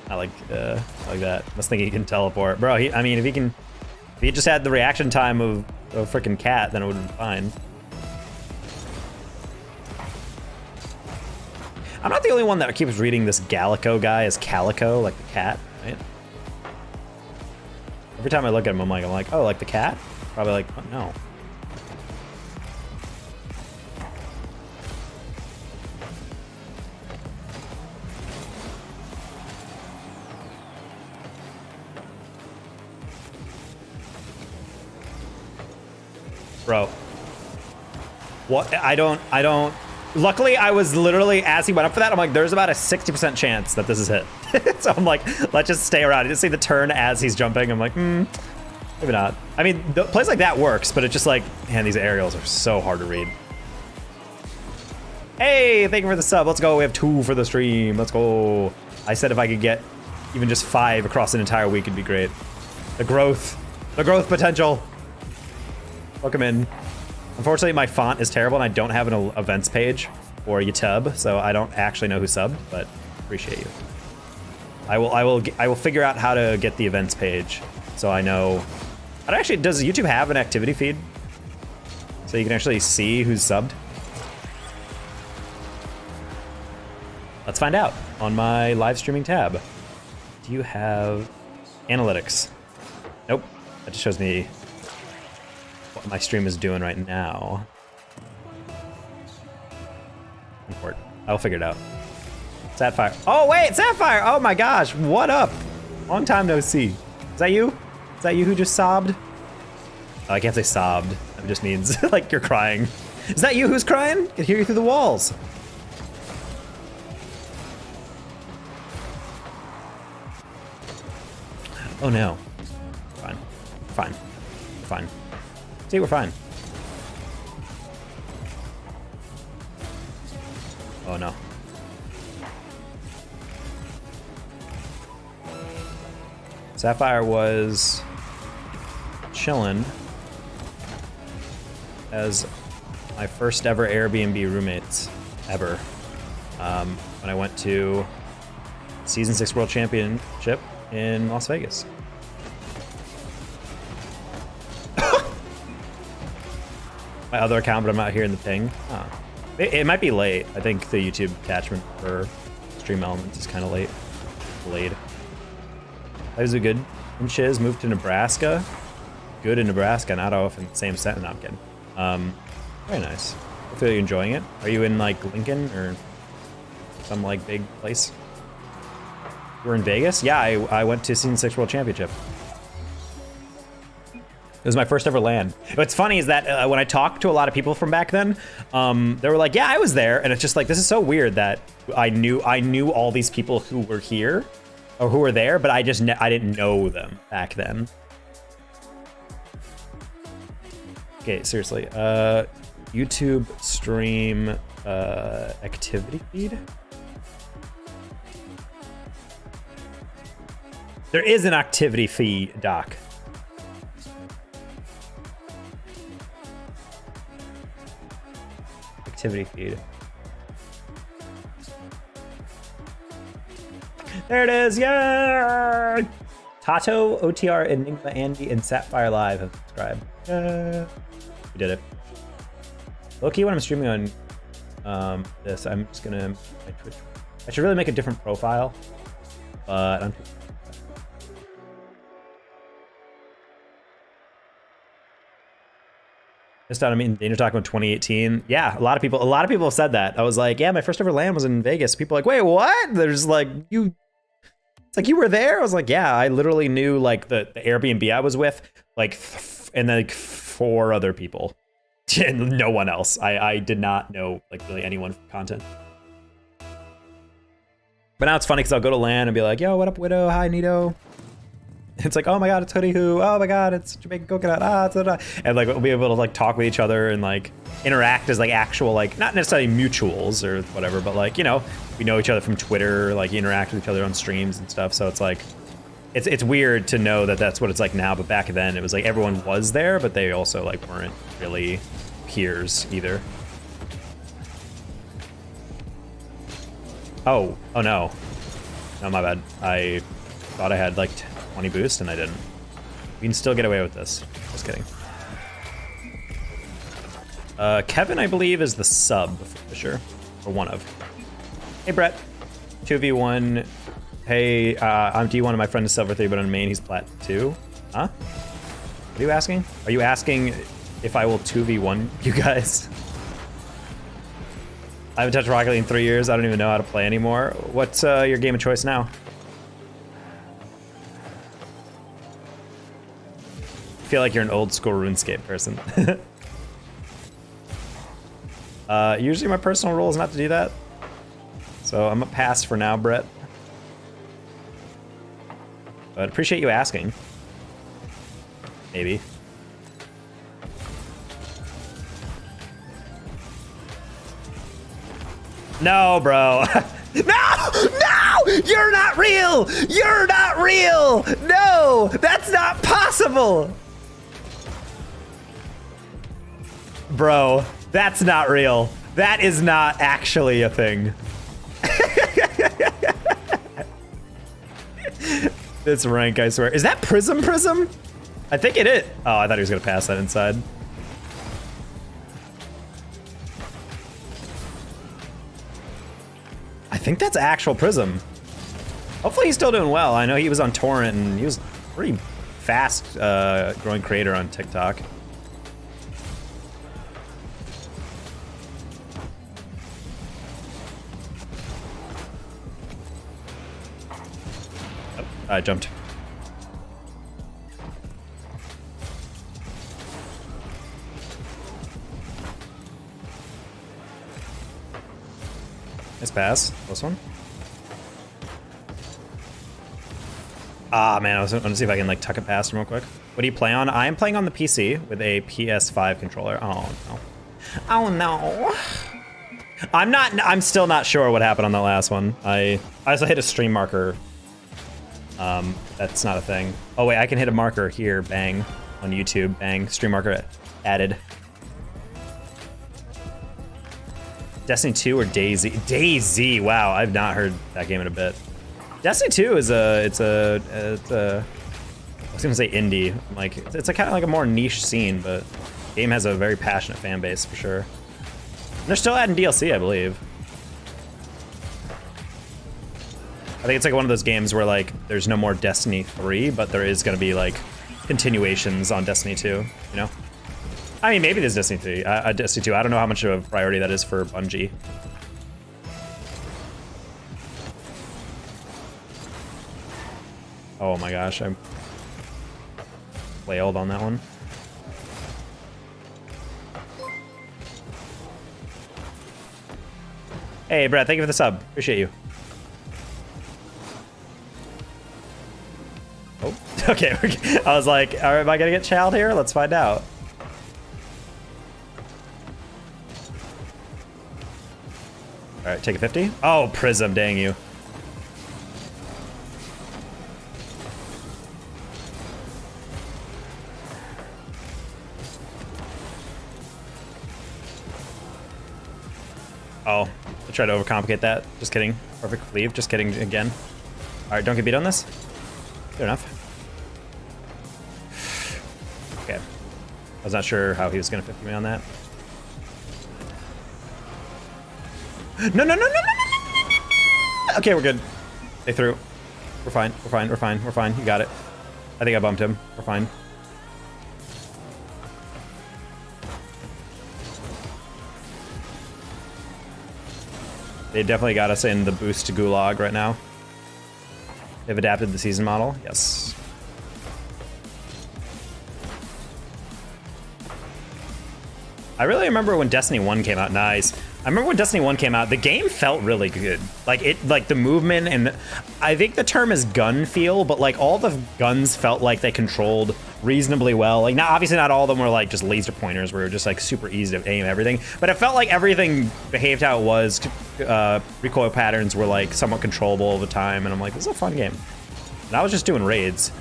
I like that. I was thinking he can teleport, bro. I mean, if he just had the reaction time of a freaking cat, then it would have been fine. I'm not the only one that keeps reading this Gallico guy as Calico, like the cat, right? Every time I look at him, I'm like, oh, like the cat? Probably like, oh, no. Bro. What? I don't. Luckily, I was literally, as he went up for that, I'm like, there's about a 60% chance that this is hit. So I'm like, let's just stay around. I just see the turn as he's jumping. I'm like, maybe not. I mean, the plays like that works, but it's just like, man, these aerials are so hard to read. Hey, thank you for the sub. Let's go. We have 2 for the stream. Let's go. I said if I could get even just 5 across an entire week, it'd be great. The growth potential. Welcome in. Unfortunately, my font is terrible, and I don't have an events page for YouTube, so I don't actually know who subbed, but appreciate you. I will figure out how to get the events page, so I know. Actually, does YouTube have an activity feed, so you can actually see who's subbed? Let's find out on my live streaming tab. Do you have analytics? Nope. That just shows me what my stream is doing right now. Import. I'll figure it out. Sapphire. Oh wait, Sapphire! Oh my gosh, what up? Long time no see. Is that you? Is that you who just sobbed? Oh, I can't say sobbed. It just means like you're crying. Is that you who's crying? I can hear you through the walls. Oh no. Fine. Fine. Fine. See, we're fine. Oh no. Sapphire was chillin' as my first ever Airbnb roommates ever. When I went to Season 6 World Championship in Las Vegas. My other account, but I'm not hearing the ping. Oh. It might be late. I think the YouTube attachment for Stream Elements is kind of late. Delayed. That was a good. And Chiz moved to Nebraska. Good in Nebraska, not off in the same set. No, I'm kidding. Very nice. Hopefully you're enjoying it. Are you in like Lincoln or some like big place? You were in Vegas? Yeah, I went to Season 6 World Championship. It was my first ever LAN. What's funny is that when I talked to a lot of people from back then, they were like, yeah, I was there. And it's just like, this is so weird that I knew all these people who were here or who were there, but I didn't know them back then. Okay, seriously. YouTube stream activity feed? There is an activity feed, Doc. Activity feed. There it is, yeah! Tato, OTR, Enigma, Andy, and Sapphire Live have subscribed. We did it. Low-key, when I'm streaming on this, I'm just gonna my Twitch. I should really make a different profile, but I'm. Just out, I mean, Danger talking about 2018. Yeah, a lot of people have said that. I was like, yeah, my first ever LAN was in Vegas. People are like, wait, what? There's like, you, it's like you were there? I was like, yeah, I literally knew like the Airbnb I was with, like, and then like 4 other people. And no one else. I did not know like really anyone from content. But now it's funny because I'll go to LAN and be like, yo, what up, Widow? Hi, Nito. It's like, oh my god, it's Hoodie Who. Oh my god, it's Jamaican Coconut. Ah, da. And like we'll be able to like talk with each other and like interact as like actual like not necessarily mutuals or whatever, but like, you know, we know each other from Twitter, like interact with each other on streams and stuff. So it's like it's weird to know that that's what it's like now, but back then it was like everyone was there, but they also like weren't really peers either. Oh no. No, my bad. I thought I had like 20 boost and I didn't. We can still get away with this. Just kidding. Kevin, I believe, is the sub for Fisher, or one of. Hey, Brett. 2v1. Hey, I'm D1 and my friend is Silver 3, but on main he's Plat 2. Huh? What are you asking? Are you asking if I will 2v1 you guys? I haven't touched Rocket League in 3 years. I don't even know how to play anymore. What's your game of choice now? I feel like you're an old school RuneScape person. Usually my personal rule is not to do that. So I'm a pass for now, Brett. But appreciate you asking. Maybe. No, bro. No! No! You're not real! You're not real! No! That's not possible! Bro, that's not real. That is not actually a thing. This rank, I swear. Is that Prism? I think it is. Oh, I thought he was gonna pass that inside. I think that's actual Prism. Hopefully he's still doing well. I know he was on Torrent and he was pretty fast growing creator on TikTok. Oh, I jumped. Nice pass. Close one. Ah, man, I was going to see if I can like tuck it past him real quick. What do you play on? I am playing on the PC with a PS5 controller. Oh, no. Oh, no. I'm still not sure what happened on the last one. I also hit a stream marker. That's not a thing. Oh, wait, I can hit a marker here. Bang. On YouTube. Bang. Stream marker added. Destiny 2 or DayZ? DayZ. Wow, I've not heard that game in a bit. Destiny 2 is I was gonna say indie. Like it's a kind of like a more niche scene, but the game has a very passionate fan base for sure. And they're still adding DLC, I believe. I think it's like one of those games where like there's no more Destiny 3, but there is gonna be like continuations on Destiny 2. You know? I mean, maybe there's Destiny 3, Destiny 2. I don't know how much of a priority that is for Bungie. Oh my gosh, I'm flailed on that one. Hey, Brett, thank you for the sub. Appreciate you. Oh, okay. I was like, all right, am I gonna get chowed here? Let's find out. All right, take a 50. Oh, Prism, dang you. Oh, I tried to overcomplicate that. Just kidding. Perfect leave. Just kidding again. All right, don't get beat on this. Good enough. Okay. I was not sure how he was going to 50 me on that. No, no, no, no, no, no, no, no. Okay, we're good. They threw. We're fine. We're fine. We're fine. We're fine. You got it. I think I bumped him. We're fine. They definitely got us in the boost to Gulag right now. They've adapted the season model. Yes. I really remember when Destiny 1 came out. Nice. I remember when Destiny 1 came out, the game felt really good. Like the movement, and I think the term is gun feel, but like all the guns felt like they controlled reasonably well. Like now, obviously not all of them were like just laser pointers where it were just like super easy to aim everything, but it felt like everything behaved how it was. Recoil patterns were like somewhat controllable over time, and I'm like, this is a fun game. And I was just doing raids.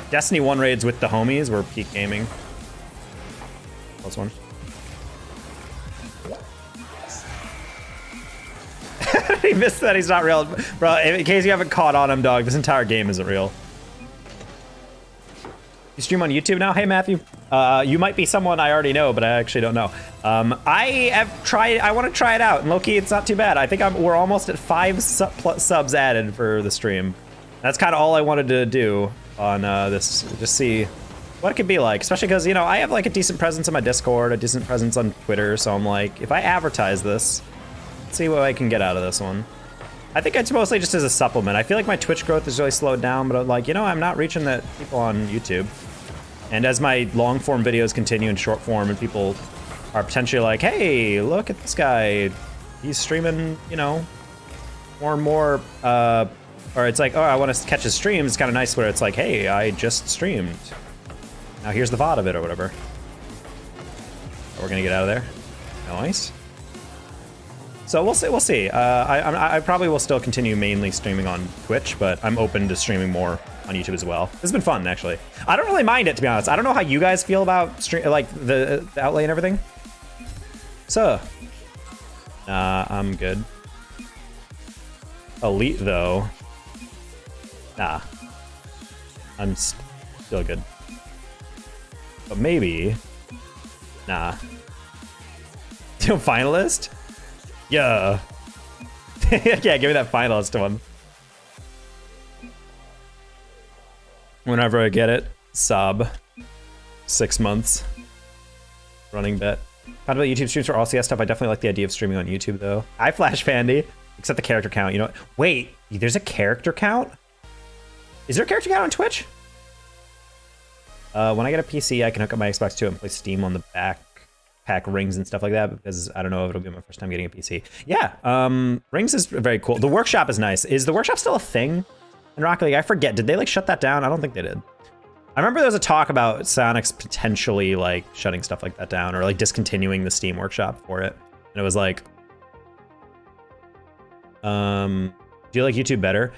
Destiny 1 raids with the homies were peak gaming. Close one. He missed that. He's not real. Bro, in case you haven't caught on him, dog, this entire game isn't real. You stream on YouTube now? Hey, Matthew. You might be someone I already know, but I actually don't know. I have tried. I want to try it out. And low-key, it's not too bad. I think we're almost at 5 subs added for the stream. That's kind of all I wanted to do on this. Just see what it could be like. Especially because, you know, I have like a decent presence on my Discord, a decent presence on Twitter. So I'm like, if I advertise this, see what I can get out of this one. I think it's mostly just as a supplement. I feel like my Twitch growth is really slowed down, but I'm like, you know, I'm not reaching the people on YouTube. And as my long form videos continue in short form and people are potentially like, hey, look at this guy. He's streaming, you know, more and more. Or it's like, oh, I want to catch his streams. It's kind of nice where it's like, hey, I just streamed. Now here's the VOD of it or whatever. We're going to get out of there. Nice. So we'll see. We'll see. I probably will still continue mainly streaming on Twitch, but I'm open to streaming more on YouTube as well. This has been fun, actually. I don't really mind it, to be honest. I don't know how you guys feel about the outlay and everything. So, I'm good. Elite though, nah. I'm still good. But maybe, nah. Finalist. Yeah. Yeah, give me that finalist one. Whenever I get it, sob. 6 months. Running bet. Found about YouTube streams for RLCS stuff. I definitely like the idea of streaming on YouTube, though. I Flash Fandy. Except the character count. You know what? Wait, there's a character count? Is there a character count on Twitch? When I get a PC, I can hook up my Xbox to it and play Steam on the backpack rings and stuff like that, because I don't know if it'll be my first time getting a PC. Yeah, rings is very cool. The workshop is nice. Is the workshop still a thing in Rocket League? I forget. Did they like shut that down? I don't think they did. I remember there was a talk about Sonic's potentially like shutting stuff like that down or like discontinuing the Steam workshop for it. And it was like, do you like YouTube better?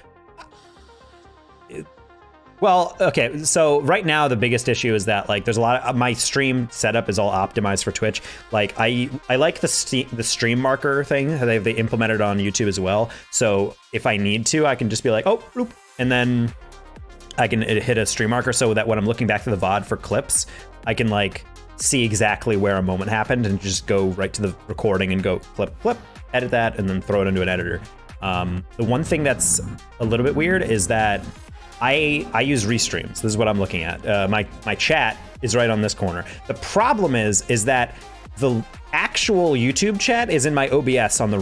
Well, okay, so right now the biggest issue is that like there's a lot of my stream setup is all optimized for Twitch. Like I like the stream marker thing. They implemented it on YouTube as well. So if I need to, I can just be like, oh, bloop, and then I can hit a stream marker so that when I'm looking back to the VOD for clips, I can like see exactly where a moment happened and just go right to the recording and go flip, edit that, and then throw it into an editor. The one thing that's a little bit weird is that I use restreams. This is what I'm looking at. My chat is right on this corner. The problem is that the actual YouTube chat is in my OBS on the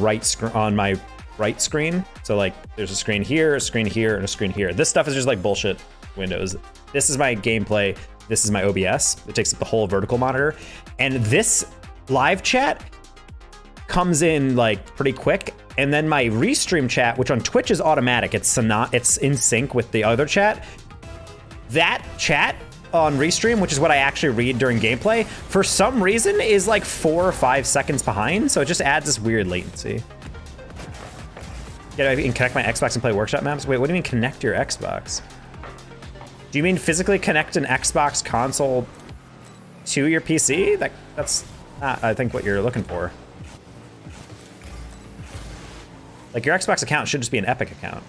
my right screen. So like there's a screen here, and a screen here. This stuff is just like bullshit windows. This is my gameplay. This is my OBS. It takes up the whole vertical monitor. And this live chat comes in like pretty quick. And then my restream chat, which on Twitch is automatic, it's in sync with the other chat. That chat on restream, which is what I actually read during gameplay, for some reason is like 4 or 5 seconds behind. So it just adds this weird latency. Yeah, I can connect my Xbox and play workshop maps. Wait, what do you mean connect your Xbox? Do you mean physically connect an Xbox console to your PC? That's not, I think, what you're looking for. Like, your Xbox account should just be an Epic account.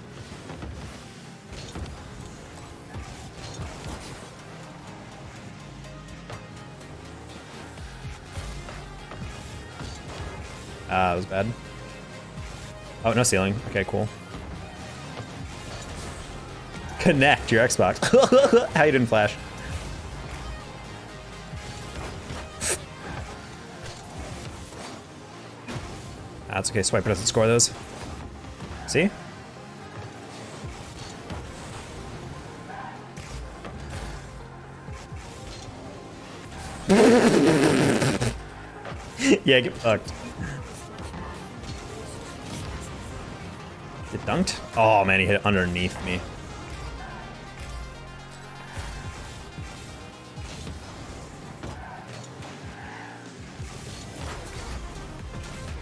That was bad. Oh, no ceiling. Okay, cool. Connect your Xbox. How you didn't flash? That's okay. Swiper doesn't score those. See? Yeah, get fucked. Get dunked? Oh man, he hit it underneath me.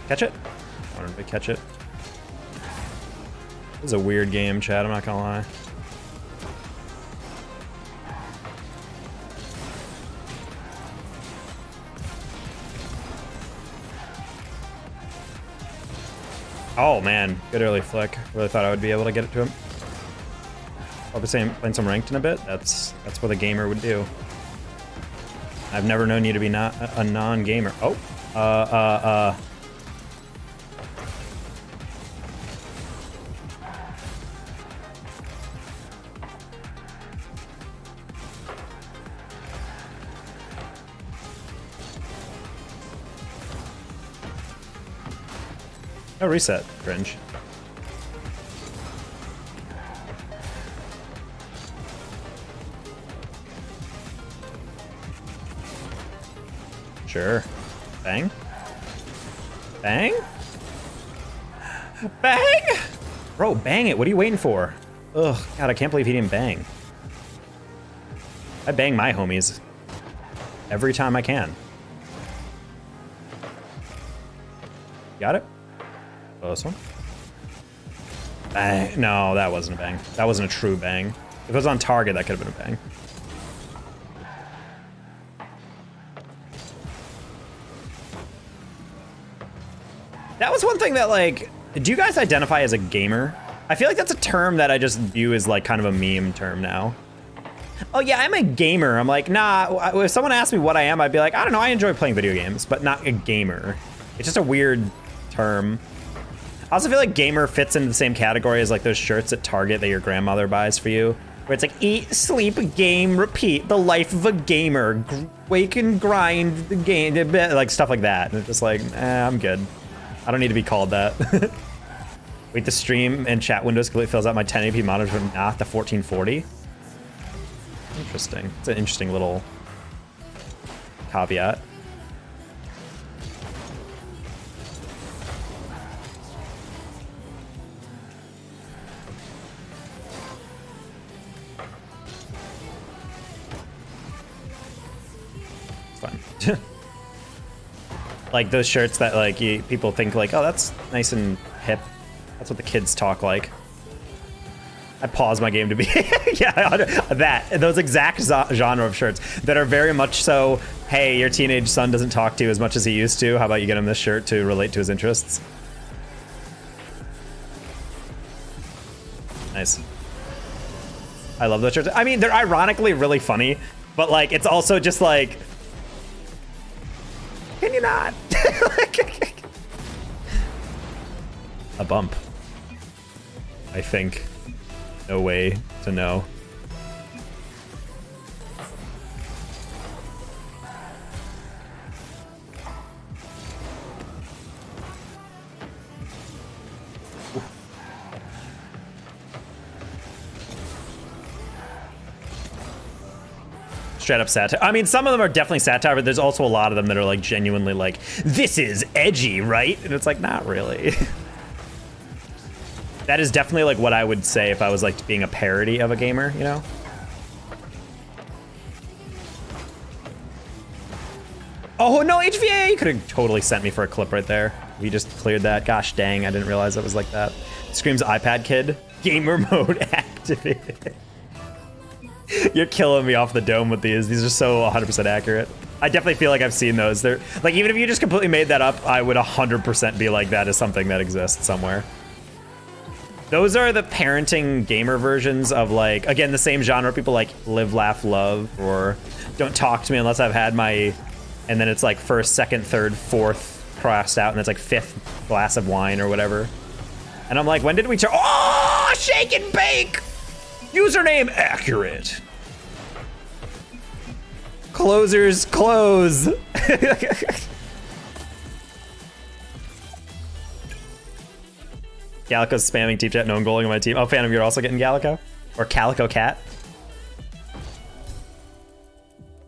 Catch it? I wanted to catch it. This is a weird game, Chad, I'm not gonna lie. Oh man, good early flick. Really thought I would be able to get it to him. I'll be playing some ranked in a bit. That's what a gamer would do. I've never known you to be not a non-gamer. Oh, No reset, cringe. Sure. Bang? Bang? Bang? Bro, bang it. What are you waiting for? Ugh, God, I can't believe he didn't bang. I bang my homies every time I can. Got it? Close one. Bang. No, that wasn't a bang. That wasn't a true bang. If it was on target, that could have been a bang. That was one thing that, like, do you guys identify as a gamer? I feel like that's a term that I just view as, like, kind of a meme term now. Oh, yeah, I'm a gamer. I'm like, nah, if someone asked me what I am, I'd be like, I don't know, I enjoy playing video games, but not a gamer. It's just a weird term. I also feel like gamer fits into the same category as like those shirts at Target that your grandmother buys for you, where it's like eat, sleep, game, repeat, the life of a gamer, wake and grind the game, like stuff like that. And it's just like, I'm good. I don't need to be called that. Wait, the stream and chat windows completely fills out my 1080p monitor, but not the 1440. Interesting. It's an interesting little caveat. Fun. Like those shirts that like people think like, oh, that's nice and hip. That's what the kids talk like. I pause my game to be yeah, those exact genre of shirts that are very much so, hey, your teenage son doesn't talk to you as much as he used to. How about you get him this shirt to relate to his interests? Nice. I love those shirts. I mean, they're ironically really funny, but like it's also just like, can you not? A bump. I think. No way to know. Straight up satire. I mean, some of them are definitely satire, but there's also a lot of them that are like genuinely like, this is edgy, right? And it's like, not really. That is definitely like what I would say if I was like being a parody of a gamer, you know? Oh no, HVA! You could have totally sent me for a clip right there. We just cleared that. Gosh dang, I didn't realize it was like that. Screams iPad kid. Gamer mode activated. You're killing me off the dome with these. These are so 100% accurate. I definitely feel like I've seen those. They're like, even if you just completely made that up, I would 100% be like, that is something that exists somewhere. Those are the parenting gamer versions of like, again, the same genre. People like live, laugh, love, or don't talk to me unless I've had my, and then it's like first, second, third, fourth crossed out, and it's like fifth glass of wine or whatever. And I'm like, when did we turn? Oh, shake and bake. Username accurate. Closers close. Gallico's spamming team chat, no one goaling on my team. Oh, Phantom, you're also getting Gallico? Or Calico Cat?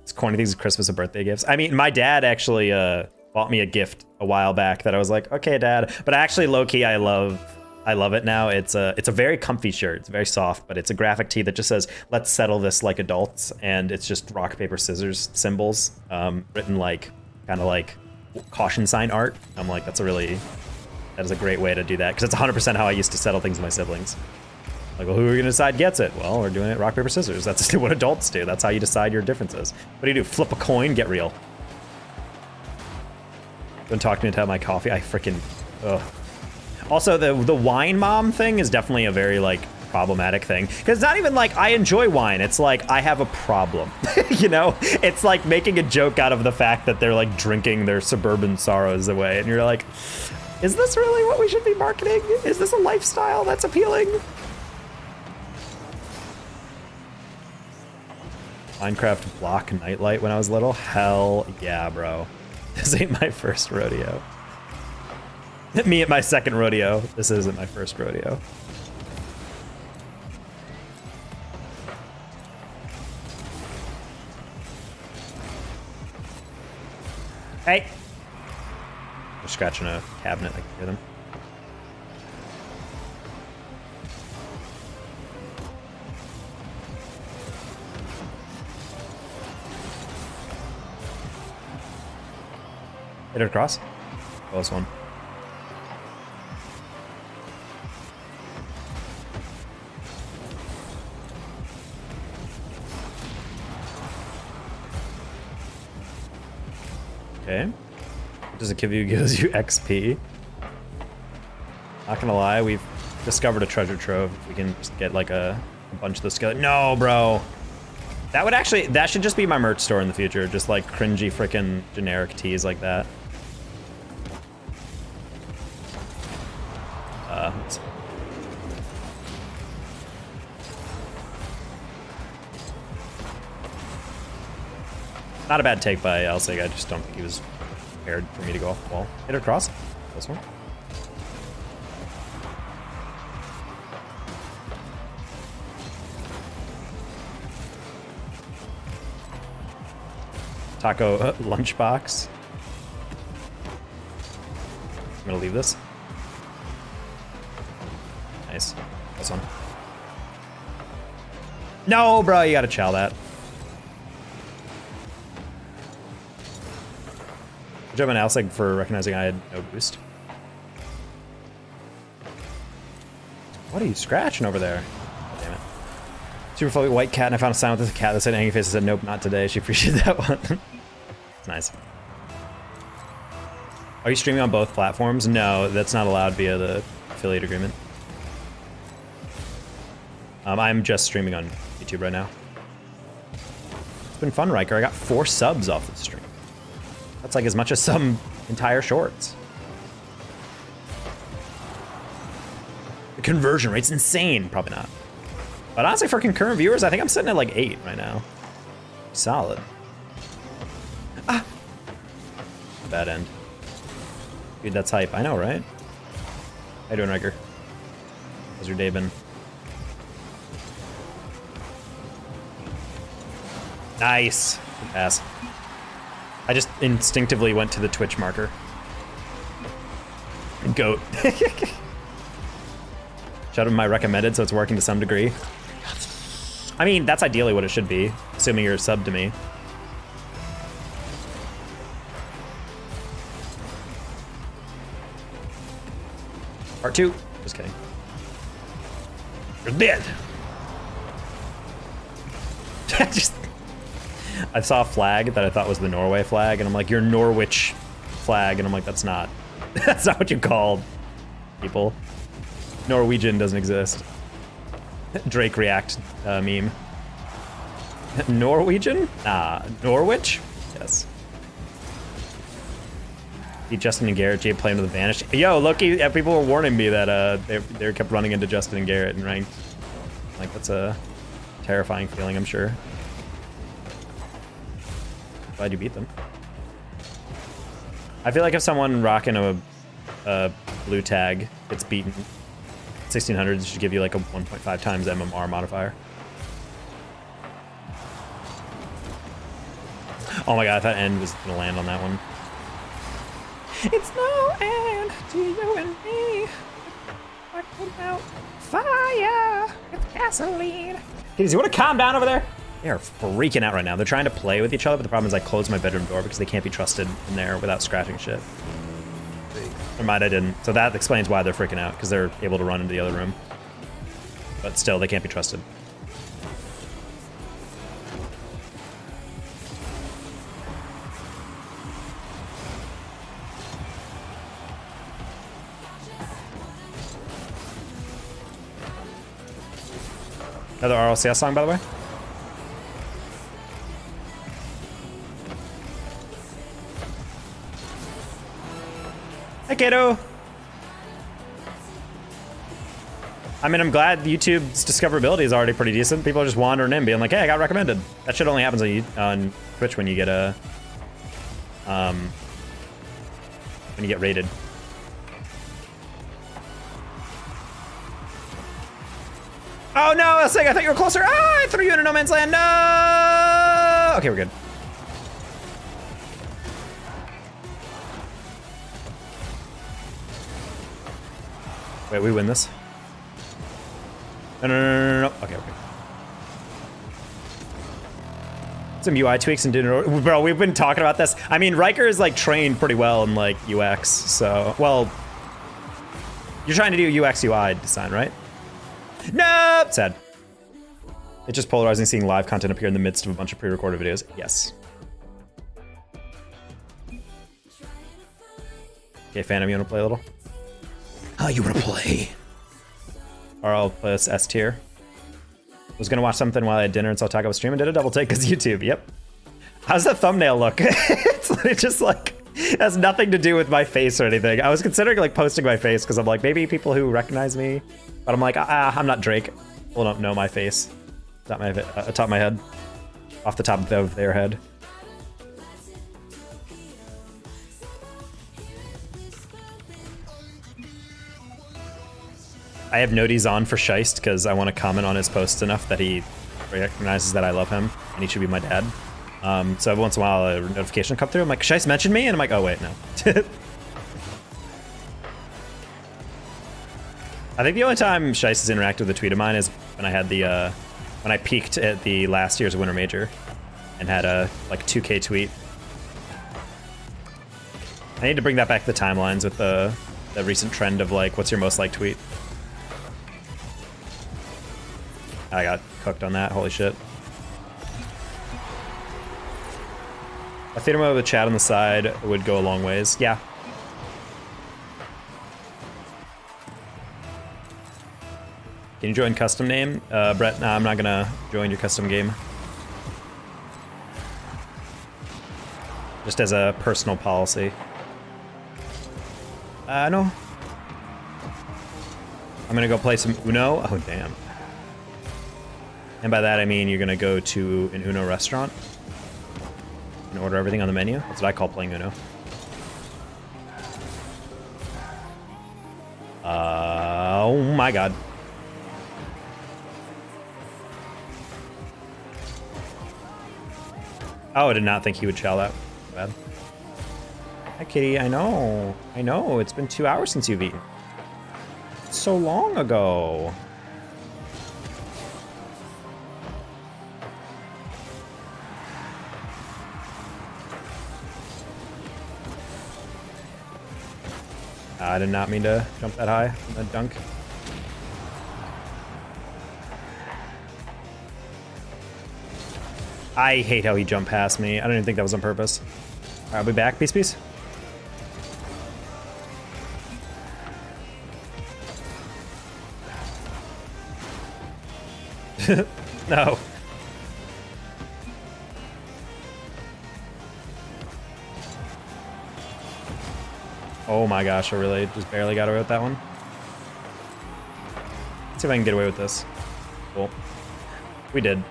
It's corny things, Christmas and birthday gifts. I mean, my dad actually bought me a gift a while back that I was like, okay, Dad. But actually, low-key, I love it now. It's a very comfy shirt. It's very soft, but it's a graphic tee that just says, let's settle this like adults. And it's just rock, paper, scissors symbols written like, kind of like caution sign art. I'm like, that is a great way to do that, because it's 100% how I used to settle things with my siblings. Like, well, who are we gonna decide gets it? Well, we're doing it rock, paper, scissors. That's what adults do. That's how you decide your differences. What do? Flip a coin, get real. Don't talk to me until my coffee. I freaking, ugh. Also, the wine mom thing is definitely a very like problematic thing, because it's not even like I enjoy wine. It's like I have a problem. You know, it's like making a joke out of the fact that they're like drinking their suburban sorrows away, and you're like, is this really what we should be marketing? Is this a lifestyle that's appealing? Minecraft block nightlight when I was little? Hell yeah, bro. This ain't my first rodeo. Me at my second rodeo. This isn't my first rodeo. Hey! They're scratching a cabinet, I can hear them. Hit it across. Close one. Okay. What does it give you? It gives you XP. Not gonna lie, we've discovered a treasure trove. We can just get like a bunch of this together. No, bro. That should just be my merch store in the future. Just like cringy freaking generic tees like that. Not a bad take by Elsig. I just don't think he was prepared for me to go off the wall. Hit her cross. This one. Taco lunchbox. I'm gonna leave this. Nice. This one. No, bro, you gotta chow that. Good job on Alseg for recognizing I had no boost. What are you scratching over there? Oh, damn it. Super flowy white cat, and I found a sign with the cat that said angry face. I said, nope, not today. She appreciated that one. Nice. Are you streaming on both platforms? No, that's not allowed via the affiliate agreement. I'm just streaming on YouTube right now. It's been fun, Riker. I got 4 subs off the stream. That's like as much as some entire shorts. The conversion rate's insane. Probably not. But honestly, for concurrent viewers, I think I'm sitting at like 8 right now. Solid. Ah! Bad end. Dude, that's hype. I know, right? How you doing, Riker? How's your day been? Nice. Good pass. I just instinctively went to the Twitch marker. Goat. Shout out my recommended, so it's working to some degree. I mean, that's ideally what it should be, assuming you're a sub to me. Part 2. Just kidding. You're dead. I saw a flag that I thought was the Norway flag, and I'm like, you're Norwich flag, and I'm like, that's not what you called people. Norwegian doesn't exist. Drake React meme. Norwegian? Norwich? Yes. See Justin and Garrett, Jay playing with the Vanish. Yo, Loki, people were warning me that they kept running into Justin and Garrett in ranked. Like, that's a terrifying feeling, I'm sure. Glad you beat them. I feel like if someone rocking a blue tag gets beaten 1600s, should give you like a 1.5 times MMR modifier. Oh my god, I thought end was gonna land on that one. It's no end to you and me. I put out fire with gasoline. Kitties, you wanna calm down over there? They are freaking out right now. They're trying to play with each other, but the problem is I closed my bedroom door because they can't be trusted in there without scratching shit. Never mind, I didn't. So that explains why they're freaking out, because they're able to run into the other room. But still, they can't be trusted. Another RLCS song, by the way? Hi, kiddo. I mean, I'm glad YouTube's discoverability is already pretty decent. People are just wandering in, being like, hey, I got recommended. That shit only happens on Twitch when you get rated. Oh no, I was saying, I thought you were closer. Ah, I threw you into no man's land. No! Okay, we're good. Wait, we win this? No. Okay. Some UI tweaks and didn't. Bro, we've been talking about this. I mean, Riker is like trained pretty well in like UX, so well. You're trying to do UX UI design, right? Nope. Sad. It's just polarizing seeing live content appear in the midst of a bunch of pre-recorded videos. Yes. Okay, Phantom, you wanna play a little? Oh, you wanna play? Or I'll play this S tier. Was gonna watch something while I had dinner and saw Taco was streaming. Did a double take because YouTube. Yep. How's that thumbnail look? It's just like has nothing to do with my face or anything. I was considering like posting my face because I'm like, maybe people who recognize me, but I'm like, I'm not Drake. People don't know my face. Top of my head, off the top of their head. I have noties on for Scheist because I want to comment on his posts enough that he recognizes that I love him and he should be my dad. So every once in a while a notification will come through. I'm like, Scheist mentioned me? And I'm like, oh wait, no. I think the only time Scheist has interacted with a tweet of mine is when I had the when I peaked at the last year's Winter Major and had a like 2K tweet. I need to bring that back to the timelines with the recent trend of like, what's your most liked tweet? I got cooked on that, holy shit. A theater mode with chat on the side would go a long ways. Yeah. Can you join custom name? Brett, nah, I'm not gonna join your custom game. Just as a personal policy. No. I'm gonna go play some Uno. Oh, damn. And by that I mean you're gonna go to an Uno restaurant and order everything on the menu. That's what I call playing Uno. Oh my god. Oh, I did not think he would chow that bad. Hi, kitty. I know. I know. It's been 2 hours since you've eaten. It's so long ago. I did not mean to jump that high on the dunk. I hate how he jumped past me. I don't even think that was on purpose. All right, I'll be back. Peace, peace. No. Oh my gosh, I really just barely got away with that one. Let's see if I can get away with this. Cool. We did.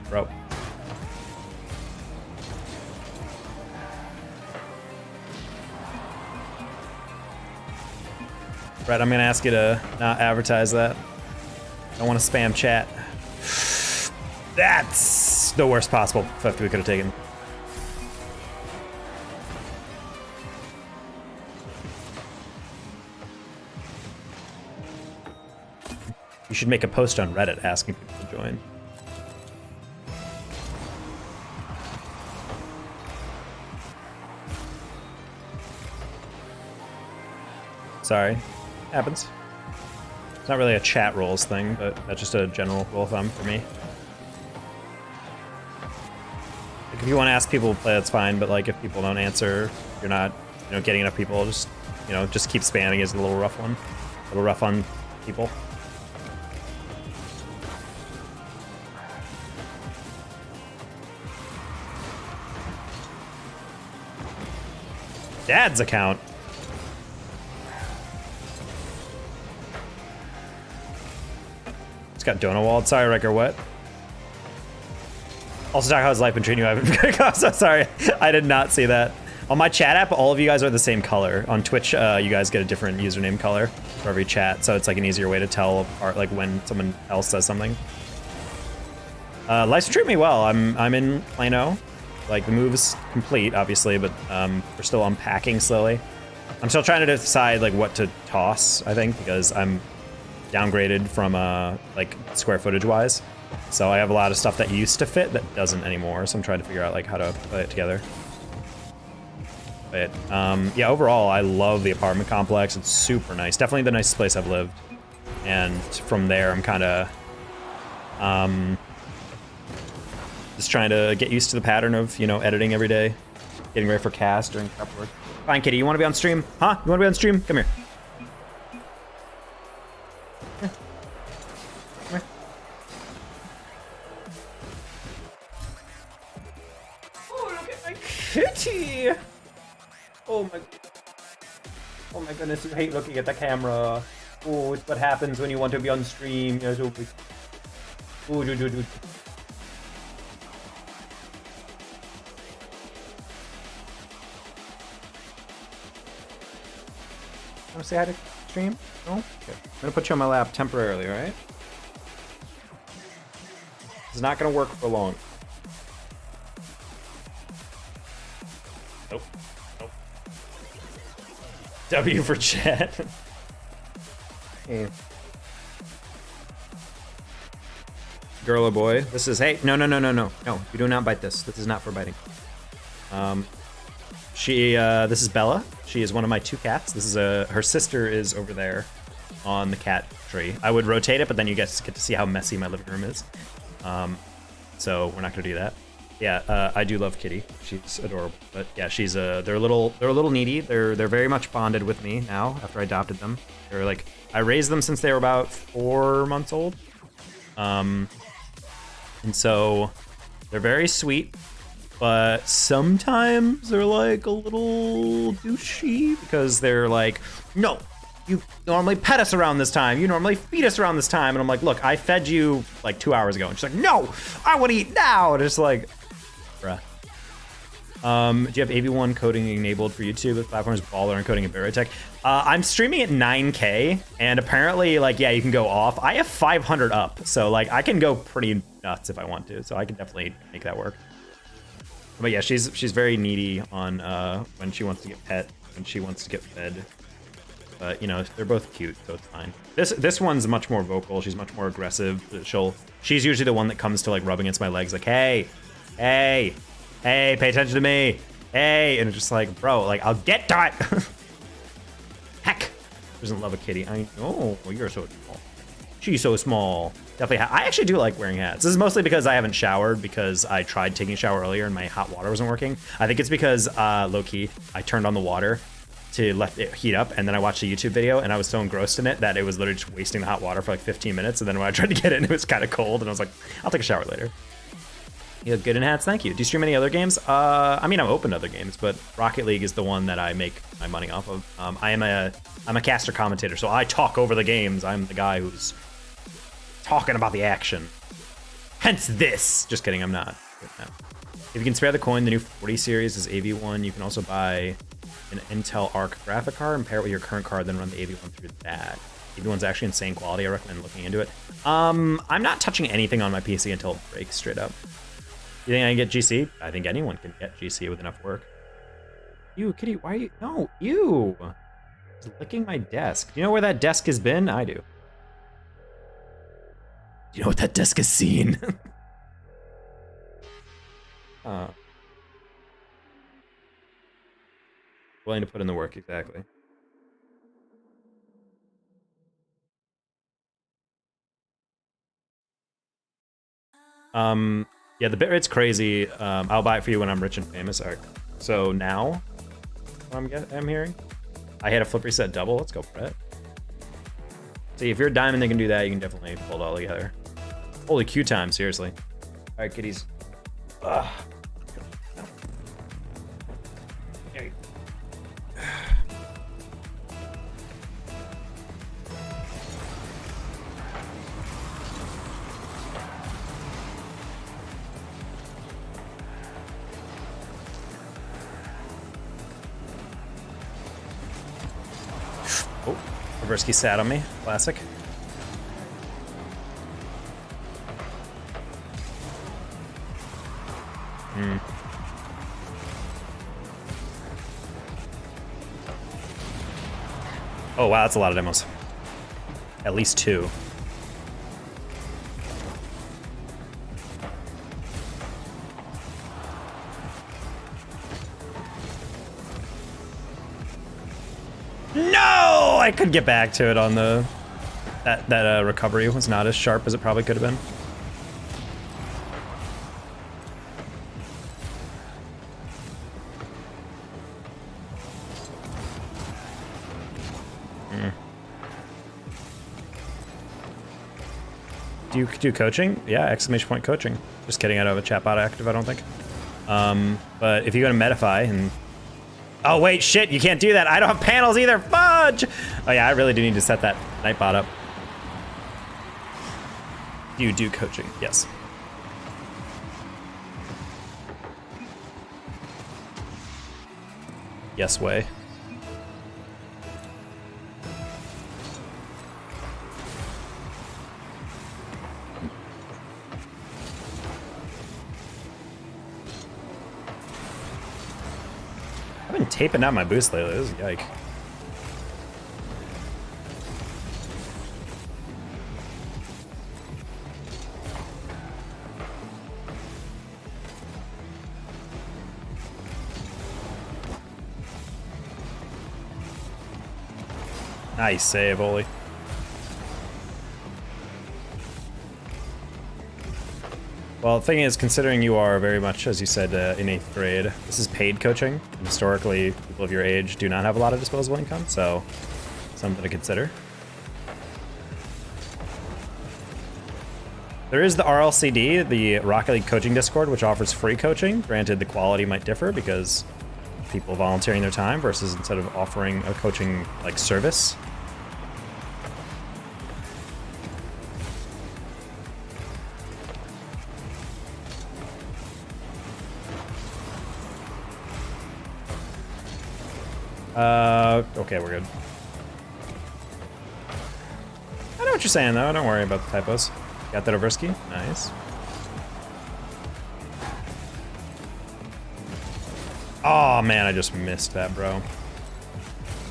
Bro. Brett, I'm gonna ask you to not advertise that. I don't want to spam chat. That's the worst possible 50 we could have taken. You should make a post on Reddit asking people to join. Sorry. Happens. It's not really a chat rules thing, but that's just a general rule of thumb for me. Like if you want to ask people to play, that's fine, but like if people don't answer, you're not, getting enough people, just, just keep spamming is a little rough one. A little rough on people. Dad's account. It's got donut walled. Sorry, Wrecker, what? Also talk how his life been treating you. I'm so sorry. I did not see that. On my chat app, all of you guys are the same color. On Twitch, you guys get a different username color for every chat, so it's like an easier way to tell apart like when someone else says something. Life's treating me well. I'm in Plano. Like the move's complete, obviously, but we're still unpacking slowly. I'm still trying to decide like what to toss, I think, because I'm downgraded from like square footage wise. So I have a lot of stuff that used to fit that doesn't anymore. So I'm trying to figure out like how to put it together. But yeah, overall, I love the apartment complex. It's super nice. Definitely the nicest place I've lived. And from there, I'm kind of just trying to get used to the pattern of, editing every day, getting ready for cast during prep work. Fine, kitty, you want to be on stream? Huh? You want to be on stream? Come here. Yeah. Come here. Oh my. Oh my goodness, you hate looking at the camera. Oh, it's what happens when you want to be on stream. Oh, dude. Want to say hi to stream? No? Okay. I'm gonna put you on my lap temporarily, alright? It's not gonna work for long. Nope. W for chat. Hey. Girl or boy. This is, hey, no. No, you do not bite this. This is not for biting. This is Bella. She is one of my 2 cats. This is her sister is over there on the cat tree. I would rotate it, but then you guys get to see how messy my living room is. So we're not gonna do that. Yeah, I do love Kitty. She's adorable. But yeah, they're a little needy. They're very much bonded with me now after I adopted them. They're like, I raised them since they were about 4 months old. And so they're very sweet, but sometimes they're like a little douchey because they're like, no, you normally pet us around this time. You normally feed us around this time. And I'm like, look, I fed you like 2 hours ago. And she's like, no, I want to eat now. And it's like, bruh. Do you have AV1 coding enabled for YouTube with platforms Baller and coding and Baritech? I'm streaming at 9K, and apparently, like, yeah, you can go off. I have 500 up, so like I can go pretty nuts if I want to. So I can definitely make that work. But yeah, she's very needy on when she wants to get pet, when she wants to get fed. But you know, they're both cute, so it's fine. This one's much more vocal. She's much more aggressive. She's usually the one that comes to like rub against my legs, like, hey, pay attention to me, hey, and it's just like, bro, like I'll get to it. Heck, doesn't love a kitty. I know, you're so small. She's so small. Definitely. I actually do like wearing hats. This is mostly because I haven't showered because I tried taking a shower earlier and my hot water wasn't working. I think it's because low-key I turned on the water to let it heat up, and then I watched a YouTube video and I was so engrossed in it that it was literally just wasting the hot water for like 15 minutes. And then when I tried to get in, it was kind of cold, and I was like, I'll take a shower later. You look good in hats, thank you. Do you stream any other games? I mean, I'm open to other games, but Rocket League is the one that I make my money off of. I'm a caster commentator, so I talk over the games. I'm the guy who's talking about the action. Hence this. Just kidding, I'm not. If you can spare the coin, the new 40 series is AV1. You can also buy an Intel Arc graphic card and pair it with your current card, then run the AV1 through that. AV1's actually insane quality. I recommend looking into it. I'm not touching anything on my PC until it breaks, straight up. You think I can get GC? I think anyone can get GC with enough work. Ew, kitty, why are you? No, ew. It's licking my desk. Do you know where that desk has been? I do. Do you know what that desk has seen? Willing to put in the work, exactly. Yeah, the bitrate's crazy. I'll buy it for you when I'm rich and famous. All right. So now, what I'm hearing, I had a flip reset double. Let's go, Brett. See, if you're a diamond that can do that, you can definitely pull it all together. Holy Q time, seriously. All right, kitties. Ugh. Oh, Reversky sat on me. Classic. Oh wow, that's a lot of demos. At least 2. No! I could get back to it on the... That recovery was not as sharp as it probably could have been. Do you do coaching? Yeah, exclamation point coaching. Just kidding, I don't have a chatbot active, I don't think. But if you go to Medify and... Oh, wait, shit, you can't do that. I don't have panels either. Fudge! Oh, yeah, I really do need to set that Nightbot up. You do coaching, yes. Yes way. I've been taping out my boost lately. This is yike. Nice save, Oli. Well, the thing is, considering you are very much, as you said, in 8th grade, this is paid coaching. And historically, people of your age do not have a lot of disposable income, so something to consider. There is the RLCD, the Rocket League Coaching Discord, which offers free coaching. Granted, the quality might differ because people volunteering their time versus instead of offering a coaching like service. Okay, we're good. I know what you're saying though, don't worry about the typos. Got that Overski? Nice. Oh man, I just missed that, bro.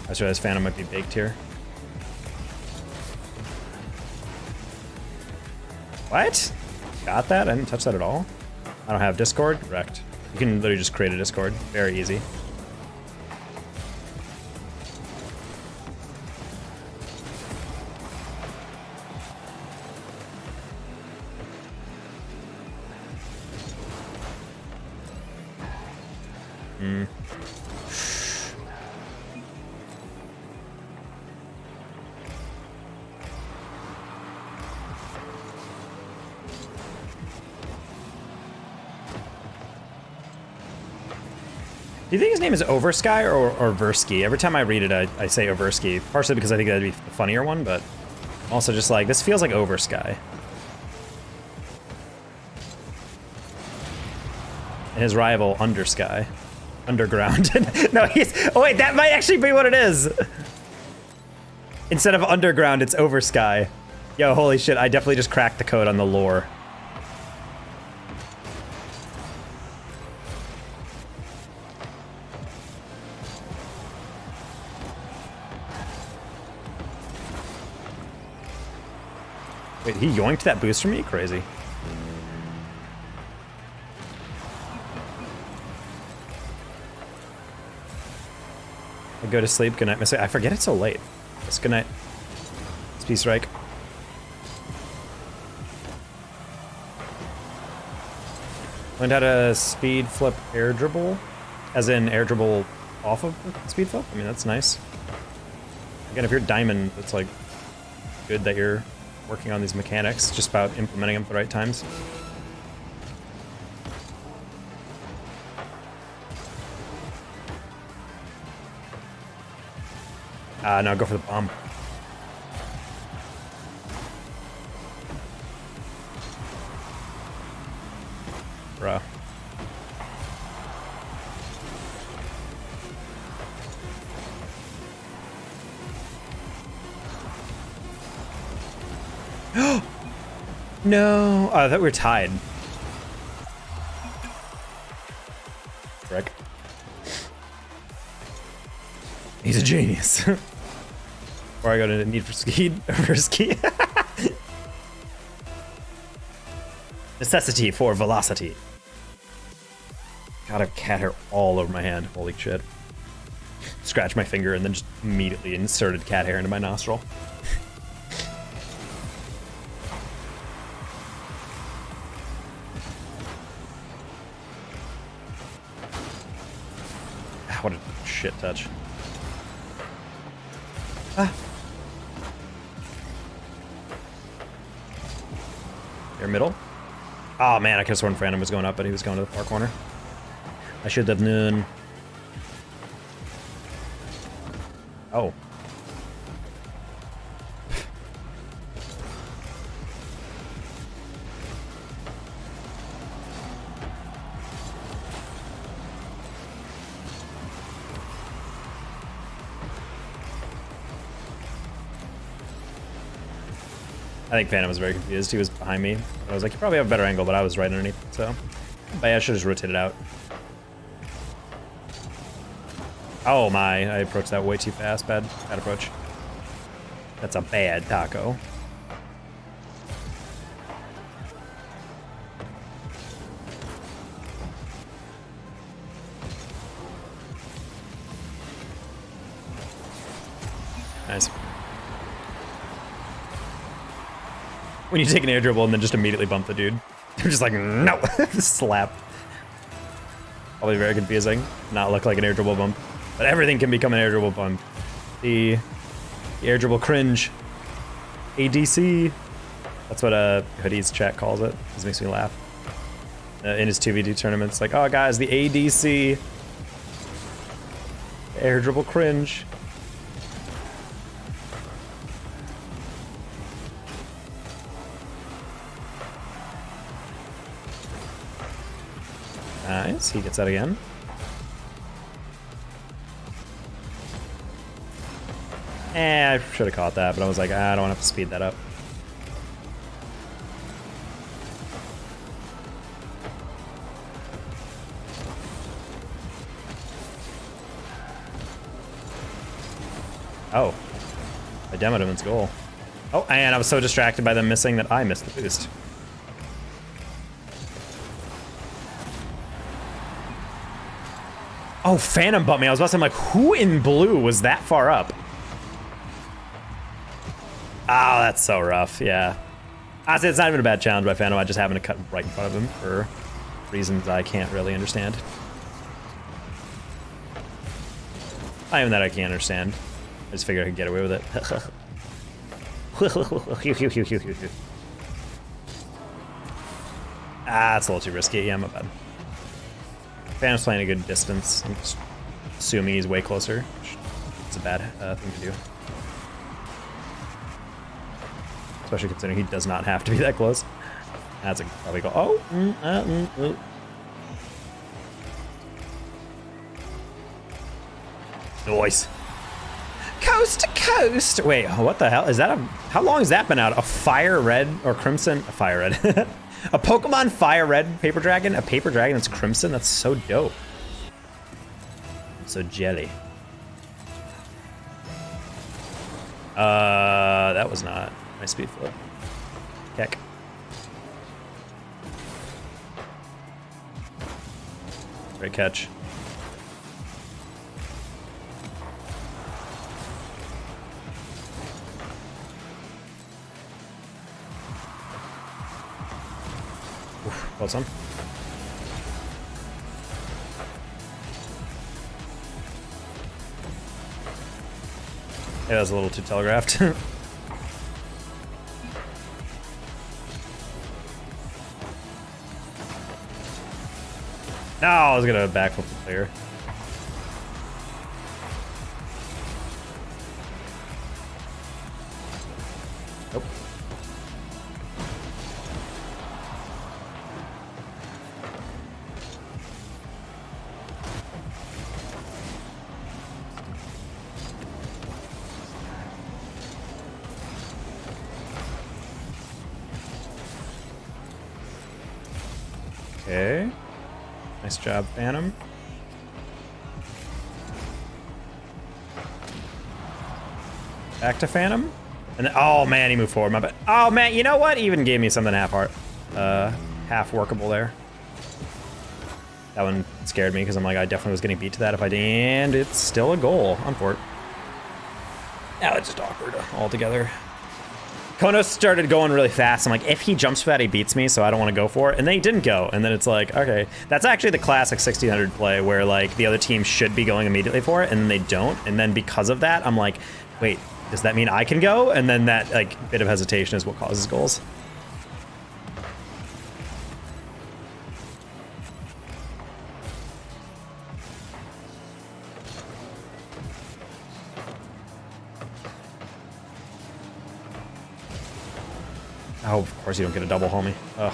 I just realized Phantom might be baked here. What? Got that? I didn't touch that at all. I don't have Discord? Correct. You can literally just create a Discord. Very easy. Do you think his name is Oversky or Versky? Every time I read it, I say Oversky, partially because I think that'd be the funnier one, but also just like, this feels like Oversky. And his rival, Undersky. Underground. No, oh wait, that might actually be what it is. Instead of Underground, it's Oversky. Yo, holy shit, I definitely just cracked the code on the lore. Wait, he yoinked that boost from me? Crazy. I go to sleep. Good night, Miss. I forget it's so late. It's good night. It's peace, Reich. Learned how to speed flip air dribble, as in air dribble off of the speed flip. I mean, that's nice. Again, if you're diamond, it's like good that you're working on these mechanics, just about implementing them at the right times. No, go for the bomb. Bruh. No! Oh, I thought we were tied. Frick. He's a genius. Before I go to Need for Speed, Necessity for velocity. God, I have cat hair all over my hand. Holy shit. Scratched my finger and then just immediately inserted cat hair into my nostril. What a shit touch. Ah. Your middle? Oh man, I could have sworn Phantom was going up, but he was going to the far corner. I should have known. Oh. I think Phantom was very confused. He was behind me. I was like, you probably have a better angle, but I was right underneath, so. But yeah, I should have just rotated out. Oh my, I approached that way too fast. Bad approach. That's a bad taco. Nice. When you take an air dribble and then just immediately bump the dude. They're just like, no, slap. Probably very confusing. Not look like an air dribble bump. But everything can become an air dribble bump. The air dribble cringe. ADC. That's what Hoodie's chat calls it. This makes me laugh. In his 2v2 tournaments, like, oh guys, the ADC. Air dribble cringe. Nice, he gets that again. I should have caught that, but I was like, I don't have to speed that up. Oh, I demoed him, it's goal. Oh, and I was so distracted by them missing that I missed the boost. Oh, Phantom bumped me. I was about to say, I'm like, who in blue was that far up? Oh, that's so rough, yeah. Honestly, it's not even a bad challenge by Phantom. I just happened to cut right in front of him for reasons I can't really understand. Not even that I can't understand. I just figured I could get away with it. That's a little too risky. Yeah, my bad. Phantom's playing a good distance. I'm just assuming he's way closer. It's a bad thing to do. Especially considering he does not have to be that close. That's a probably go. Oh! Noise. Coast to coast! Wait, what the hell? Is that a... How long has that been out? A fire red or crimson? A fire red. A Pokemon Fire Red Paper Dragon? A Paper Dragon that's crimson? That's so dope. I'm so jelly. That was not my speed flip. Heck. Great catch. Well done. Yeah, that was a little too telegraphed. No, I was gonna backflip the player. Nope. Okay. Nice job, Phantom. Back to Phantom. And then, oh man, he moved forward, my bad. Oh man, you know what? He even gave me something half workable there. That one scared me because I'm like, I definitely was getting beat to that if I did, and it's still a goal. I'm for it. Now it's just awkward altogether. Konos started going really fast. I'm like, if he jumps for that, he beats me, so I don't want to go for it. And then he didn't go. And then it's like, okay. That's actually the classic 1600 play where like the other team should be going immediately for it, and then they don't. And then because of that, I'm like, wait, does that mean I can go? And then that like bit of hesitation is what causes goals. Oh, of course you don't get a double, homie. Ugh.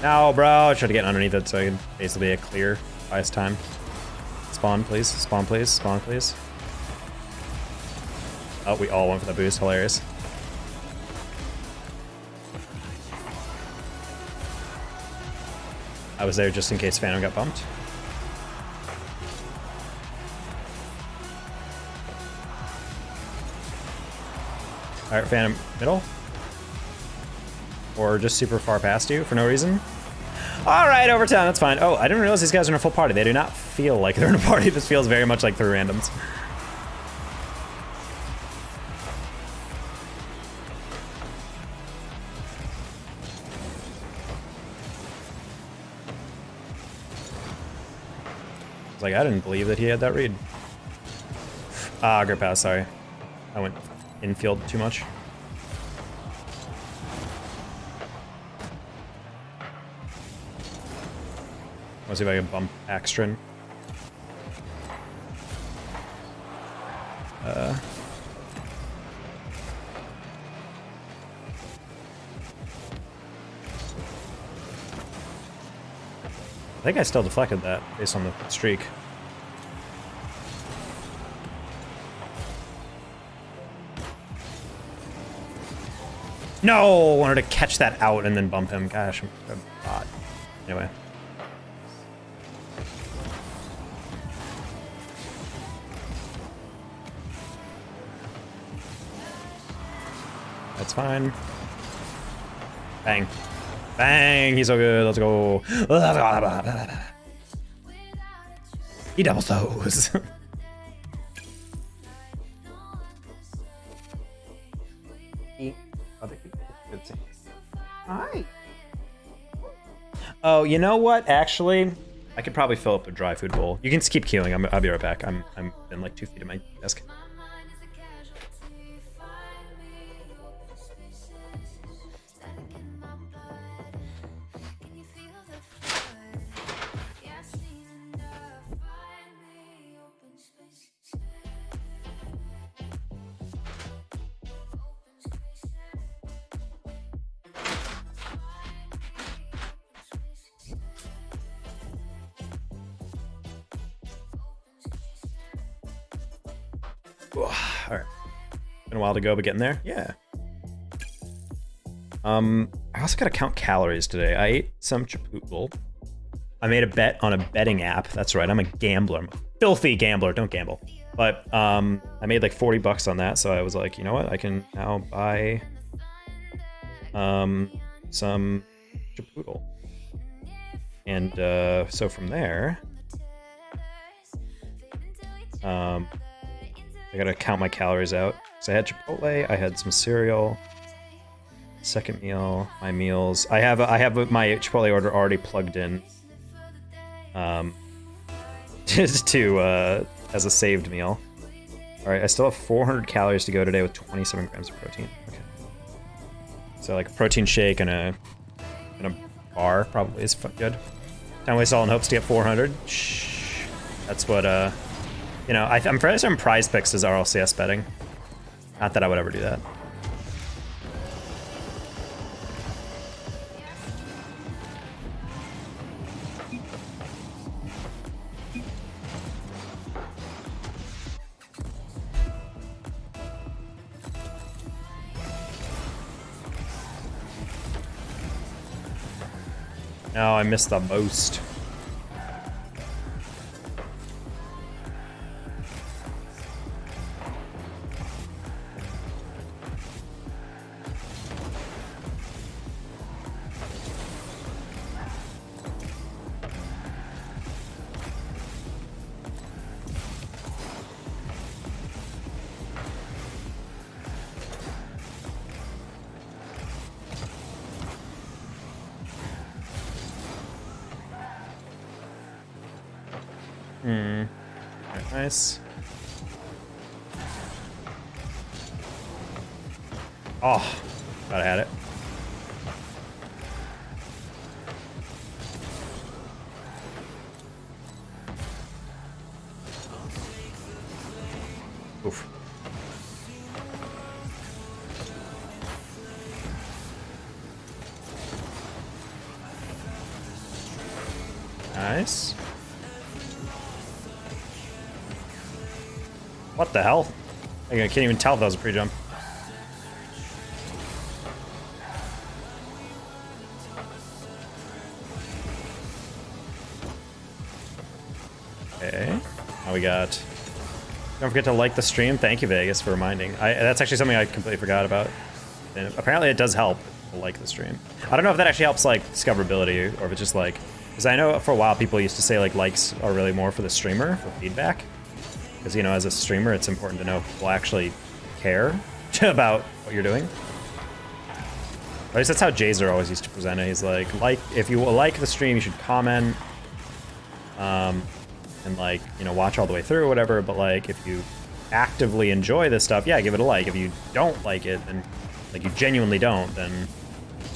No, bro. I tried to get underneath it so I could basically get clear last time. Spawn, please. Spawn, please. Spawn, please. Oh, we all went for the boost. Hilarious. I was there just in case Phantom got bumped. Alright, Phantom, middle. Or just super far past you for no reason. Alright, overtime, that's fine. Oh, I didn't realize these guys are in a full party. They do not feel like they're in a party. This feels very much like 3 randoms. It's like, I didn't believe that he had that read. Ah, grip pass, sorry. I went infield too much. Let's see if I can bump Axtron. I think I still deflected that based on the streak. No! Wanted to catch that out and then bump him. Gosh, I'm a bot. Anyway. That's fine. Bang. Bang! He's so good. Let's go. He double throws. Hi. Oh, you know what? Actually, I could probably fill up a dry food bowl. You can just keep queuing. I'll be right back. I'm in like 2 feet of my desk. Alright. Been a while to go, but getting there? Yeah. I also gotta count calories today. I ate some Chipotle. I made a bet on a betting app. That's right, I'm a gambler. I'm a filthy gambler. Don't gamble. But I made like 40 bucks on that, so I was like, you know what? I can now buy some Chipotle. And so from there, I gotta count my calories out. So I had Chipotle, I had some cereal, second meal, my meals. I have my Chipotle order already plugged in, just to as a saved meal. All right, I still have 400 calories to go today with 27 grams of protein. Okay. So like a protein shake and a bar probably is good. Time waste all in hopes to get 400. Shh. That's what you know, I'm fairly certain Prize Picks is RLCS betting. Not that I would ever do that. No, I missed the most. Nice. Oh, thought I had it. Oof. Nice. What the hell? I can't even tell if that was a pre-jump. Okay. Now we got... Don't forget to like the stream. Thank you, Vegas, for reminding. That's actually something I completely forgot about. And apparently it does help to like the stream. I don't know if that actually helps like discoverability or if it's just like... Because I know for a while people used to say like likes are really more for the streamer, for feedback. Because, you know, as a streamer, it's important to know people actually care about what you're doing. At least that's how Jazer always used to present it. He's like, if you like the stream, you should comment. And like, you know, watch all the way through or whatever, but like, if you actively enjoy this stuff, yeah, give it a like. If you don't like it, then, like, you genuinely don't, then,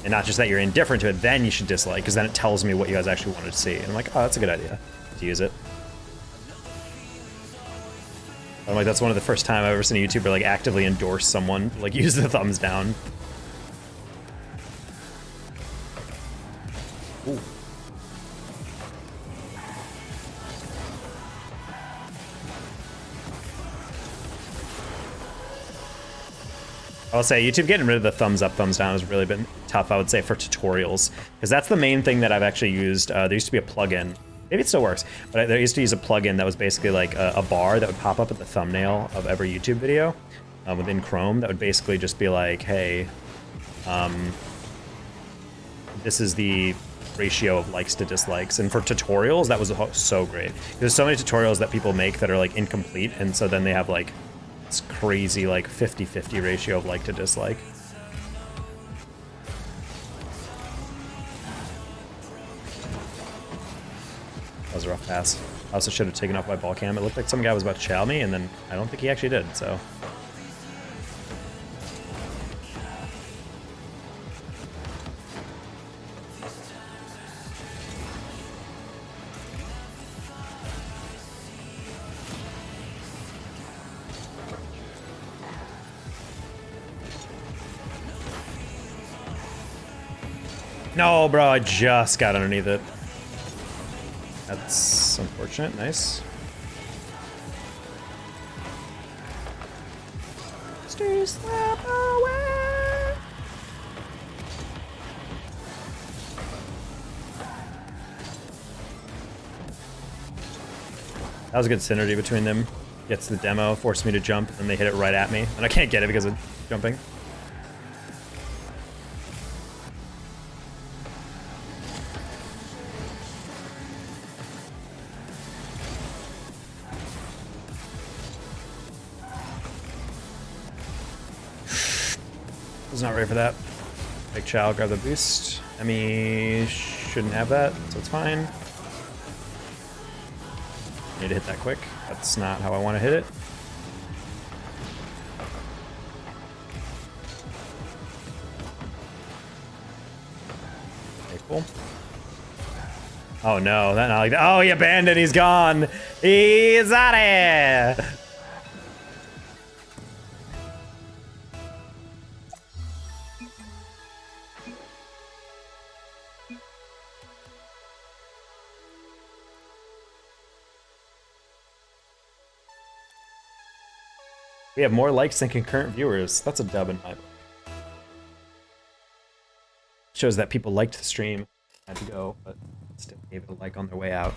and not just that you're indifferent to it, then you should dislike, because then it tells me what you guys actually wanted to see. And I'm like, oh, that's a good idea to use it. I'm like, that's one of the first time I've ever seen a YouTuber, like, actively endorse someone, like, use the thumbs down. Ooh. I will say YouTube getting rid of the thumbs up, thumbs down has really been tough, I would say, for tutorials. Because that's the main thing that I've actually used. There used to be a plugin. Maybe it still works. But I used to use a plugin that was basically like a bar that would pop up at the thumbnail of every YouTube video within Chrome. That would basically just be like, hey, this is the ratio of likes to dislikes. And for tutorials, that was so great. There's so many tutorials that people make that are like incomplete. And so then they have like this crazy like 50-50 ratio of like to dislike. That was a rough pass. I also should have taken off my ball cam. It looked like some guy was about to chow me, and then I don't think he actually did, so. No, bro, I just got underneath it. That's unfortunate. Nice. Stay slap away. That was a good synergy between them. Gets the demo, forced me to jump, and they hit it right at me. And I can't get it because of jumping. Was not ready for that. Big Chall, grab the boost. Emmy shouldn't have that, so it's fine. Need to hit that quick. That's not how I want to hit it. Okay, cool. Oh no, that not like that. Oh, he abandoned. He's gone. He's out of here. We have more likes than concurrent viewers. That's a dub in my book. Shows that people liked the stream. Had to go, but still gave it a like on their way out.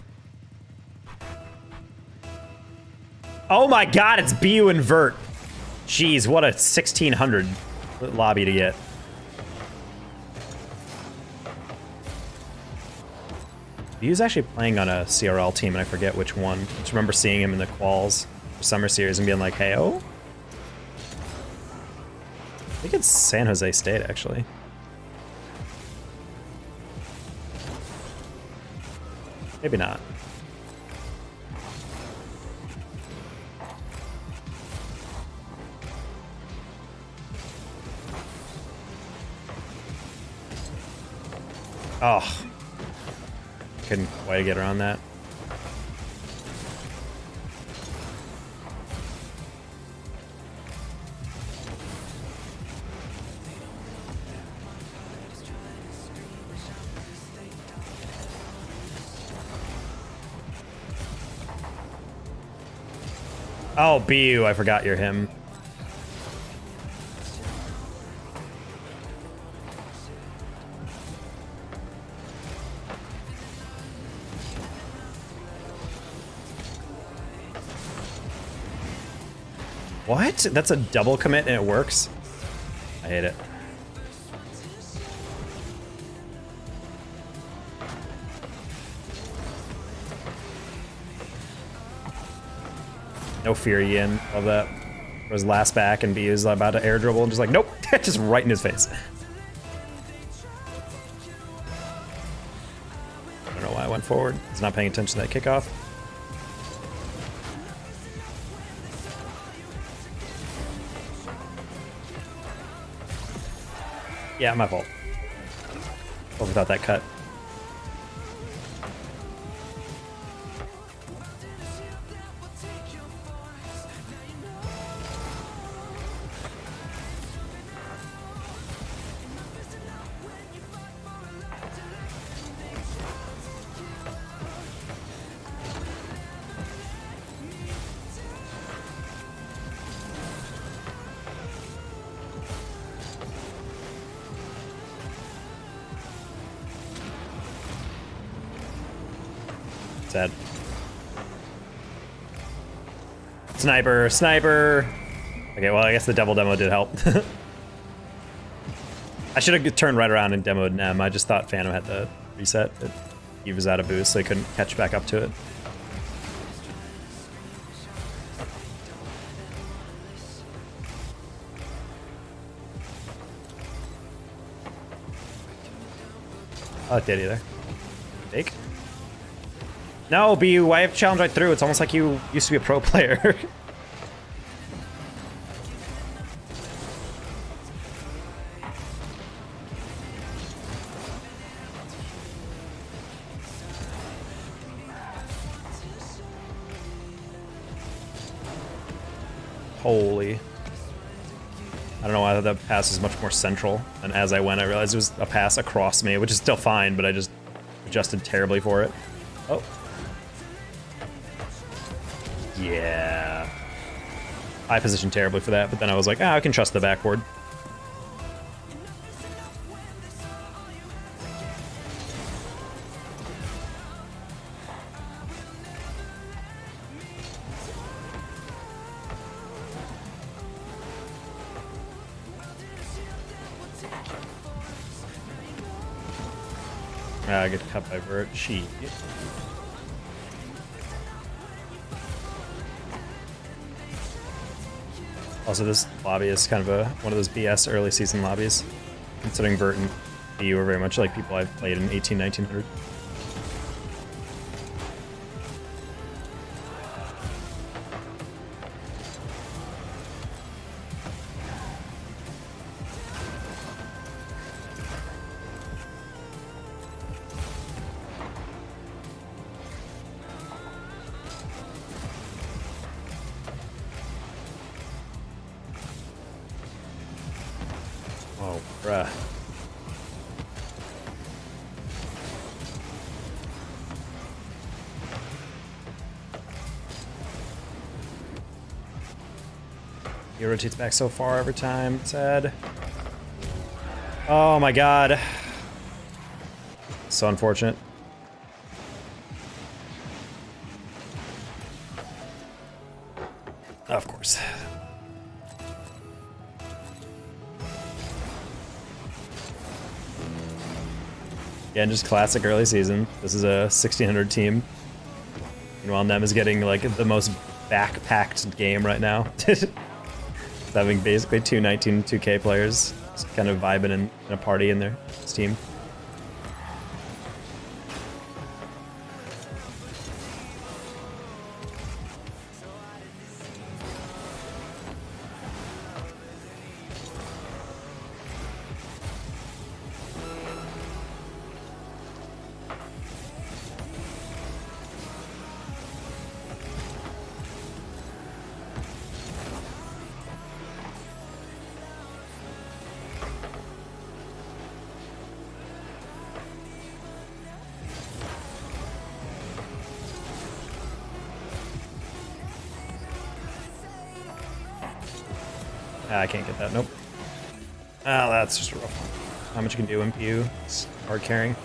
Oh my god, it's BU invert. Jeez, what a 1600 lobby to get. BU's actually playing on a CRL team, and I forget which one. I just remember seeing him in the quals for Summer Series and being like, hey, oh. I think it's San Jose State, actually. Maybe not. Oh. Couldn't quite get around that. Oh, BU, I forgot you're him. What? That's a double commit and it works? I hate it. No Fury in. Love that. Was last back and B is about to air dribble and just like, nope, just right in his face. I don't know why I went forward. He's not paying attention to that kickoff. Yeah, my fault. Oh, without that cut. Sad. Sniper, sniper. Okay, well, I guess the double demo did help. I should have turned right around and demoed Nem. I just thought Phantom had to reset. He was out of boost, so he couldn't catch back up to it. I like that either. Fake. No, BU, why have challenge right through? It's almost like you used to be a pro player. Holy. I don't know why the pass is much more central. And as I went, I realized it was a pass across me, which is still fine, but I just adjusted terribly for it. Oh. Yeah. I positioned terribly for that, but then I was like, I can trust the backboard. I get cut by Vert. She. Also, this lobby is kind of one of those BS early season lobbies, considering Vert and BU are very much like people I've played in 1900. Oh, bruh. He rotates back so far every time. Sad. Oh my god. So unfortunate. Of course. Again, just classic early season. This is a 1600 team. Meanwhile, Nem is getting like the most backpacked game right now. Having basically two 2K players just kind of vibing in a party in their team. Ah, I can't get that. Nope. Oh, that's just a rough one. How much you can do MPU? It's hard carrying.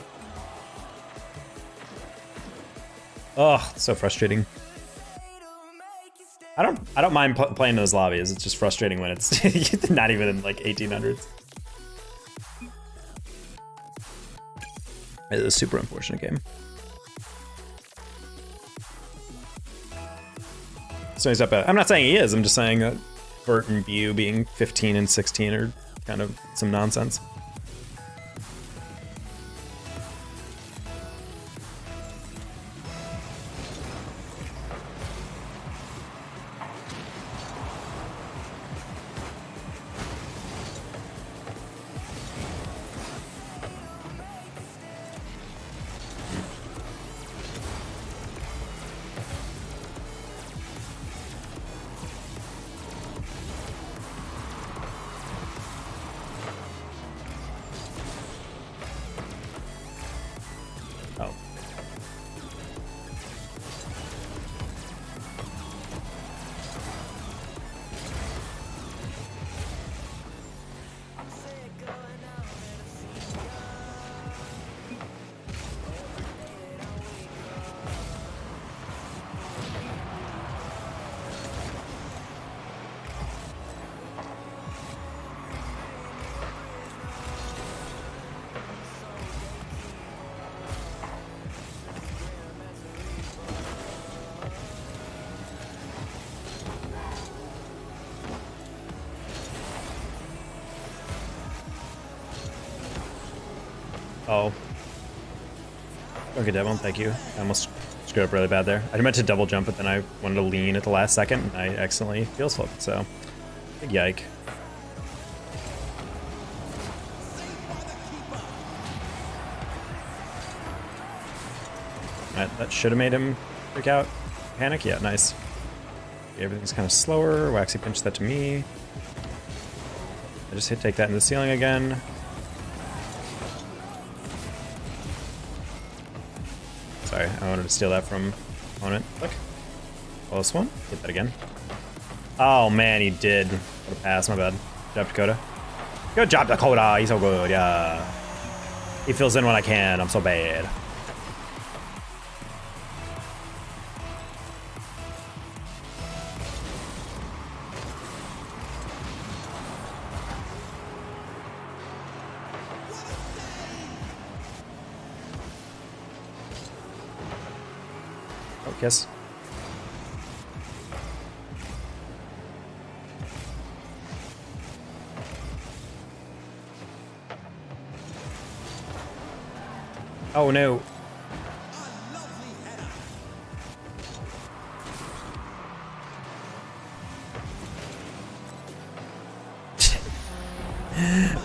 Oh, so frustrating. I don't mind playing those lobbies. It's just frustrating when it's not even in like 1800s. It is a super unfortunate game. So he's up at, I'm not saying he is, I'm just saying that Bert and Bu being 15 and 16 are kind of some nonsense. Oh. Oh. Okay, Devil, thank you. I almost screwed up really bad there. I meant to double jump, but then I wanted to lean at the last second, and I accidentally field flipped, so big yike. That should have made him freak out. Panic? Yeah, nice. Okay, everything's kind of slower. Waxy pinched that to me. I just hit take that in the ceiling again. Sorry, I wanted to steal that from opponent. Look. Close one. Hit that again. Oh man, he did. What a pass, my bad. Good job, Dakota. Good job, Dakota. He's so good, yeah. He fills in when I can. I'm so bad. Oh, kiss. Oh no.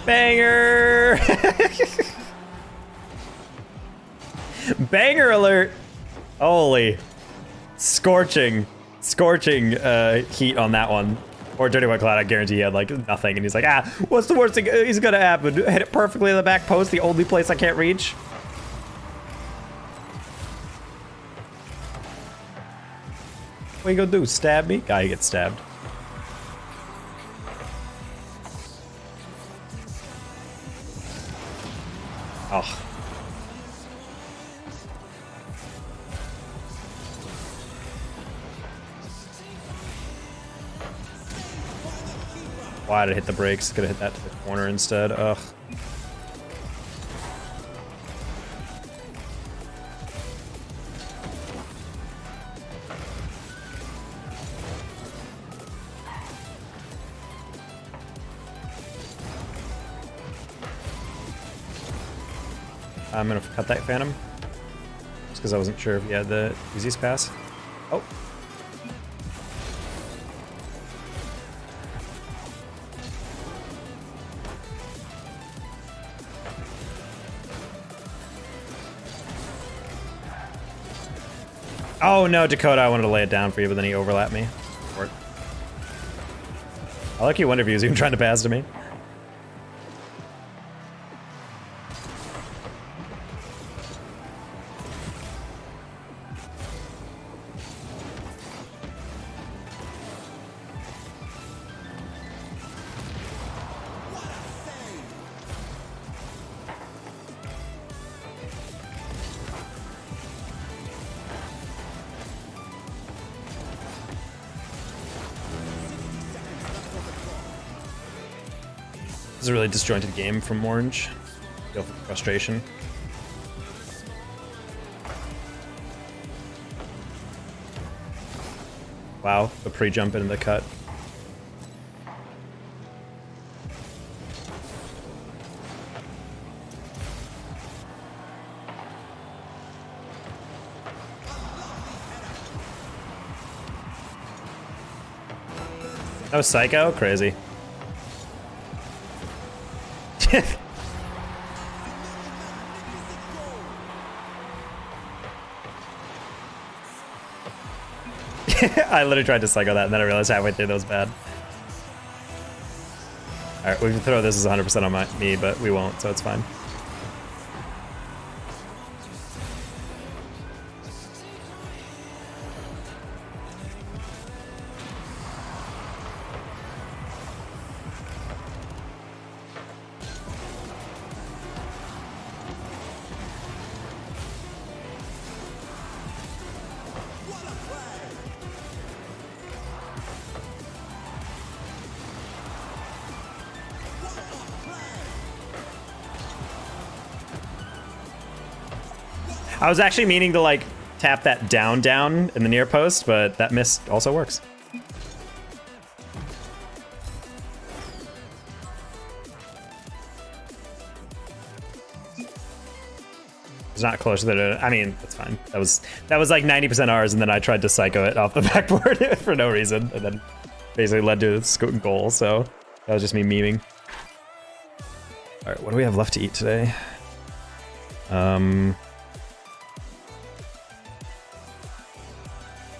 Banger! Banger alert! Holy. Scorching heat on that one. Or Dirty White Cloud, I guarantee he had like nothing, and he's like, ah, what's the worst thing is gonna happen? Hit it perfectly in the back post, the only place I can't reach. What you gonna do, stab me? Guy gets stabbed. Oh. Why did I hit the brakes? Could have hit that to the corner instead. Ugh. I'm gonna cut that Phantom. Just because I wasn't sure if he had the easiest pass. Oh. Oh no, Dakota, I wanted to lay it down for you, but then he overlapped me. I like you wonder if he was even trying to pass to me. This is a really disjointed game from Orange. Feel frustration. Wow, the pre-jump into the cut. That was Psycho? Crazy. I literally tried to Psycho that and then I realized halfway through that was bad. Alright, we can throw this as 100% on me, but we won't, so it's fine. I was actually meaning to like tap that down in the near post, but that miss also works. It's not closer than I mean, that's fine. That was like 90% ours, and then I tried to Psycho it off the backboard for no reason, and then basically led to a goal. So that was just me memeing. All right, what do we have left to eat today?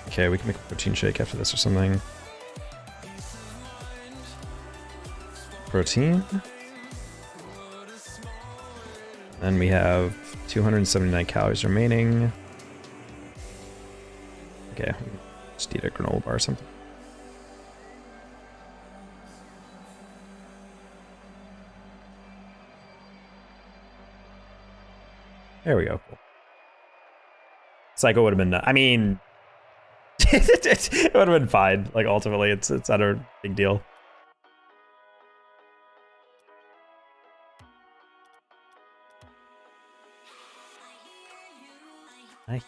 Okay, we can make a protein shake after this or something. Protein. Then we have 279 calories remaining. Okay, just eat a granola bar or something. There we go. Cool. Psycho would have been. I mean, it would have been fine. Like ultimately, it's not a big deal. Hi.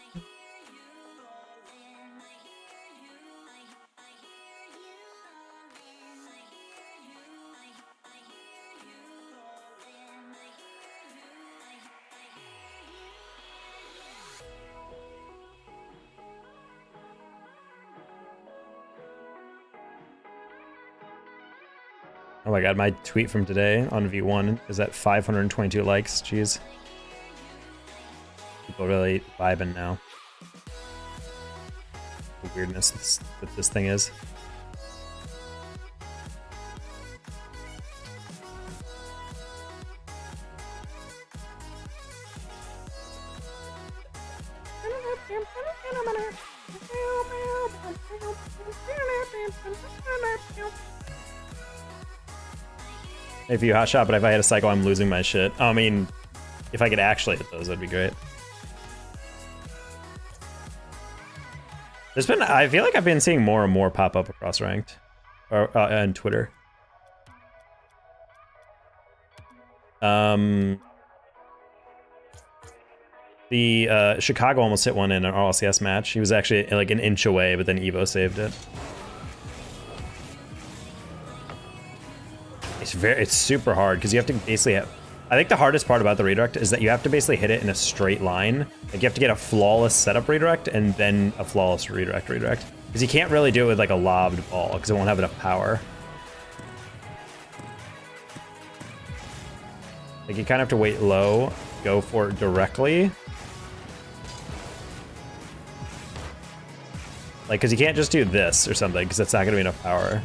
Oh my god, my tweet from today on V1 is at 522 likes. Jeez. People really vibing now. The weirdness that this thing is. If you hot shot, but if I hit a Psycho, I'm losing my shit. I mean, if I could actually hit those, that'd be great. There's been, I feel like I've been seeing more and more pop up across ranked, or and Twitter. The Chicago almost hit one in an RLCS match. He was actually like an inch away, but then Evo saved it. It's super hard because you have to basically have, I think the hardest part about the redirect is that you have to basically hit it in a straight line. Like you have to get a flawless setup redirect and then a flawless redirect. Because you can't really do it with like a lobbed ball because it won't have enough power. Like you kind of have to wait low, go for it directly. Like, because you can't just do this or something because that's not going to be enough power.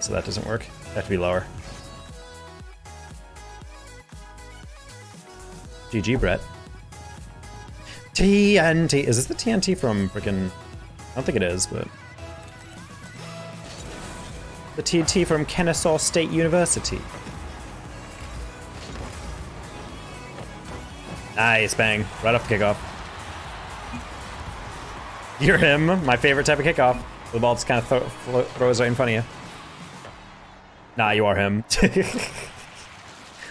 So that doesn't work. It has to be lower. GG, Brett. TNT. Is this the TNT from frickin'... I don't think it is, but... The TNT from Kennesaw State University. Nice, bang. Right off the kickoff. You're him. My favorite type of kickoff. The ball just kind of throws right in front of you. Nah, you are him.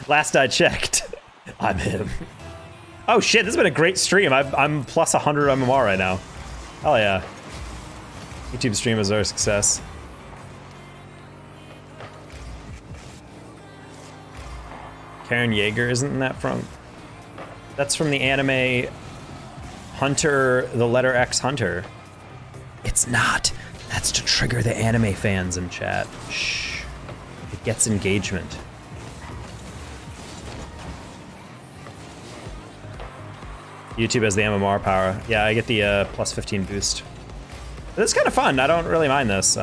Last I checked, I'm him. Oh shit, this has been a great stream. I'm plus 100 MMR right now. Hell yeah. YouTube streamers are a success. Karen Yeager, isn't that from? That's from the anime Hunter, the letter X Hunter. It's not. That's to trigger the anime fans in chat. Shh. It gets engagement. YouTube has the MMR power. Yeah, I get the plus 15 boost. It's kind of fun. I don't really mind this.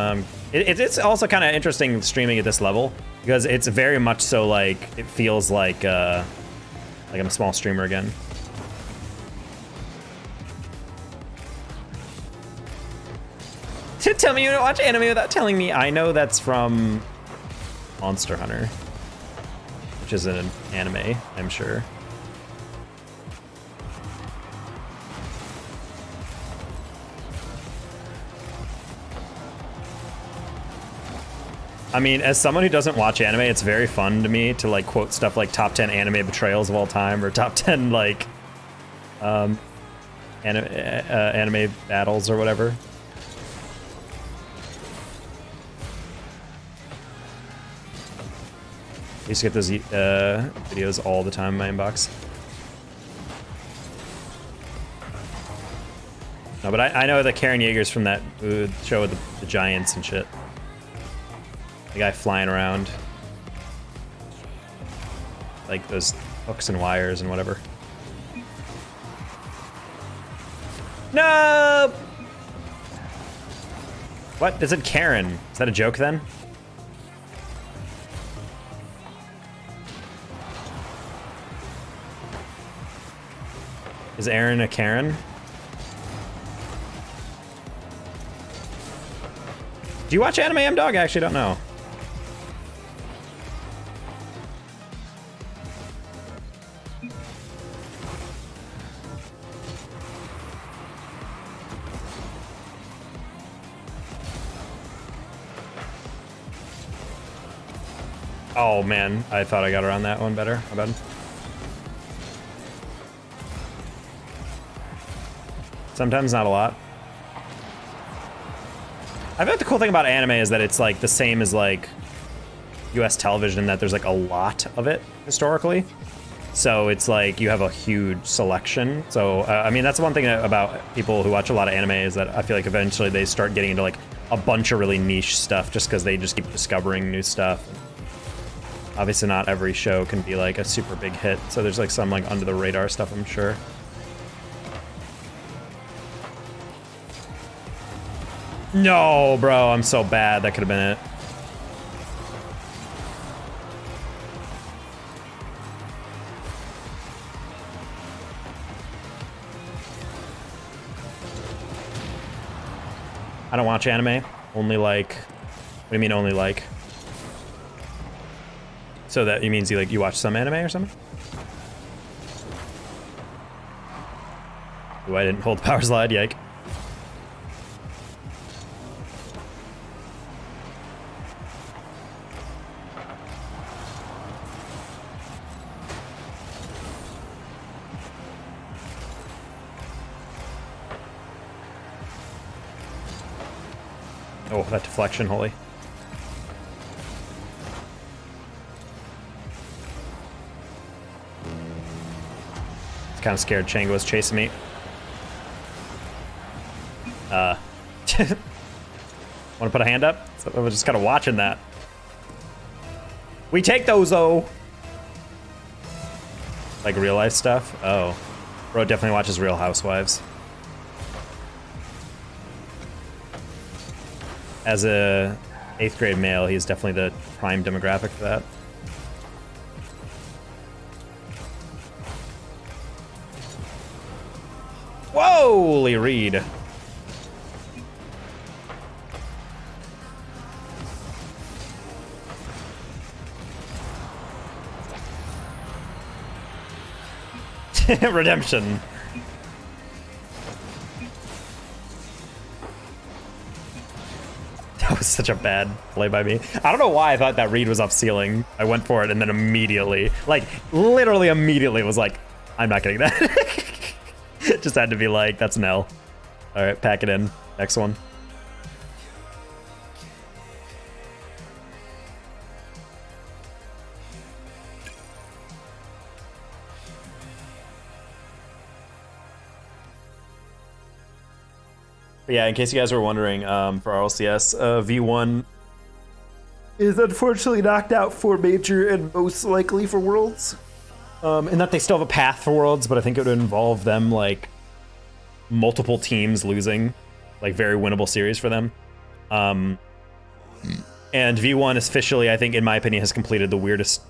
It's also kind of interesting streaming at this level because it's very much so like it feels like I'm a small streamer again. Tell me you don't watch anime without telling me. I know that's from Monster Hunter, which is an anime, I'm sure. I mean, as someone who doesn't watch anime, it's very fun to me to like quote stuff like top 10 anime betrayals of all time or top 10 like anime battles or whatever. I used to get those videos all the time in my inbox. No, but I know that Karen Yeager's from that show with the giants and shit. The guy flying around. Like those hooks and wires and whatever. No! What? Is it Karen? Is that a joke then? Is Aaron a Karen? Do you watch anime, M-Dog? I actually don't know. Oh man, I thought I got around that one better. My bad. Sometimes, not a lot. I bet the cool thing about anime is that it's like the same as like US television in that there's like a lot of it historically. So it's like you have a huge selection. So I mean, that's one thing about people who watch a lot of anime is that I feel like eventually they start getting into like a bunch of really niche stuff just because they just keep discovering new stuff. Obviously not every show can be like a super big hit. So there's like some like under the radar stuff, I'm sure. No, bro, I'm so bad. That could have been it. I don't watch anime. Only like... What do you mean only like? So that means you watch some anime or something? Ooh, I didn't hold the power slide, yike. Oh, that deflection, holy. Kind of scared Chango was chasing me. Want to put a hand up? So I was just kind of watching that. We take those, though. Like real life stuff? Oh. Bro definitely watches Real Housewives. As a 8th grade male, he's definitely the prime demographic for that. Holy read. Redemption. That was such a bad play by me. I don't know why I thought that read was off ceiling. I went for it and then immediately, like literally immediately was like, I'm not getting that. Just had to be like, that's an L. All right, pack it in. Next one. But yeah, in case you guys were wondering, for RLCS, V1 is unfortunately knocked out for Major and most likely for Worlds. And that they still have a path for Worlds, but I think it would involve them, like, multiple teams losing, like, very winnable series for them. And V1 officially, I think, in my opinion, has completed the weirdest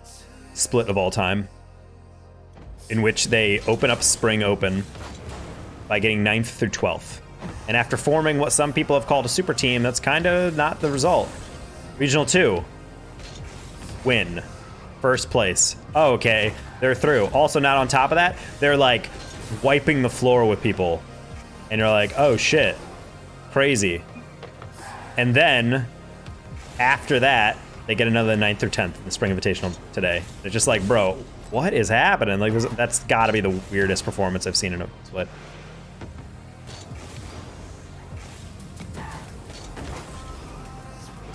split of all time, in which they open up Spring Open by getting 9th through 12th. And after forming what some people have called a super team, that's kind of not the result. Regional 2. Win. First place. Oh, okay. They're through. Also, not on top of that, they're like wiping the floor with people. And you're like, oh shit. Crazy. And then, after that, they get another 9th through 10th in the Spring Invitational today. They're just like, bro, what is happening? Like, that's gotta be the weirdest performance I've seen in a split.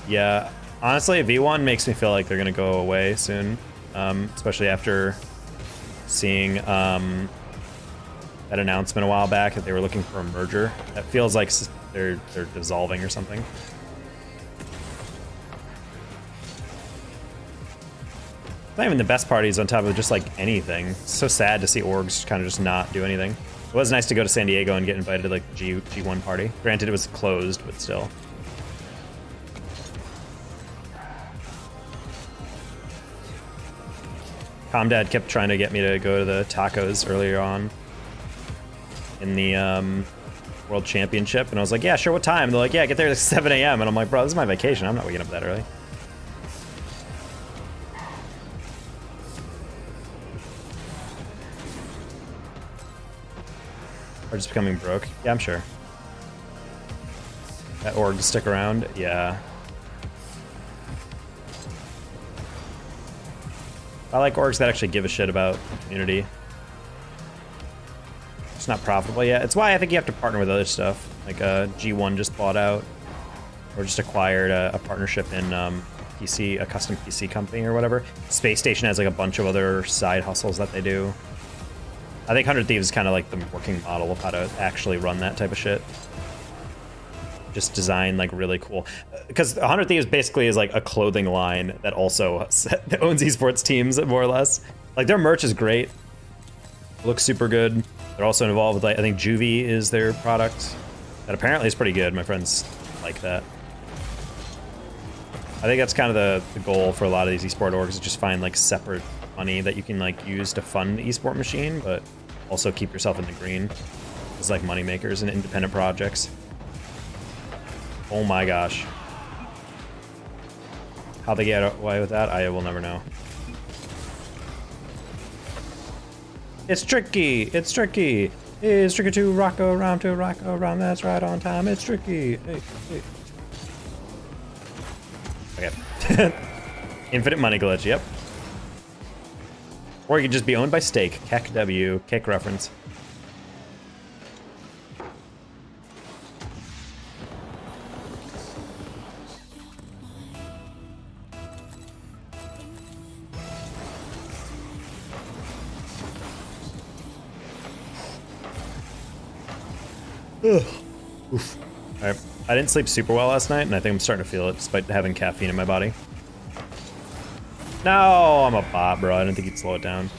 Yeah, honestly, V1 makes me feel like they're gonna go away soon, especially after seeing that announcement a while back that they were looking for a merger. That feels like they're dissolving or something. Not even the best parties on top of just like anything. It's so sad to see orgs kind of just not do anything. It was nice to go to San Diego and get invited to like the G1 party. Granted, it was closed, but still. Comdad kept trying to get me to go to the tacos earlier on in the World Championship, and I was like, yeah, sure, what time? And they're like, yeah, get there at 7 a.m. And I'm like, bro, this is my vacation. I'm not waking up that early. Or just becoming broke? Yeah, I'm sure. That org to stick around? Yeah. I like orgs that actually give a shit about the community. It's not profitable yet. It's why I think you have to partner with other stuff. Like G1 just bought out, or just acquired a partnership in PC, a custom PC company or whatever. Space Station has like a bunch of other side hustles that they do. I think 100 Thieves is kind of like the working model of how to actually run that type of shit. Just design like really cool, because 100 Thieves basically is like a clothing line that also owns esports teams, more or less. Like their merch is great, looks super good. They're also involved with like, I think Juvie is their product that apparently is pretty good. My friends like that. I think that's kind of the goal for a lot of these esport orgs, is just find like separate money that you can like use to fund the esport machine, but also keep yourself in the green as like money makers and independent projects. Oh my gosh. How they get away with that, I will never know. It's tricky, it's tricky. It's tricky to rock around, that's right on time. It's tricky. Hey, hey. Okay. Infinite money glitch, yep. Or you could just be owned by Stake. Keck W, kick reference. Ugh. Oof. All right. I didn't sleep super well last night, and I think I'm starting to feel it despite having caffeine in my body. No, I'm a bot, bro. I didn't think he'd slow it down.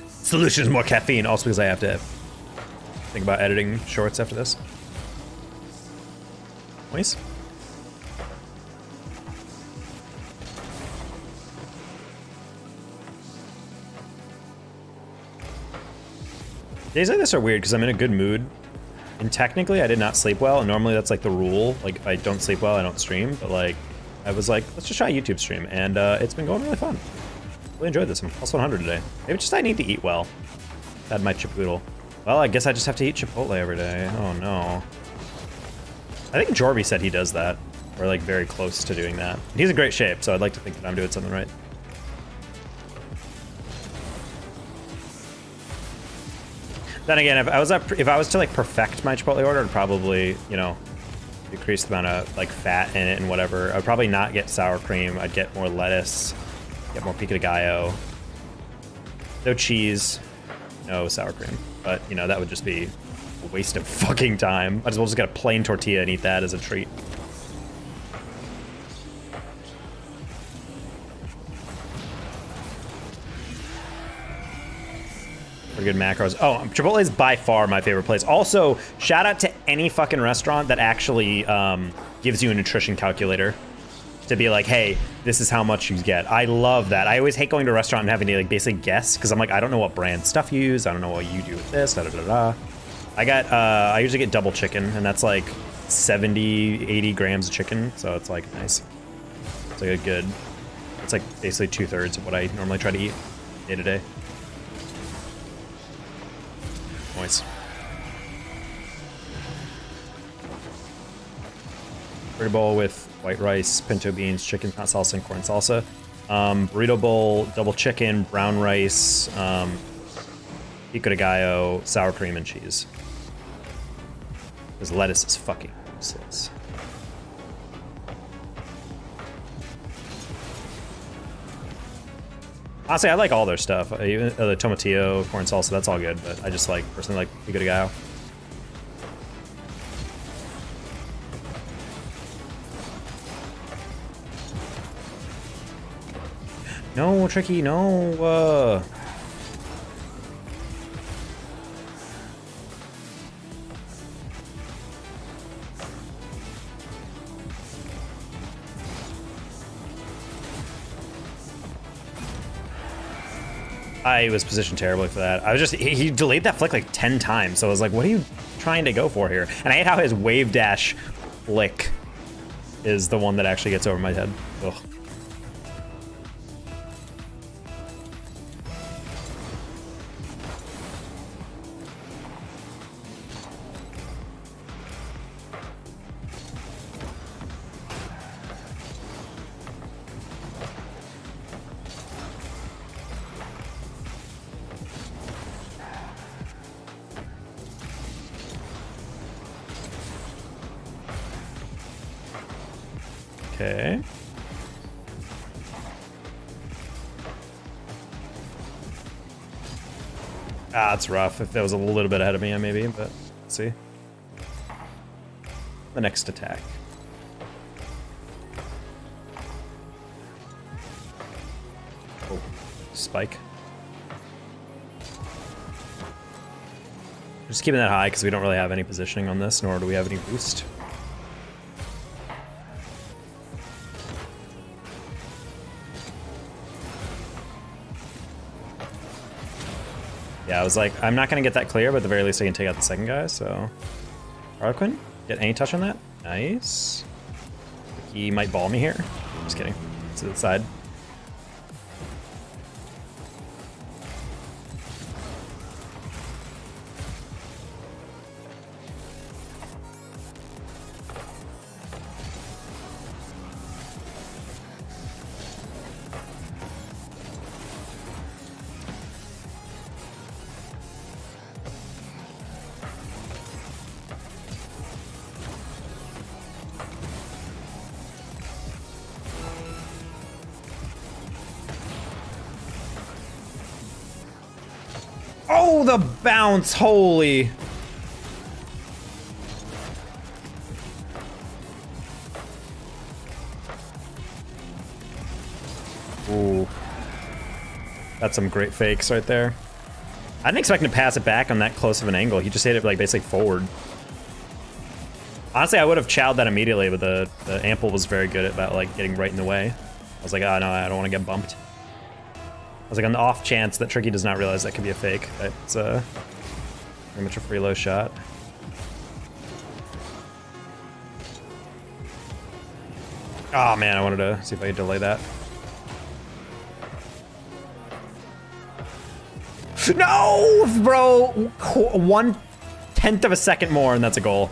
Solution is more caffeine, also because I have to think about editing shorts after this. Nice. Days like this are weird because I'm in a good mood, and technically I did not sleep well, and normally that's like the rule. Like if I don't sleep well, I don't stream, but like I was like, let's just try a YouTube stream, and it's been going really fun. Really enjoyed this. I'm plus 100 today. Maybe just I need to eat well. Had my chipoodle. Well, I guess I just have to eat Chipotle every day. Oh no. I think Jorby said he does that. Or like very close to doing that. He's in great shape, so I'd like to think that I'm doing something right. Then again, if I was to like perfect my Chipotle order, I'd probably, you know, decrease the amount of like fat in it and whatever. I'd probably not get sour cream. I'd get more lettuce, get more pico de gallo. No cheese, no sour cream. But, you know, that would just be a waste of fucking time. Might as well just get a plain tortilla and eat that as a treat. Pretty good macros. Oh, Chipotle is by far my favorite place. Also, shout out to any fucking restaurant that actually gives you a nutrition calculator to be like, hey, this is how much you get. I love that. I always hate going to a restaurant and having to like basically guess because I'm like, I don't know what brand stuff you use. I don't know what you do with this. Da da da da. I usually get double chicken, and that's like 70, 80 grams of chicken. So it's like nice. It's like a good. It's like basically 2/3 of what I normally try to eat day to day. Nice. Burrito bowl with white rice, pinto beans, chicken, hot salsa, and corn salsa. Burrito bowl, double chicken, brown rice, pico de gallo, sour cream, and cheese. Because lettuce is fucking useless. Honestly, I like all their stuff. Even the tomatillo, corn salsa, that's all good. But I just like, personally like pico de gallo. No, Tricky, no. I was positioned terribly for that. I was just, he delayed that flick like 10 times. So I was like, what are you trying to go for here? And I hate how his wave dash flick is the one that actually gets over my head. Ugh. Okay. Ah, it's rough. If that was a little bit ahead of me, maybe, but let's see. The next attack. Oh, spike. Just keeping that high because we don't really have any positioning on this, nor do we have any boost. Yeah, I was like, I'm not going to get that clear, but at the very least I can take out the second guy, so... Harlequin, get any touch on that? Nice. He might ball me here. Just kidding. To the side. Oh, the bounce! Holy! Ooh. That's some great fakes right there. I didn't expect him to pass it back on that close of an angle. He just hit it like basically forward. Honestly, I would have chowed that immediately, but the ample was very good at about like getting right in the way. I was like, oh no, I don't want to get bumped. I was like, on the off chance that Tricky does not realize that could be a fake. It's very much a free low shot. Oh man, I wanted to see if I could delay that. No, bro. 1/10 of a second more, and that's a goal.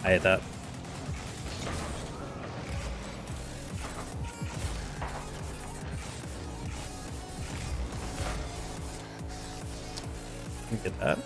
I hate that. Get that.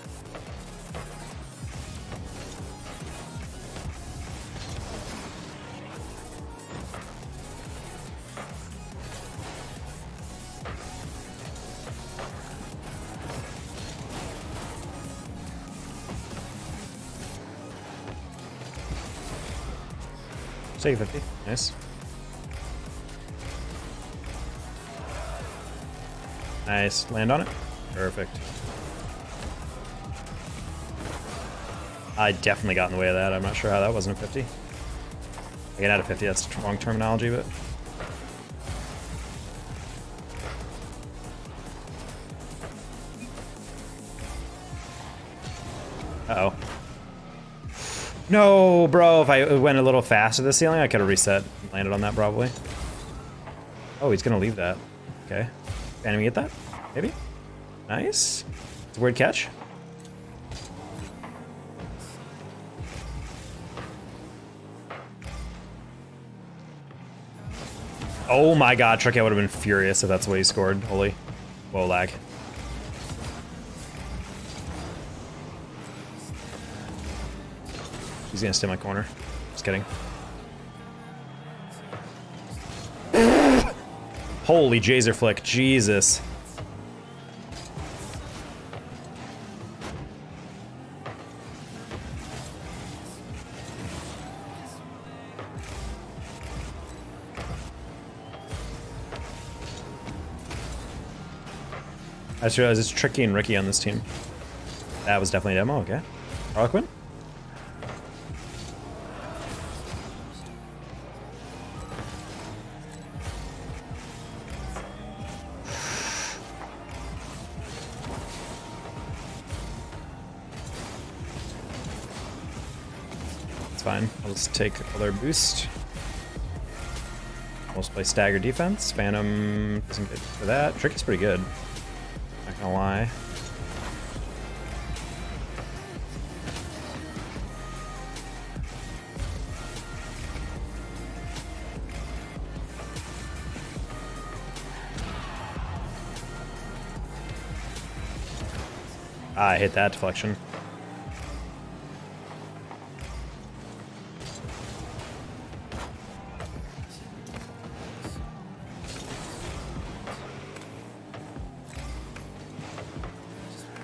Take 50. Nice. Nice. Land on it. Perfect. I definitely got in the way of that. I'm not sure how that wasn't a 50. I get out of 50. That's the wrong terminology, but. Uh-oh. No, bro. If I went a little faster to the ceiling, I could have reset and landed on that probably. Oh, he's going to leave that. Okay. Can we get that? Maybe? Nice. It's a weird catch. Oh my god, Tricky would have been furious if that's what he scored. Holy. Whoa, lag. He's gonna stay in my corner. Just kidding. Holy Jazer flick, Jesus. I just realized it's Tricky and Ricky on this team. That was definitely a demo, okay. Harlequin? It's fine. I'll just take their boost. Almost play stagger defense. Phantom doesn't get for that. Tricky's pretty good. Not gonna lie. Ah, I hit that deflection.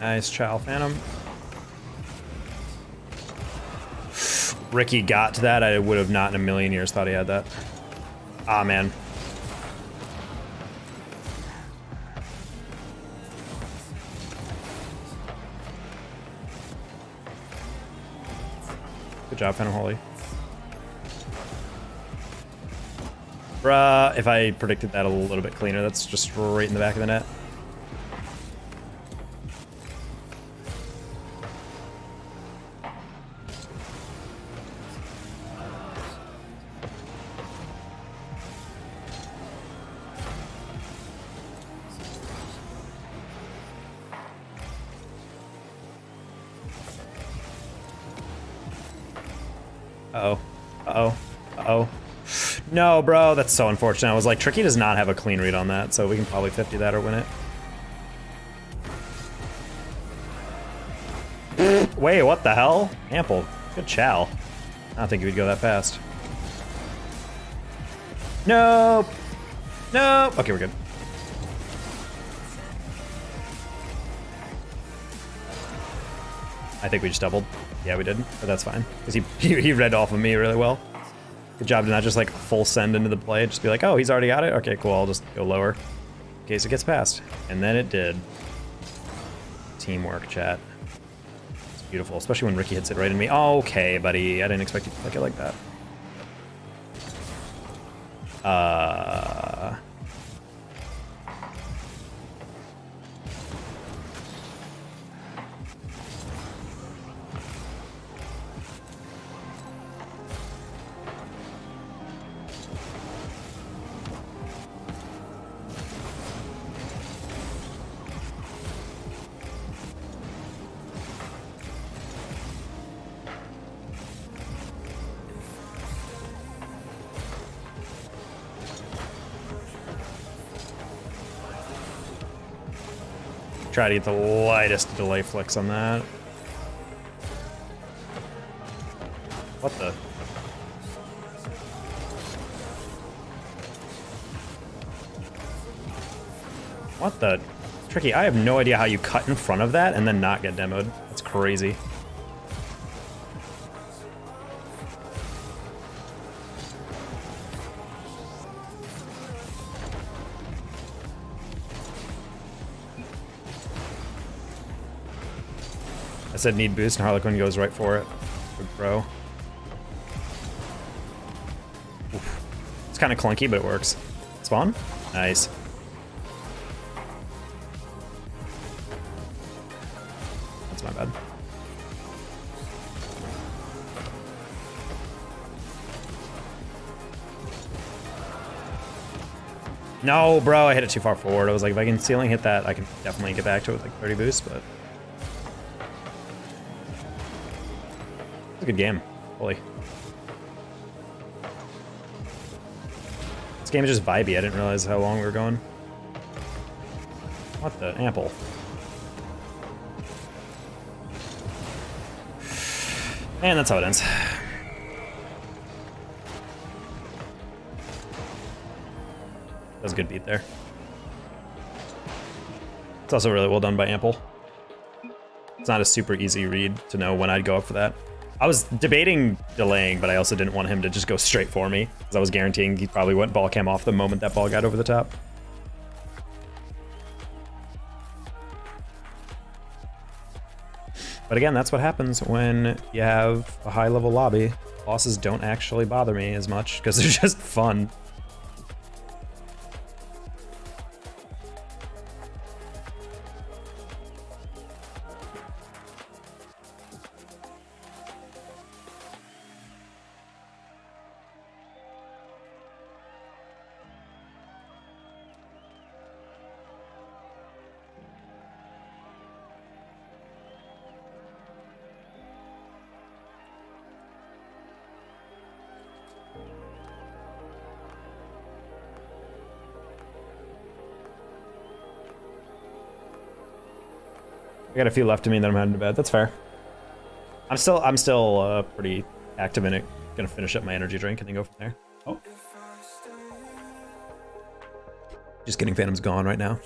Nice, Chall Phantom. Ricky got to that. I would have not in a million years thought he had that. Ah, man. Good job, Phantom Holy. Bruh, if I predicted that a little bit cleaner, that's just right in the back of the net. Uh-oh. Uh-oh. Uh-oh. No, bro, that's so unfortunate. I was like, Tricky does not have a clean read on that, so we can probably 50 that or win it. Wait, what the hell? Ample. Good Chall. I don't think he would go that fast. Nope. Nope. Okay, we're good. I think we just doubled. Yeah, we did, but that's fine. Because he read off of me really well. Good job to not just like full send into the play. Just be like, oh, he's already got it? Okay, cool, I'll just go lower in case it gets past. And then it did. Teamwork, chat. Beautiful, especially when Ricky hits it right in me. Okay, buddy. I didn't expect you to flick it like that. Try to get the lightest delay flicks on that. What the? What the? Tricky, I have no idea how you cut in front of that and then not get demoed. That's crazy. I said need boost, and Harlequin goes right for it. Good throw. Oof. It's kind of clunky, but it works. Spawn? Nice. That's my bad. No, bro, I hit it too far forward. I was like, if I can ceiling hit that, I can definitely get back to it with like 30 boost, but... It's a good game. Holy. This game is just vibey. I didn't realize how long we were going. What the? Ample. And that's how it ends. That was a good beat there. It's also really well done by Ample. It's not a super easy read to know when I'd go up for that. I was debating delaying, but I also didn't want him to just go straight for me, because I was guaranteeing he probably went ball cam off the moment that ball got over the top. But again, that's what happens when you have a high-level lobby. Bosses don't actually bother me as much, because they're just fun. I got a few left of me that I'm heading to bed. That's fair. I'm still pretty active in it. Gonna finish up my energy drink and then go from there. Oh. Just kidding, Phantom's gone right now.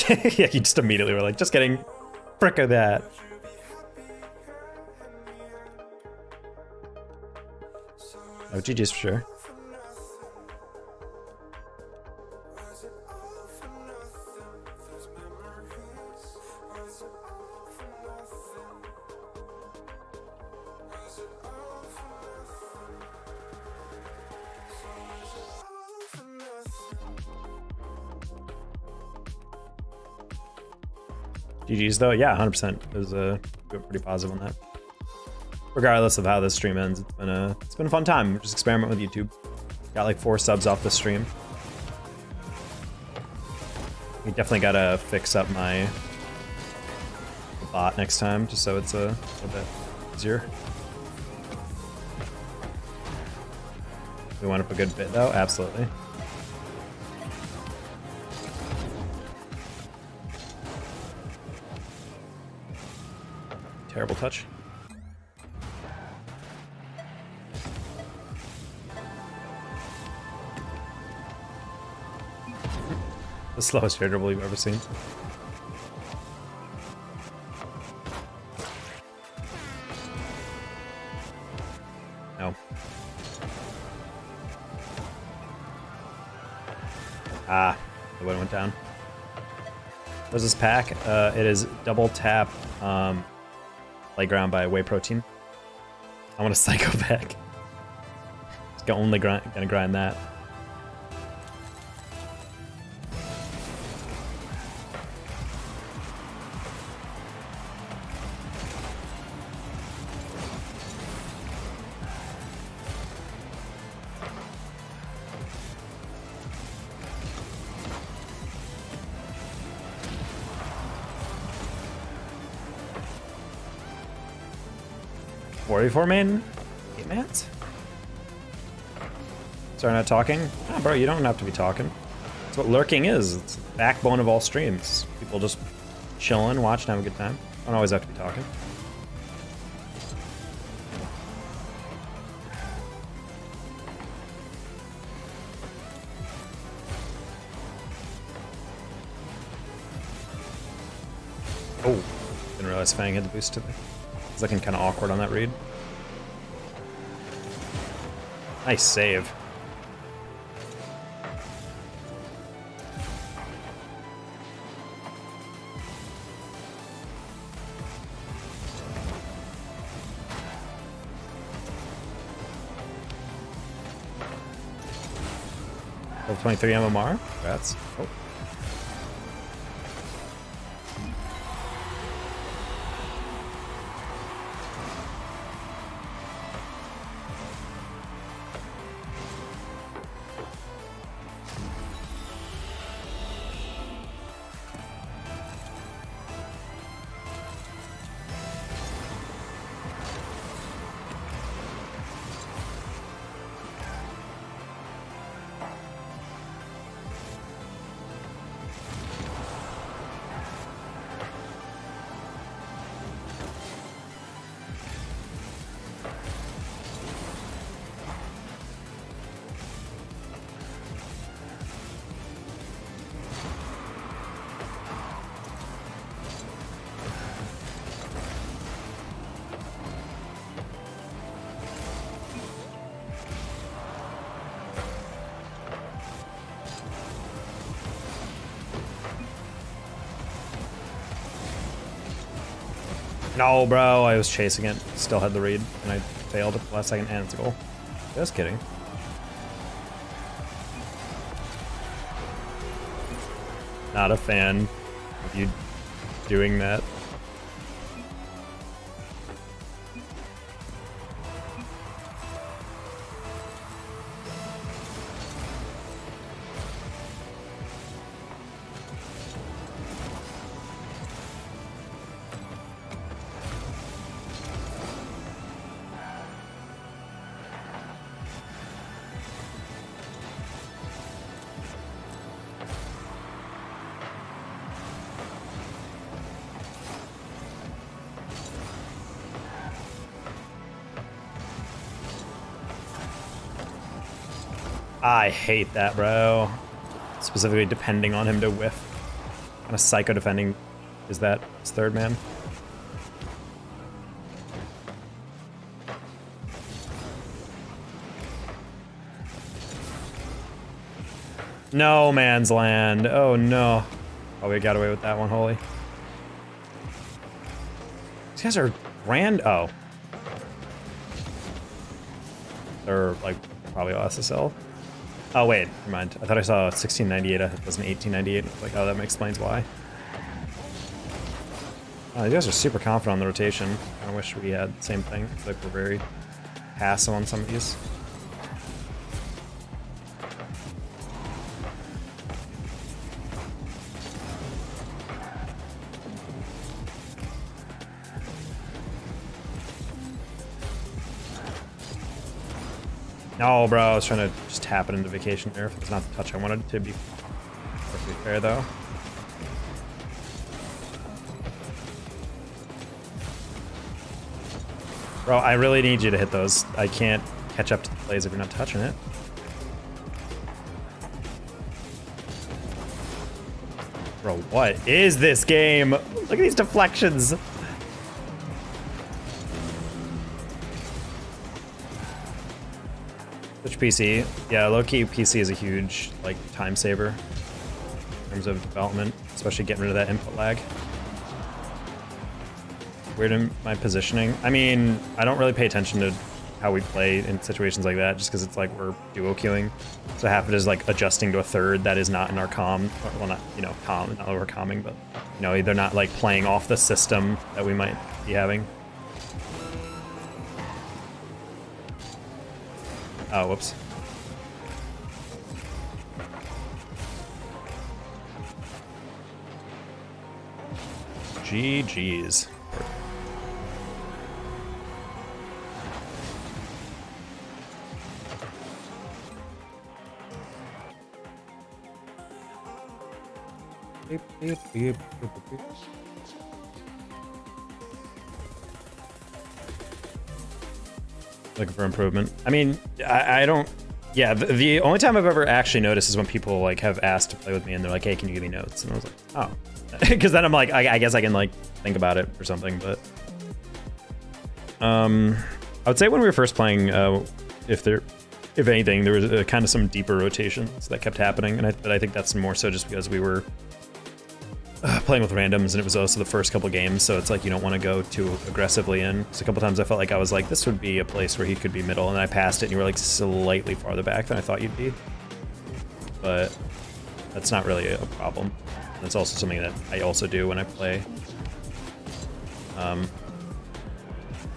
Yeah, you just immediately were like, just kidding. Frick of that. Oh, GG's for sure. GG's though, yeah, 100%. It was pretty positive on that. Regardless of how this stream ends, it's been a fun time. Just experiment with YouTube. Got like 4 subs off the stream. We definitely gotta fix up my bot next time, just so it's a little bit easier. We went up a good bit though, absolutely. Terrible touch. The slowest fair dribble you've ever seen. No. Ah, the one went down. What's this pack? It is double tap playground by whey protein. I want a psycho pack. Just only gonna grind that. Warrior main? 8 mans? Sorry, not talking? Ah, bro, you don't have to be talking. That's what lurking is. It's the backbone of all streams. People just chilling, watching, having a good time. Don't always have to be talking. Oh, didn't realize Fang had the boost to me. It's looking kind of awkward on that read. Nice save. Level 23 MMR. Congrats. Oh. No, bro, I was chasing it. Still had the read, and I failed at the last second, and it's a goal. Just kidding. Not a fan of you doing that. I hate that, bro. Specifically depending on him to whiff. What kind of psycho defending is that? His third man? No man's land. Oh no. Oh, we got away with that one, holy. These guys are grand. Oh. They're like probably SSL. Oh wait, never mind. I thought I saw 1698. It was an 1898. Like, oh, that explains why. Oh, these guys are super confident on the rotation. I wish we had the same thing. I feel like we're very passive on some of these. No, bro, I was trying to just tap it into vacation there. It's not the touch I wanted to be perfectly fair, though. Bro, I really need you to hit those. I can't catch up to the plays if you're not touching it. Bro, what is this game? Look at these deflections. Switch PC. Yeah, low-key PC is a huge, like, time saver. terms of development, especially getting rid of that input lag. Weird in my positioning. I mean, I don't really pay attention to how we play in situations like that, just because it's like we're duo queuing. So half of it is like adjusting to a third that is not in our comm. Well, not, you know, comm, not that we're comming, but, you know, they're not like playing off the system that we might be having. Oh, whoops. GG's. Beep, beep, beep, beep, beep. Looking for improvement. I mean, I don't. Yeah, the only time I've ever actually noticed is when people like have asked to play with me and they're like, "Hey, can you give me notes?" And I was like, "Oh," because then I'm like, I guess I can like think about it or something. But I would say when we were first playing, if anything, there was kind of some deeper rotations that kept happening, and I think that's more so just because we were playing with randoms, and it was also the first couple games, so it's like you don't want to go too aggressively in. So a couple times I felt like I was like, this would be a place where he could be middle, and I passed it, and you were like slightly farther back than I thought you'd be. But that's not really a problem. That's also something that I also do when I play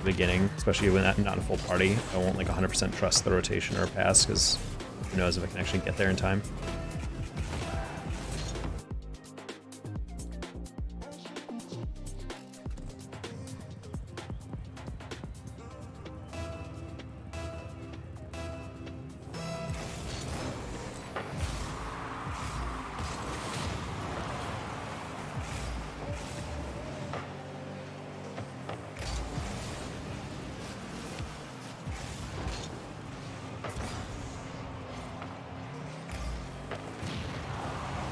beginning, especially when not a full party. I won't like 100% trust the rotation or pass, because who knows if I can actually get there in time.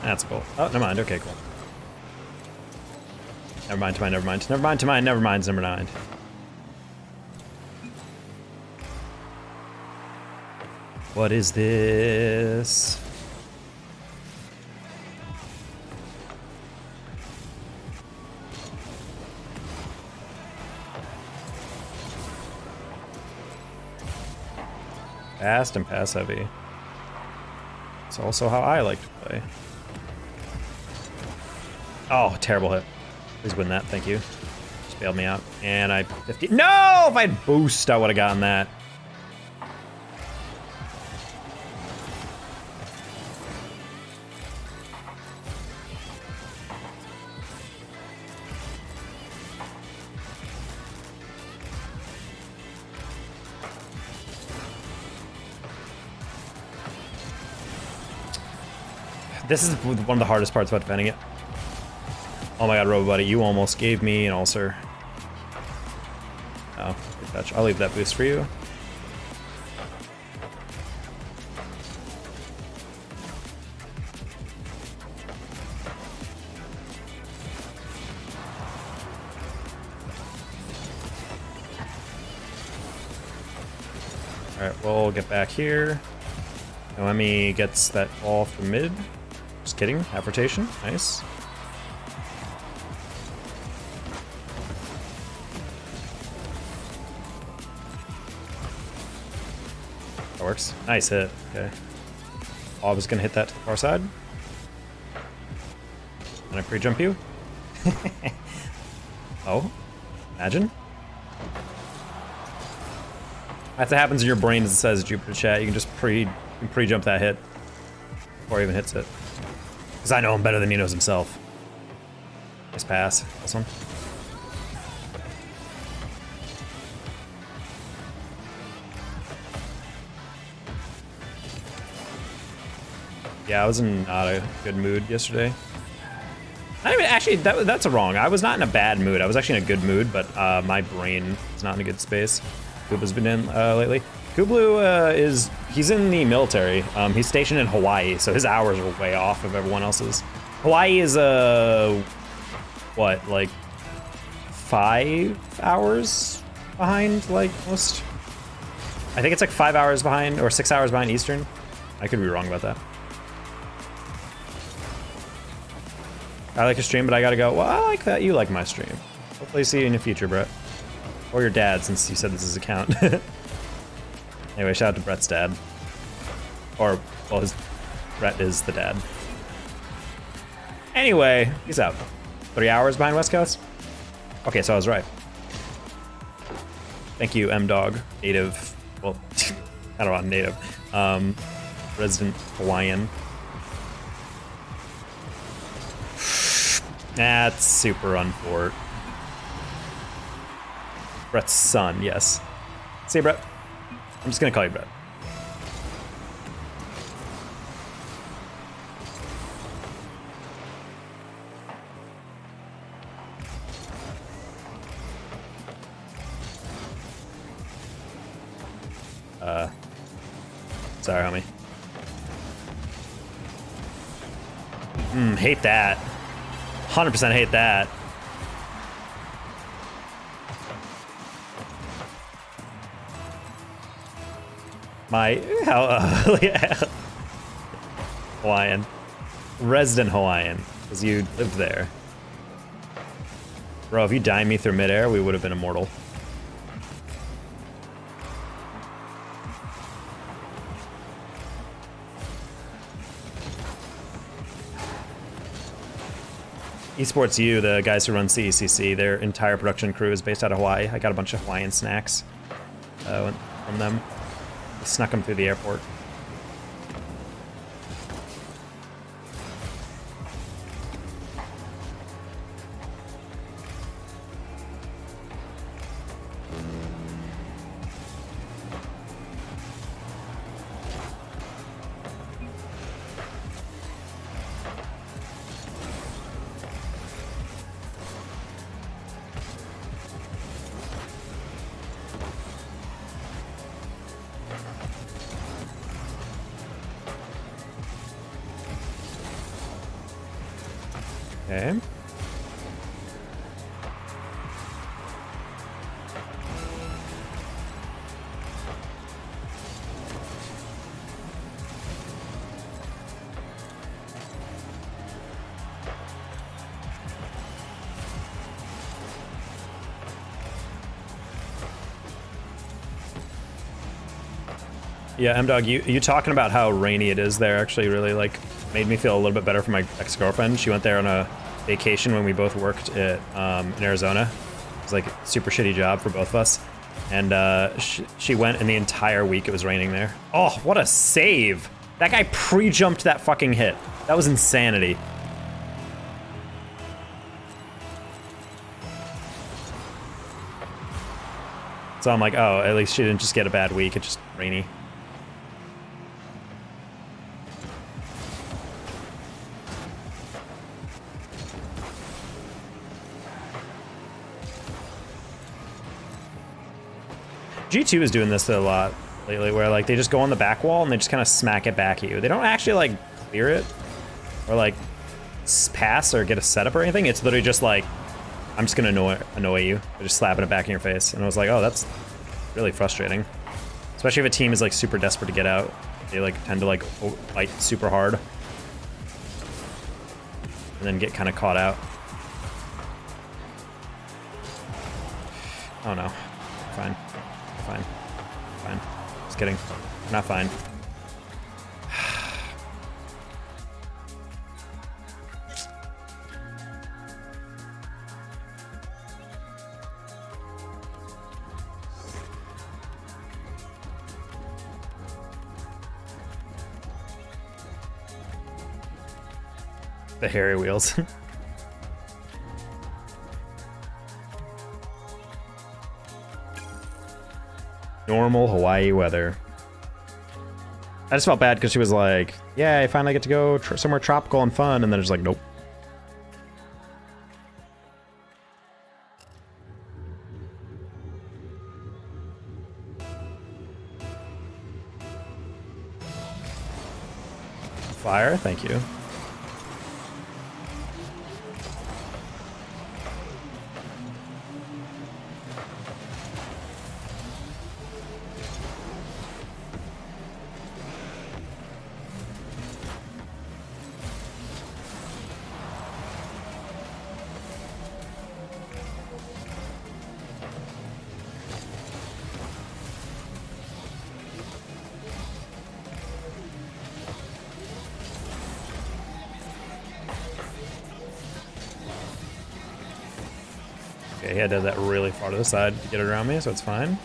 That's cool. Oh, never mind. Okay, cool. Never mind to mind, never mind. Never mind to mind, never mind's number 9. What is this? Fast and pass heavy. It's also how I like to play. Oh, terrible hit. Please win that, thank you. Just bailed me out. And I 50. No! If I had boost, I would have gotten that. This is one of the hardest parts about defending it. Oh my god, Robo Buddy, you almost gave me an ulcer. Oh, good touch. I'll leave that boost for you. Alright, we'll get back here. Noemi gets that ball from mid. Just kidding, half rotation, nice. That works. Nice hit. Okay. Oh, I was gonna hit that to the far side. And I pre-jump you. Oh, imagine. That's what happens in your brain as it says Jupiter chat. You can just pre-jump that hit before he even hits it. Because I know him better than he knows himself. Nice pass. This one. Yeah, I was in not a good mood yesterday. I mean, actually, that's wrong. I was not in a bad mood. I was actually in a good mood, but my brain is not in a good space. Kublu's been in lately. Kublu he's in the military. He's stationed in Hawaii, so his hours are way off of everyone else's. Hawaii is what, like 5 hours behind, like most? I think it's like 5 hours behind or 6 hours behind Eastern. I could be wrong about that. I like your stream, but I gotta go. Well, I like that you like my stream. Hopefully see you in the future, Brett. Or your dad, since you said this is his account. Anyway, shout out to Brett's dad. Or, well, Brett is the dad. Anyway, peace out. 3 hours behind West Coast? Okay, so I was right. Thank you, M-Dog. Native, well, I don't know, native. Resident Hawaiian. That's super unfort. Brett's son, yes. See you, Brett. I'm just gonna call you Brett. Sorry, homie. Hate that. 100% hate that. Hawaiian. Resident Hawaiian, because you lived there. Bro, if you dimed me through midair, we would have been immortal. Esports U, the guys who run CECC, their entire production crew is based out of Hawaii. I got a bunch of Hawaiian snacks from them. I snuck them through the airport. Okay. Yeah, M-Dog, you talking about how rainy it is there actually really like made me feel a little bit better for my ex-girlfriend. She went there on a vacation when we both worked at, in Arizona. It was like a super shitty job for both of us. And she went and the entire week it was raining there. Oh, what a save. That guy pre-jumped that fucking hit. That was insanity. So I'm like, oh, at least she didn't just get a bad week, it's just rainy. G2 is doing this a lot lately, where like they just go on the back wall and they just kind of smack it back at you. They don't actually like clear it or like pass or get a setup or anything. It's literally just like, I'm just gonna annoy you. They're just slapping it back in your face. And I was like, oh, that's really frustrating. Especially if a team is like super desperate to get out. They like tend to like fight super hard and then get kind of caught out. Oh no, fine. Fine. Fine. Just kidding. We're not fine. The hairy wheels. Normal Hawaii weather. I just felt bad because she was like, yeah, I finally get to go somewhere tropical and fun, and then it's like, nope. Fire, thank you. Okay, he had to have that really far to the side to get it around me, so it's fine.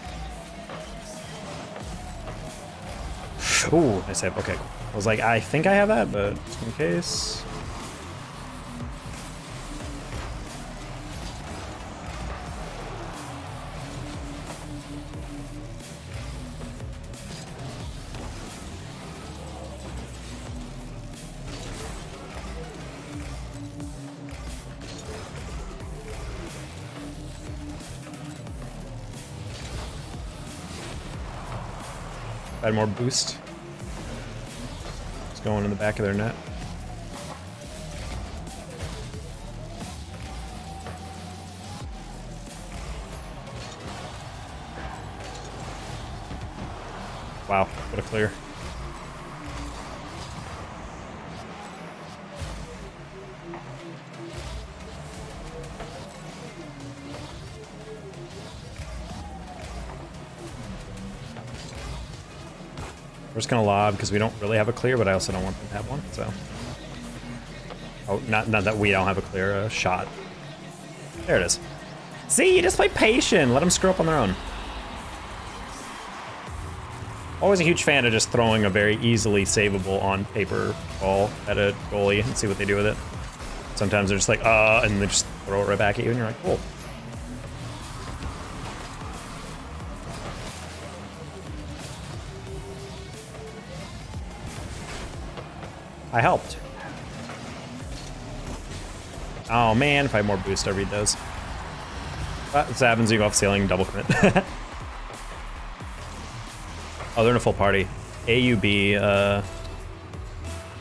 Ooh, nice save. Okay, cool. I was like, I think I have that, but just in case. Add more boost. It's going in the back of their net. Wow, what a clear. We're just gonna lob because we don't really have a clear, but I also don't want them to have one, so. Oh, not that we don't have a clear shot. There it is. See, you just play patient. Let them screw up on their own. Always a huge fan of just throwing a very easily savable on paper ball at a goalie and see what they do with it. Sometimes they're just like, and they just throw it right back at you and you're like, cool. I helped. Oh man, if I had more boost, I read those. This happens, you go off ceiling, double commit. Oh, they're in a full party. AUB,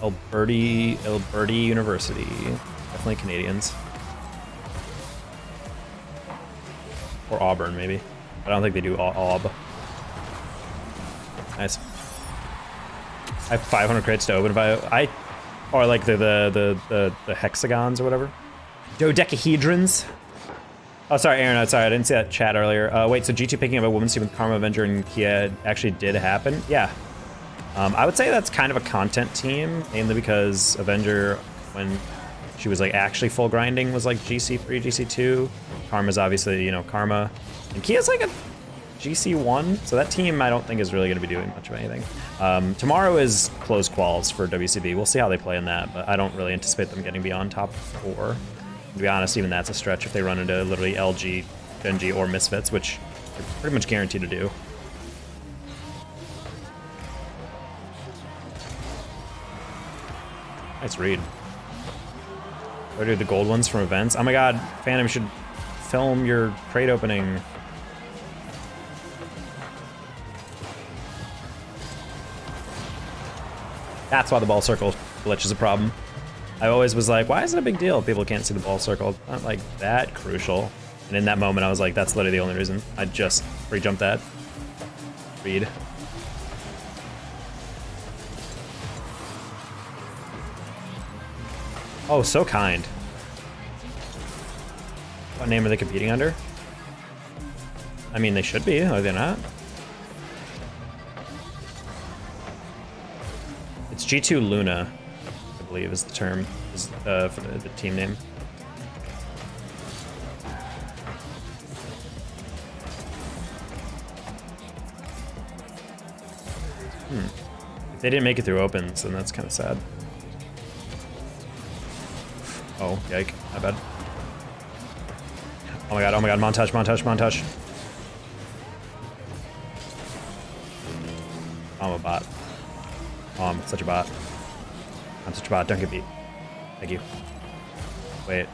Alberta University. Definitely Canadians. Or Auburn, maybe. I don't think they do Aub. Nice. I have 500 crates to open if or like the hexagons or whatever. Dodecahedrons. Oh, sorry, Aaron. Sorry, I didn't see that chat earlier. Wait, so G2 picking up a women's team with Karma, Avenger, and Kia actually did happen? Yeah. I would say that's kind of a content team, mainly because Avenger, when she was like actually full grinding, was like GC3, GC2. Karma's obviously, you know, Karma. And Kia's like a GC1, so that team I don't think is really going to be doing much of anything. Tomorrow is close quals for WCB. We'll see how they play in that, but I don't really anticipate them getting beyond top 4. To be honest, even that's a stretch if they run into literally LG, Genji, or Misfits, which they're pretty much guaranteed to do. Nice read. Or do the gold ones from events? Oh my god, Phantom should film your crate opening. That's why the ball circle glitch is a problem. I always was like, why is it a big deal if people can't see the ball circle? Not like that crucial. And in that moment, I was like, that's literally the only reason. I just free jumped that. Read. Oh, so kind. What name are they competing under? I mean, they should be, are they not? It's G2 Luna, I believe is the term, for the team name. If they didn't make it through opens, then that's kind of sad. Oh, yike, my bad. Oh my god, montage, montage, montage. Oh, I'm a bot. Oh, I'm such a bot. I'm such a bot, don't get beat. Thank you. Wait.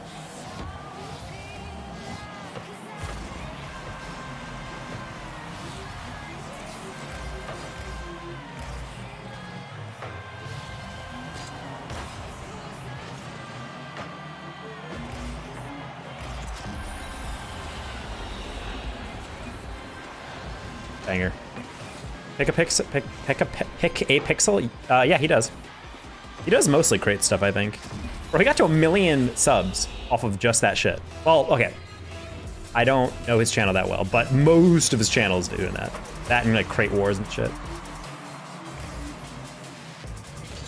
Banger. Pick a pixel? Yeah, he does. He does mostly crate stuff, I think. Bro, he got to 1 million subs off of just that shit. Well, okay. I don't know his channel that well, but most of his channel is doing that. That and like crate wars and shit.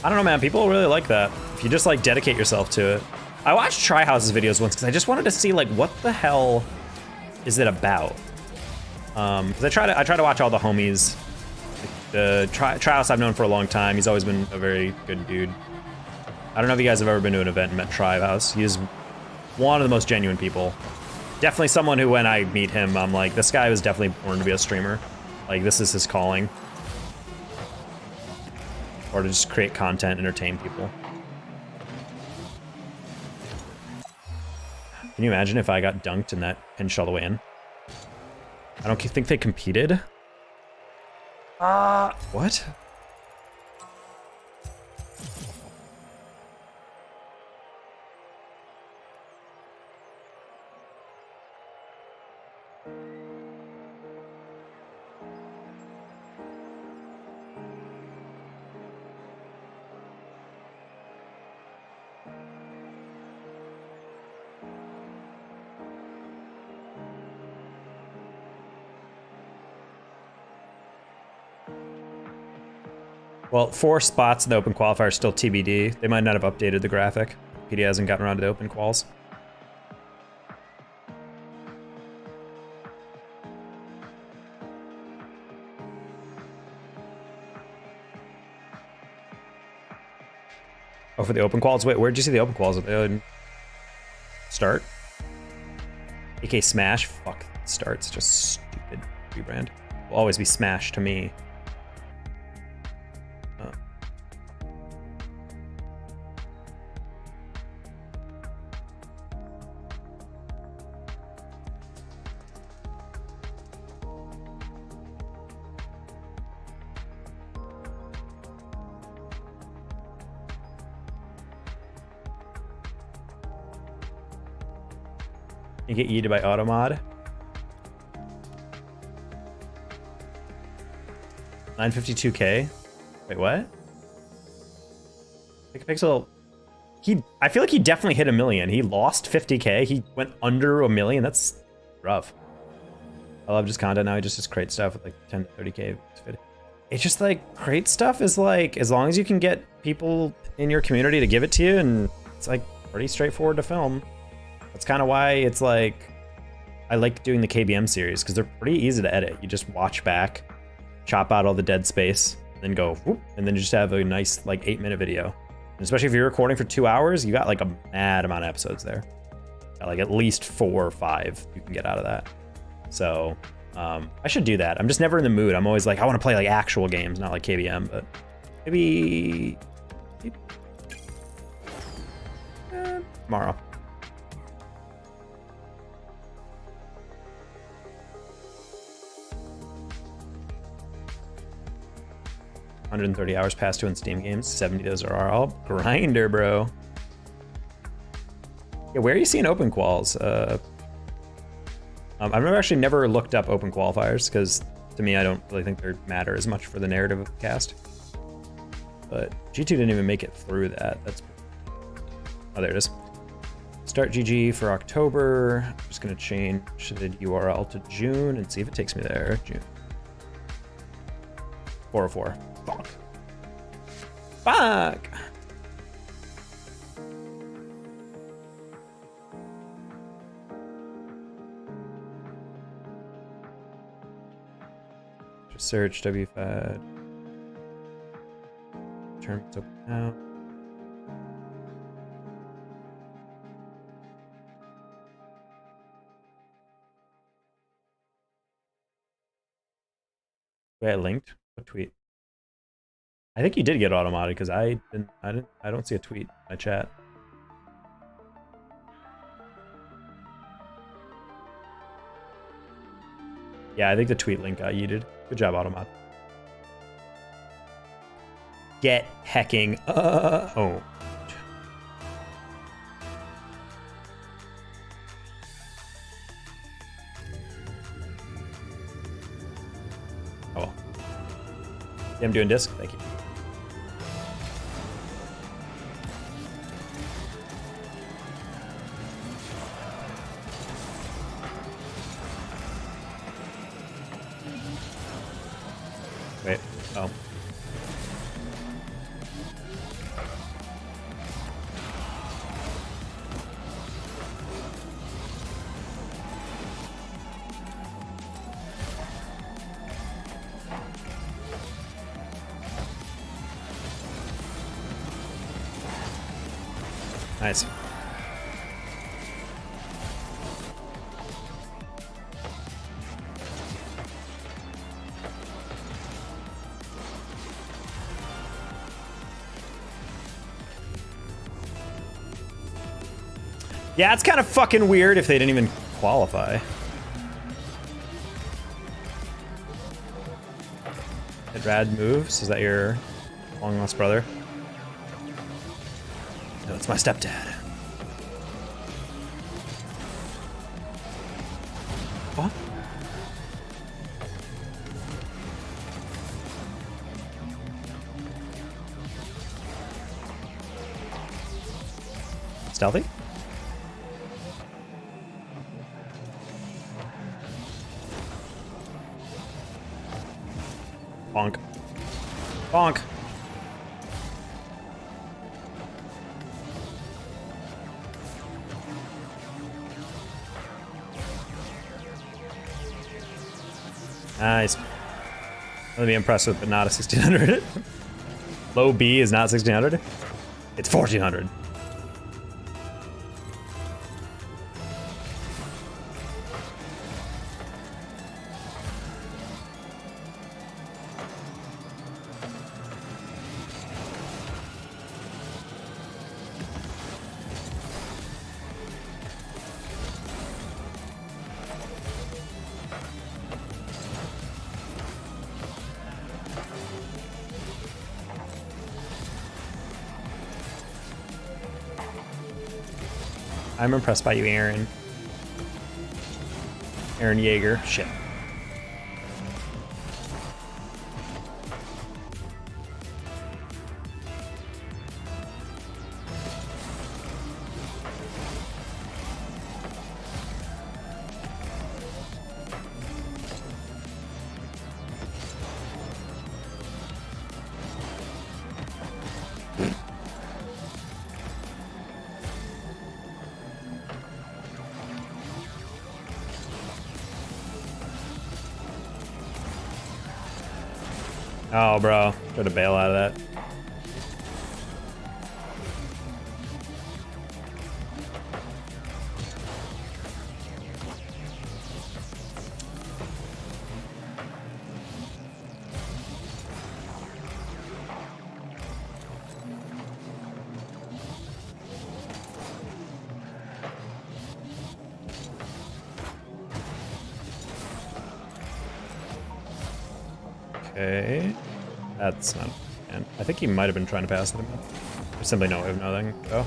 I don't know, man. People really like that. If you just like dedicate yourself to it. I watched Tryhouse's videos once because I just wanted to see like what the hell is it about? Because I try to watch all the homies. Trios I've known for a long time. He's always been a very good dude. I don't know if you guys have ever been to an event and met Trios. He's one of the most genuine people. Definitely someone who, when I meet him, I'm like, this guy was definitely born to be a streamer. Like, this is his calling. Or to just create content, entertain people. Can you imagine if I got dunked and that pinched all the way in? I don't think they competed. What? Well, 4 spots in the open qualifier are still TBD. They might not have updated the graphic. PD hasn't gotten around to the open quals. Oh, for the open quals? Wait, where'd you see the open quals? Start? AK Smash? Fuck, Start's just stupid rebrand. Will always be Smash to me. You get yeeted by Automod. 952K. Wait, what? Pixel. I feel like he definitely hit 1 million. He lost 50K. He went under 1 million. That's rough. I love just content now. He just create stuff with like 10 to 30K. It's just like create stuff is like, as long as you can get people in your community to give it to you, and it's like pretty straightforward to film. That's kind of why it's like, I like doing the KBM series, because they're pretty easy to edit. You just watch back, chop out all the dead space, then go whoop, and then you just have a nice like 8-minute video. And especially if you're recording for 2 hours, you got like a mad amount of episodes there. Got like at least 4 or 5 you can get out of that. So I should do that. I'm just never in the mood. I'm always like, I want to play like actual games, not like KBM, but maybe tomorrow. $130 hours past 2 in Steam games. 70 those are all grinder, bro. Yeah, where are you seeing open quals? I've never looked up open qualifiers, because to me, I don't really think they matter as much for the narrative of the cast. But G2 didn't even make it through that. That's, oh, there it is. Start GG for October. I'm just gonna change the URL to June and see if it takes me there. June. 404. Fuck. Fuck! Just search WFAD. Terms open now. Wait, I linked? What tweet? I think you did get automated, because I don't see a tweet in my chat. Yeah, I think the tweet link got yeeted. Good job, Automod. Get hecking. Oh. Oh. Yeah, I'm doing disc. Thank you. Wait. Oh. Nice. Yeah, it's kind of fucking weird if they didn't even qualify. Hit rad moves. Is that your long lost brother? No, it's my stepdad. What? Stealthy? Bonk. Bonk. Nice. Let me impressed with, but not a 1600. Low B is not 1600. It's 1400. I'm impressed by you, Aaron. Aaron Yeager. Shit. Oh, bro. Try to bail out of that. Okay. That's not... Man, I think he might have been trying to pass it to me. There's simply no way of knowing, though.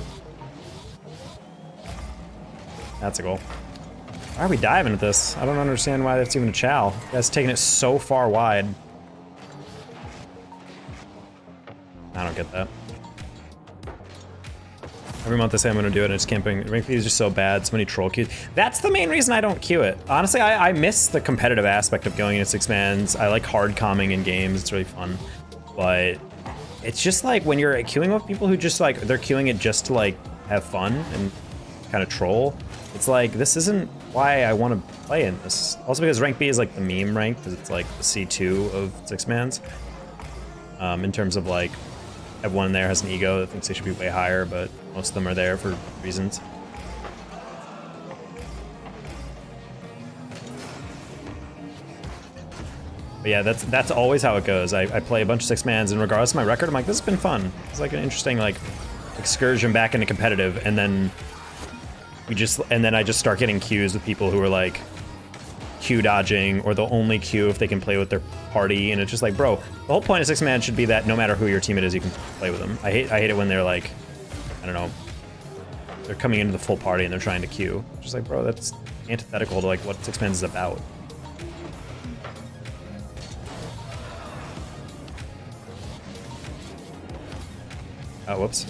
That's a goal. Why are we diving at this? I don't understand why that's even a Chall. That's taking it so far wide. I don't get that. Every month I say I'm gonna do it and it's camping. Rank feed is just so bad, so many troll queues. That's the main reason I don't queue it. Honestly, I miss the competitive aspect of going into 6-mans. I like hard calming in games, it's really fun. But it's just like when you're queuing with people who just like, they're queuing it just to like have fun and kind of troll. It's like, this isn't why I want to play in this. Also because rank B is like the meme rank, because it's like the C2 of 6-mans. In terms of like, everyone there has an ego that thinks they should be way higher, but most of them are there for reasons. But yeah, that's always how it goes. I play a bunch of 6-mans, and regardless of my record, I'm like, this has been fun. It's like an interesting like excursion back into competitive, and then I just start getting queues with people who are like queue dodging, or they'll only queue if they can play with their party, and it's just like, bro, the whole point of 6-man should be that no matter who your teammate is, you can play with them. I hate it when they're like, I don't know, they're coming into the full party and they're trying to queue. Just like, bro, that's antithetical to like what 6-man is about. Oh, whoops.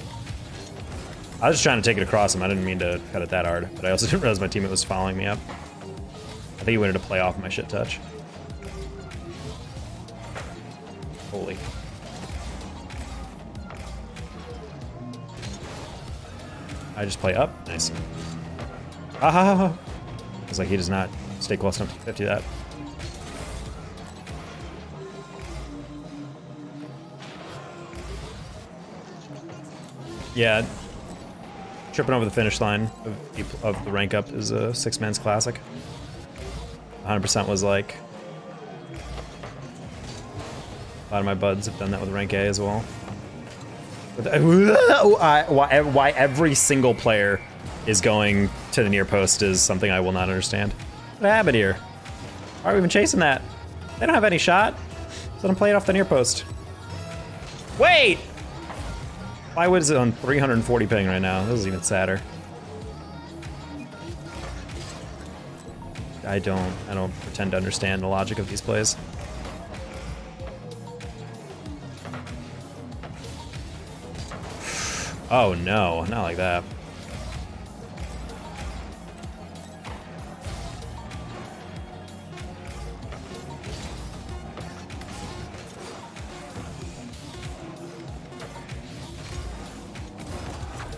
I was just trying to take it across him. I didn't mean to cut it that hard, but I also didn't realize my teammate was following me up. I think he wanted to play off my shit touch. Holy. I just play up. Nice. Ah! It's like he does not stay close enough to 50 that. Yeah. tripping over the finish line of the rank up is a 6-man's classic. 100% was like, a lot of my buds have done that with rank A as well. Why every single player is going to the near post is something I will not understand. What happened here? Why are we even chasing that? They don't have any shot, so I'm playing off the near post. Wait! Why was it on 340 ping right now? This is even sadder. I don't pretend to understand the logic of these plays. Oh no, not like that.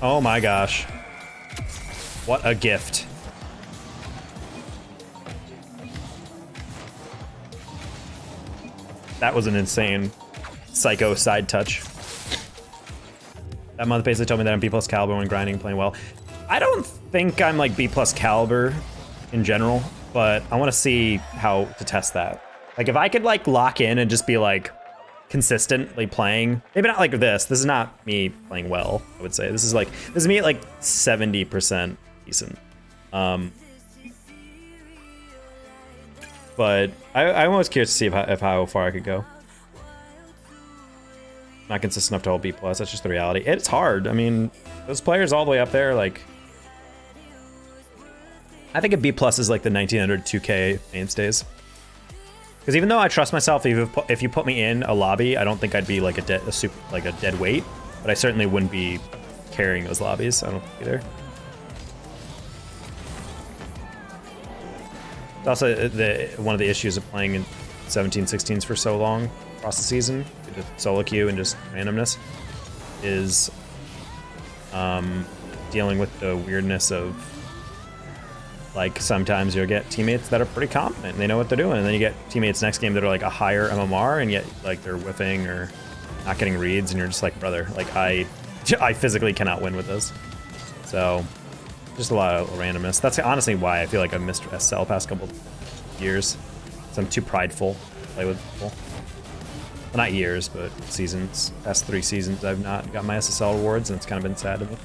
Oh my gosh. What a gift. That was an insane psycho side touch. That month basically told me that I'm B+ caliber when grinding and playing well. I don't think I'm like B+ caliber in general, but I want to see how to test that. Like if I could like lock in and just be like consistently playing, maybe not like this. This is not me playing well, I would say. This is me at like 70% decent. But I'm always curious to see if how far I could go. Not consistent enough to hold B+, that's just the reality. It's hard. I mean, those players all the way up there, like... I think a B+ is like the 1900 2K mainstays. Because even though I trust myself, if you put me in a lobby, I don't think I'd be like a dead weight. But I certainly wouldn't be carrying those lobbies. I don't think either. It's also one of the issues of playing in 17-16s for so long across the season, just solo queue and just randomness, is dealing with the weirdness of, like, sometimes you'll get teammates that are pretty competent and they know what they're doing, and then you get teammates next game that are like a higher MMR and yet like they're whiffing or not getting reads, and you're just like, brother, like I physically cannot win with this. So just a lot of randomness. That's honestly why I feel like I've missed SL past couple years. So I'm too prideful to play with people. Well, not years, but seasons. Past 3 seasons I've not got my SSL rewards, and it's kind of been sad to me.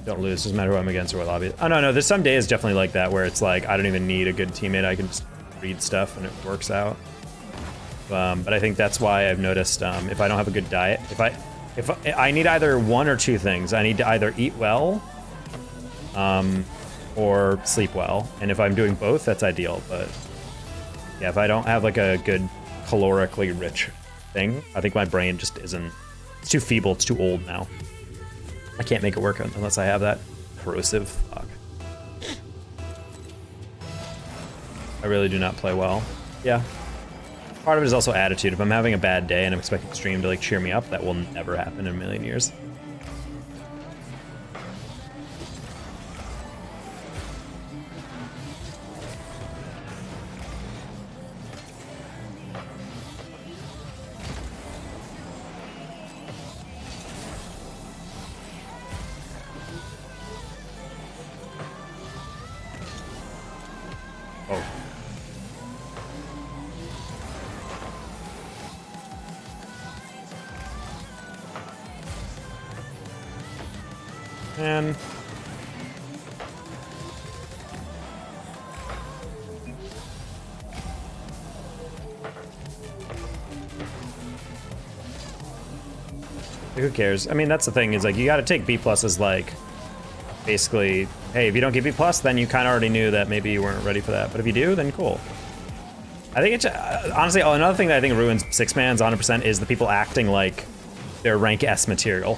Don't lose, doesn't matter who I'm against or what lobby. Oh no, there's some days definitely like that where it's like I don't even need a good teammate, I can just read stuff and it works out. But I think that's why I've noticed if I don't have a good diet, if I need either one or two things. I need to either eat well or sleep well, and if I'm doing both, that's ideal. But yeah, if I don't have like a good calorically rich thing, I think my brain just isn't, it's too feeble, it's too old now. I can't make it work unless I have that corrosive fuck. I really do not play well. Yeah. Part of it is also attitude. If I'm having a bad day and I'm expecting stream to like cheer me up, that will never happen in a million years. Oh. Man. Who cares? I mean, that's the thing, is like you got to take B+ as like basically, hey, if you don't get B+, then you kind of already knew that maybe you weren't ready for that. But if you do, then cool. I think it's honestly another thing that I think ruins 6-mans 100% is the people acting like they're rank S material.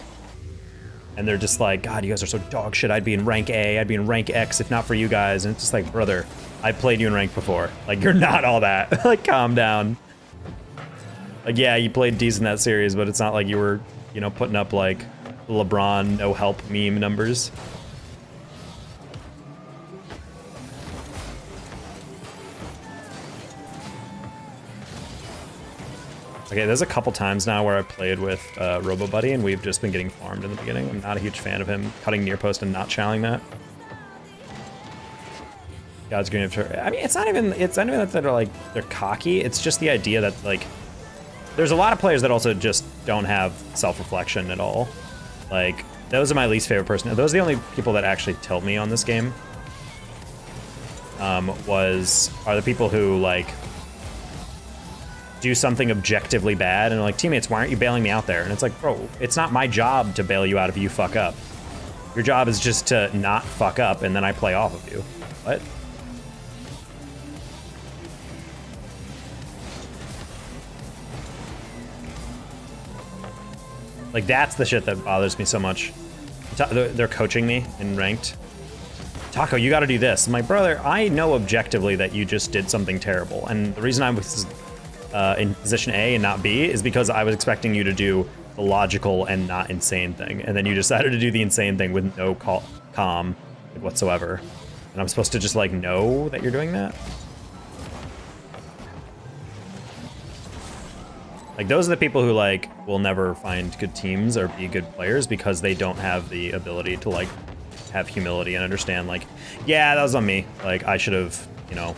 And they're just like, God, you guys are so dog shit. I'd be in rank A, I'd be in rank X if not for you guys. And it's just like, brother, I played you in rank before. Like, you're not all that. Like, calm down. Like, yeah, you played decent that series, but it's not like you were, you know, putting up like LeBron no help meme numbers. Okay, there's a couple times now where I've played with Robo Buddy and we've just been getting farmed in the beginning. I'm not a huge fan of him cutting near post and not challing that. God's green. I mean, it's not even that they're cocky. It's just the idea that like there's a lot of players that also just don't have self-reflection at all. Like those are my least favorite person. Those are the only people that actually tilt me on this game. Are the people who like do something objectively bad and are like, teammates, why aren't you bailing me out there? And it's like, bro, it's not my job to bail you out if you fuck up. Your job is just to not fuck up and then I play off of you. What? Like, that's the shit that bothers me so much. They're coaching me in ranked. Taco, you gotta do this. I'm like, brother, I know objectively that you just did something terrible. And the reason I was in position A and not B is because I was expecting you to do the logical and not insane thing. And then you decided to do the insane thing with no calm whatsoever. And I'm supposed to just, like, know that you're doing that? Like, those are the people who, like, will never find good teams or be good players because they don't have the ability to, like, have humility and understand, like, yeah, that was on me. Like, I should have, you know,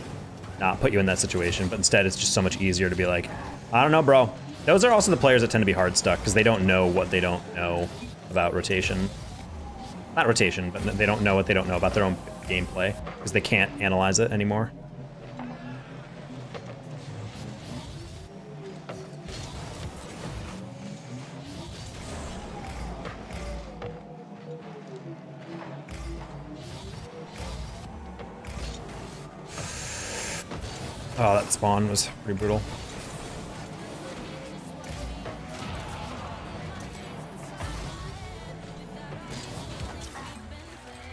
not put you in that situation. But instead, it's just so much easier to be like, I don't know, bro. Those are also the players that tend to be hard stuck because they don't know what they don't know about rotation. Not rotation, but they don't know what they don't know about their own gameplay because they can't analyze it anymore. Oh, that spawn was pretty brutal.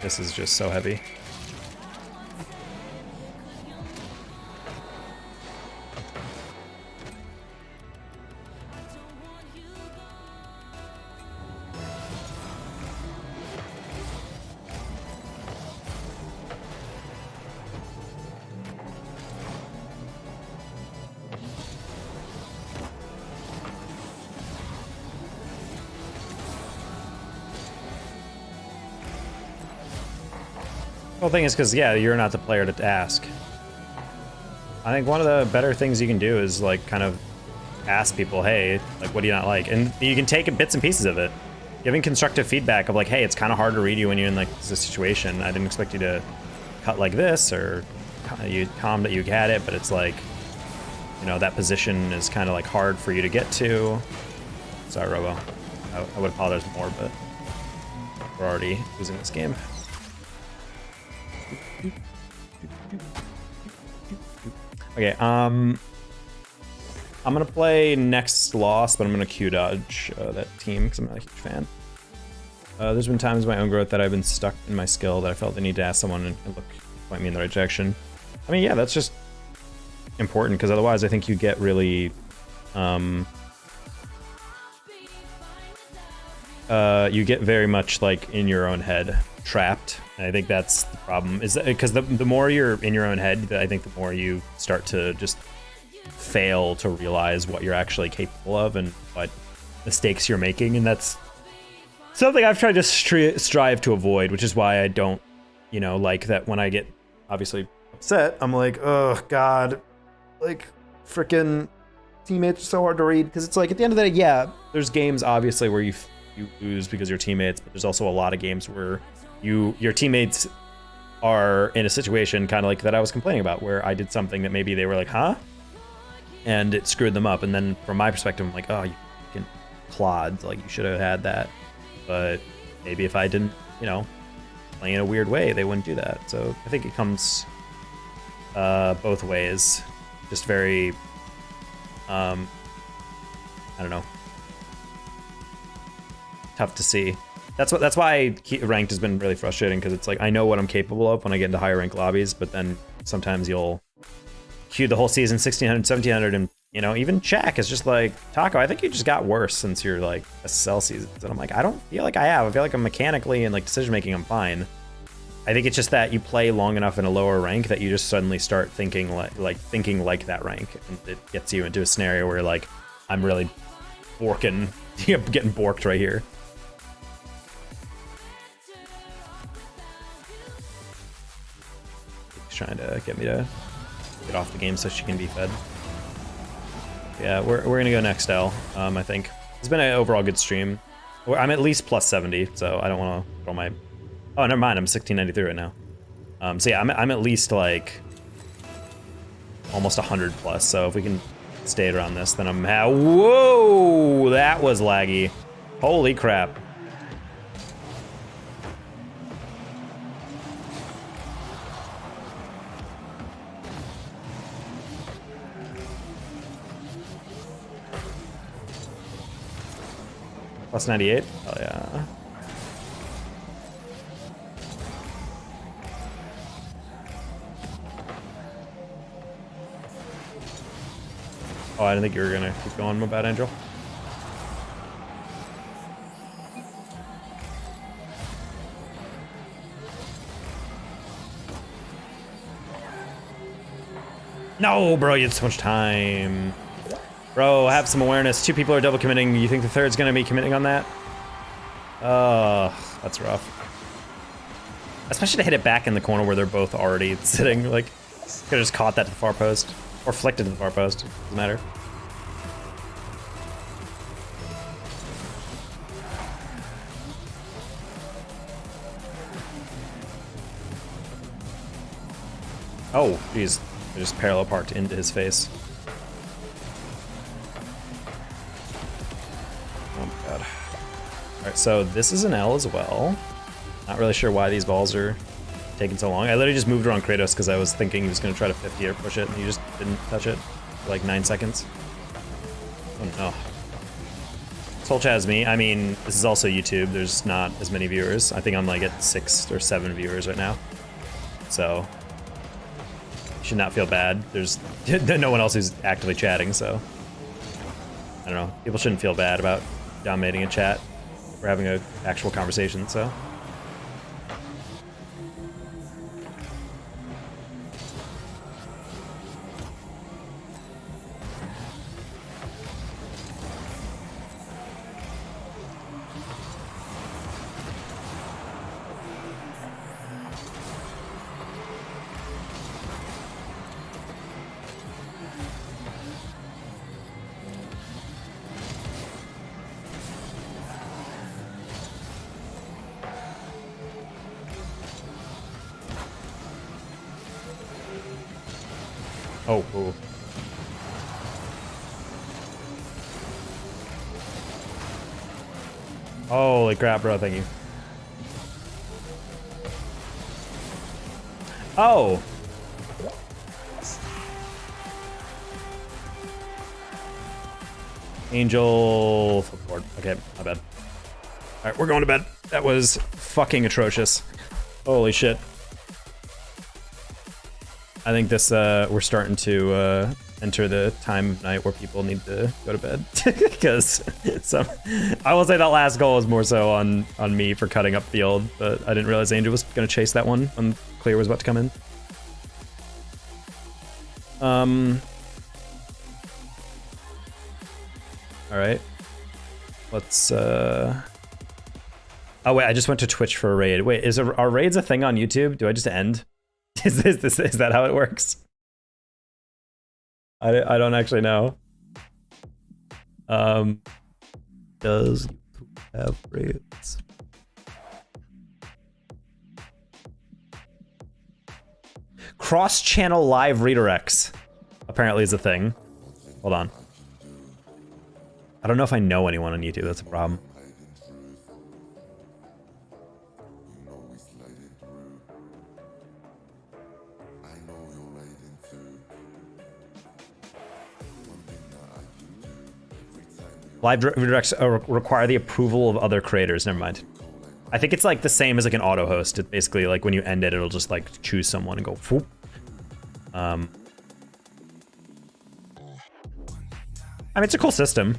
This is just so heavy. The whole thing is because, yeah, you're not the player to ask. I think one of the better things you can do is, like, kind of ask people, hey, like, what do you not like? And you can take bits and pieces of it. Giving constructive feedback of, like, hey, it's kind of hard to read you when you're in, like, this situation. I didn't expect you to cut like this, or you calm that you had it, but it's like, you know, that position is kind of, like, hard for you to get to. Sorry, Robo. I would apologize more, but we're already losing this game. Okay, I'm gonna play next loss, but I'm gonna Q dodge that team because I'm not a huge fan. There's been times in my own growth that I've been stuck in my skill that I felt the need to ask someone and point me in the right direction. I mean, yeah, that's just important because otherwise I think you get really you get very much like in your own head, trapped. And I think that's the problem, is that because the more you're in your own head, I think the more you start to just fail to realize what you're actually capable of and what mistakes you're making. And that's something I've tried to strive to avoid, which is why I don't, you know, like that when I get obviously upset, I'm like, oh God, like freaking teammates are so hard to read. Because it's like at the end of the day, yeah, there's games obviously where you lose because you're teammates, but there's also a lot of games where your teammates are in a situation kind of like that I was complaining about, where I did something that maybe they were like, huh? And it screwed them up. And then from my perspective, I'm like, oh, you fucking clods, like you should have had that. But maybe if I didn't, you know, play in a weird way, they wouldn't do that. So I think it comes both ways. Just very, I don't know, tough to see. That's why ranked has been really frustrating, because it's like I know what I'm capable of when I get into higher rank lobbies, but then sometimes you'll queue the whole season 1600, 1700, and you know, even Shaq is just like, Taco, I think you just got worse since your like SSL seasons. And I'm like, I don't feel like I have. I feel like I'm mechanically and like decision making, I'm fine. I think it's just that you play long enough in a lower rank that you just suddenly start thinking like thinking like that rank, and it gets you into a scenario where like I'm really borking, getting borked right here. He's trying to get me to get off the game so she can be fed. Yeah, we're gonna go next L. I think it's been an overall good stream. I'm at least plus 70, so I don't want to throw my. Oh, never mind. I'm 1693 right now. So yeah, I'm at least like almost 100 plus. So if we can stay around this, then I'm. Whoa, that was laggy. Holy crap. Plus 98? Oh yeah. Oh, I didn't think you were gonna keep going, my bad, Angel. No, bro, you had so much time. Bro, have some awareness. 2 people are double committing. You think the third's gonna be committing on that? That's rough. Especially to hit it back in the corner where they're both already sitting. Like, could have just caught that to the far post. Or flicked it to the far post. Doesn't matter. Oh, jeez. I just parallel parked into his face. Oh my god. Alright, so this is an L as well. Not really sure why these balls are taking so long. I literally just moved around Kratos because I was thinking he was going to try to 50 or push it, and he just didn't touch it for like 9 seconds. Oh no. Soul Chaz me. I mean, this is also YouTube. There's not as many viewers. I think I'm like at 6 or 7 viewers right now. So, you should not feel bad. There's no one else who's actively chatting, so. I don't know. People shouldn't feel bad about dominating a chat. We're having an actual conversation, so. Oh, oh. Holy crap, bro, thank you. Oh! Angel flipboard. Okay, my bad. Alright, we're going to bed. That was fucking atrocious. Holy shit. I think this, we're starting to enter the time of night where people need to go to bed. Because I will say that last goal was more so on me for cutting up field, but I didn't realize Angel was going to chase that one when Clear was about to come in. Alright. Let's, oh wait, I just went to Twitch for a raid. Wait, are raids a thing on YouTube? Do I just end? Is that how it works? I don't actually know. Does YouTube have raids? Cross-channel live redirects apparently is a thing. Hold on. I don't know if I know anyone on YouTube. That's a problem. Live redirects require the approval of other creators. Never mind. I think it's like the same as like an auto host. It basically like when you end it, it'll just like choose someone and go. Whoop. I mean, it's a cool system.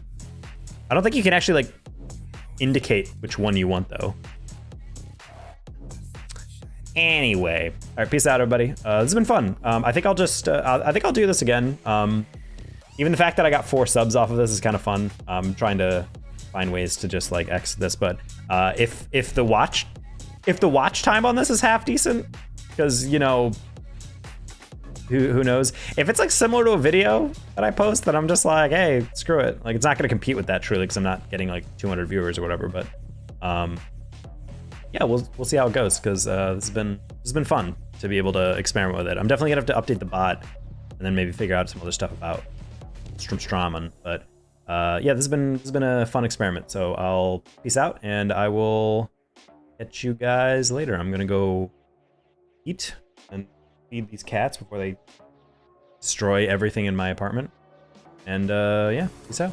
I don't think you can actually like indicate which one you want though. Anyway, all right, peace out, everybody. This has been fun. I think I'll just I think I'll do this again. Even the fact that I got 4 subs off of this is kind of fun. I'm trying to find ways to just like exit this, but if the watch time on this is half decent, because you know, who knows? If it's like similar to a video that I post, then I'm just like, hey, screw it. Like it's not gonna compete with that truly, because I'm not getting like 200 viewers or whatever. But yeah, we'll see how it goes, because this has been fun to be able to experiment with it. I'm definitely gonna have to update the bot and then maybe figure out some other stuff about Strömströmen. But yeah, this has been a fun experiment. So I'll peace out, and I will catch you guys later. I'm gonna go eat and feed these cats before they destroy everything in my apartment. And yeah, peace out.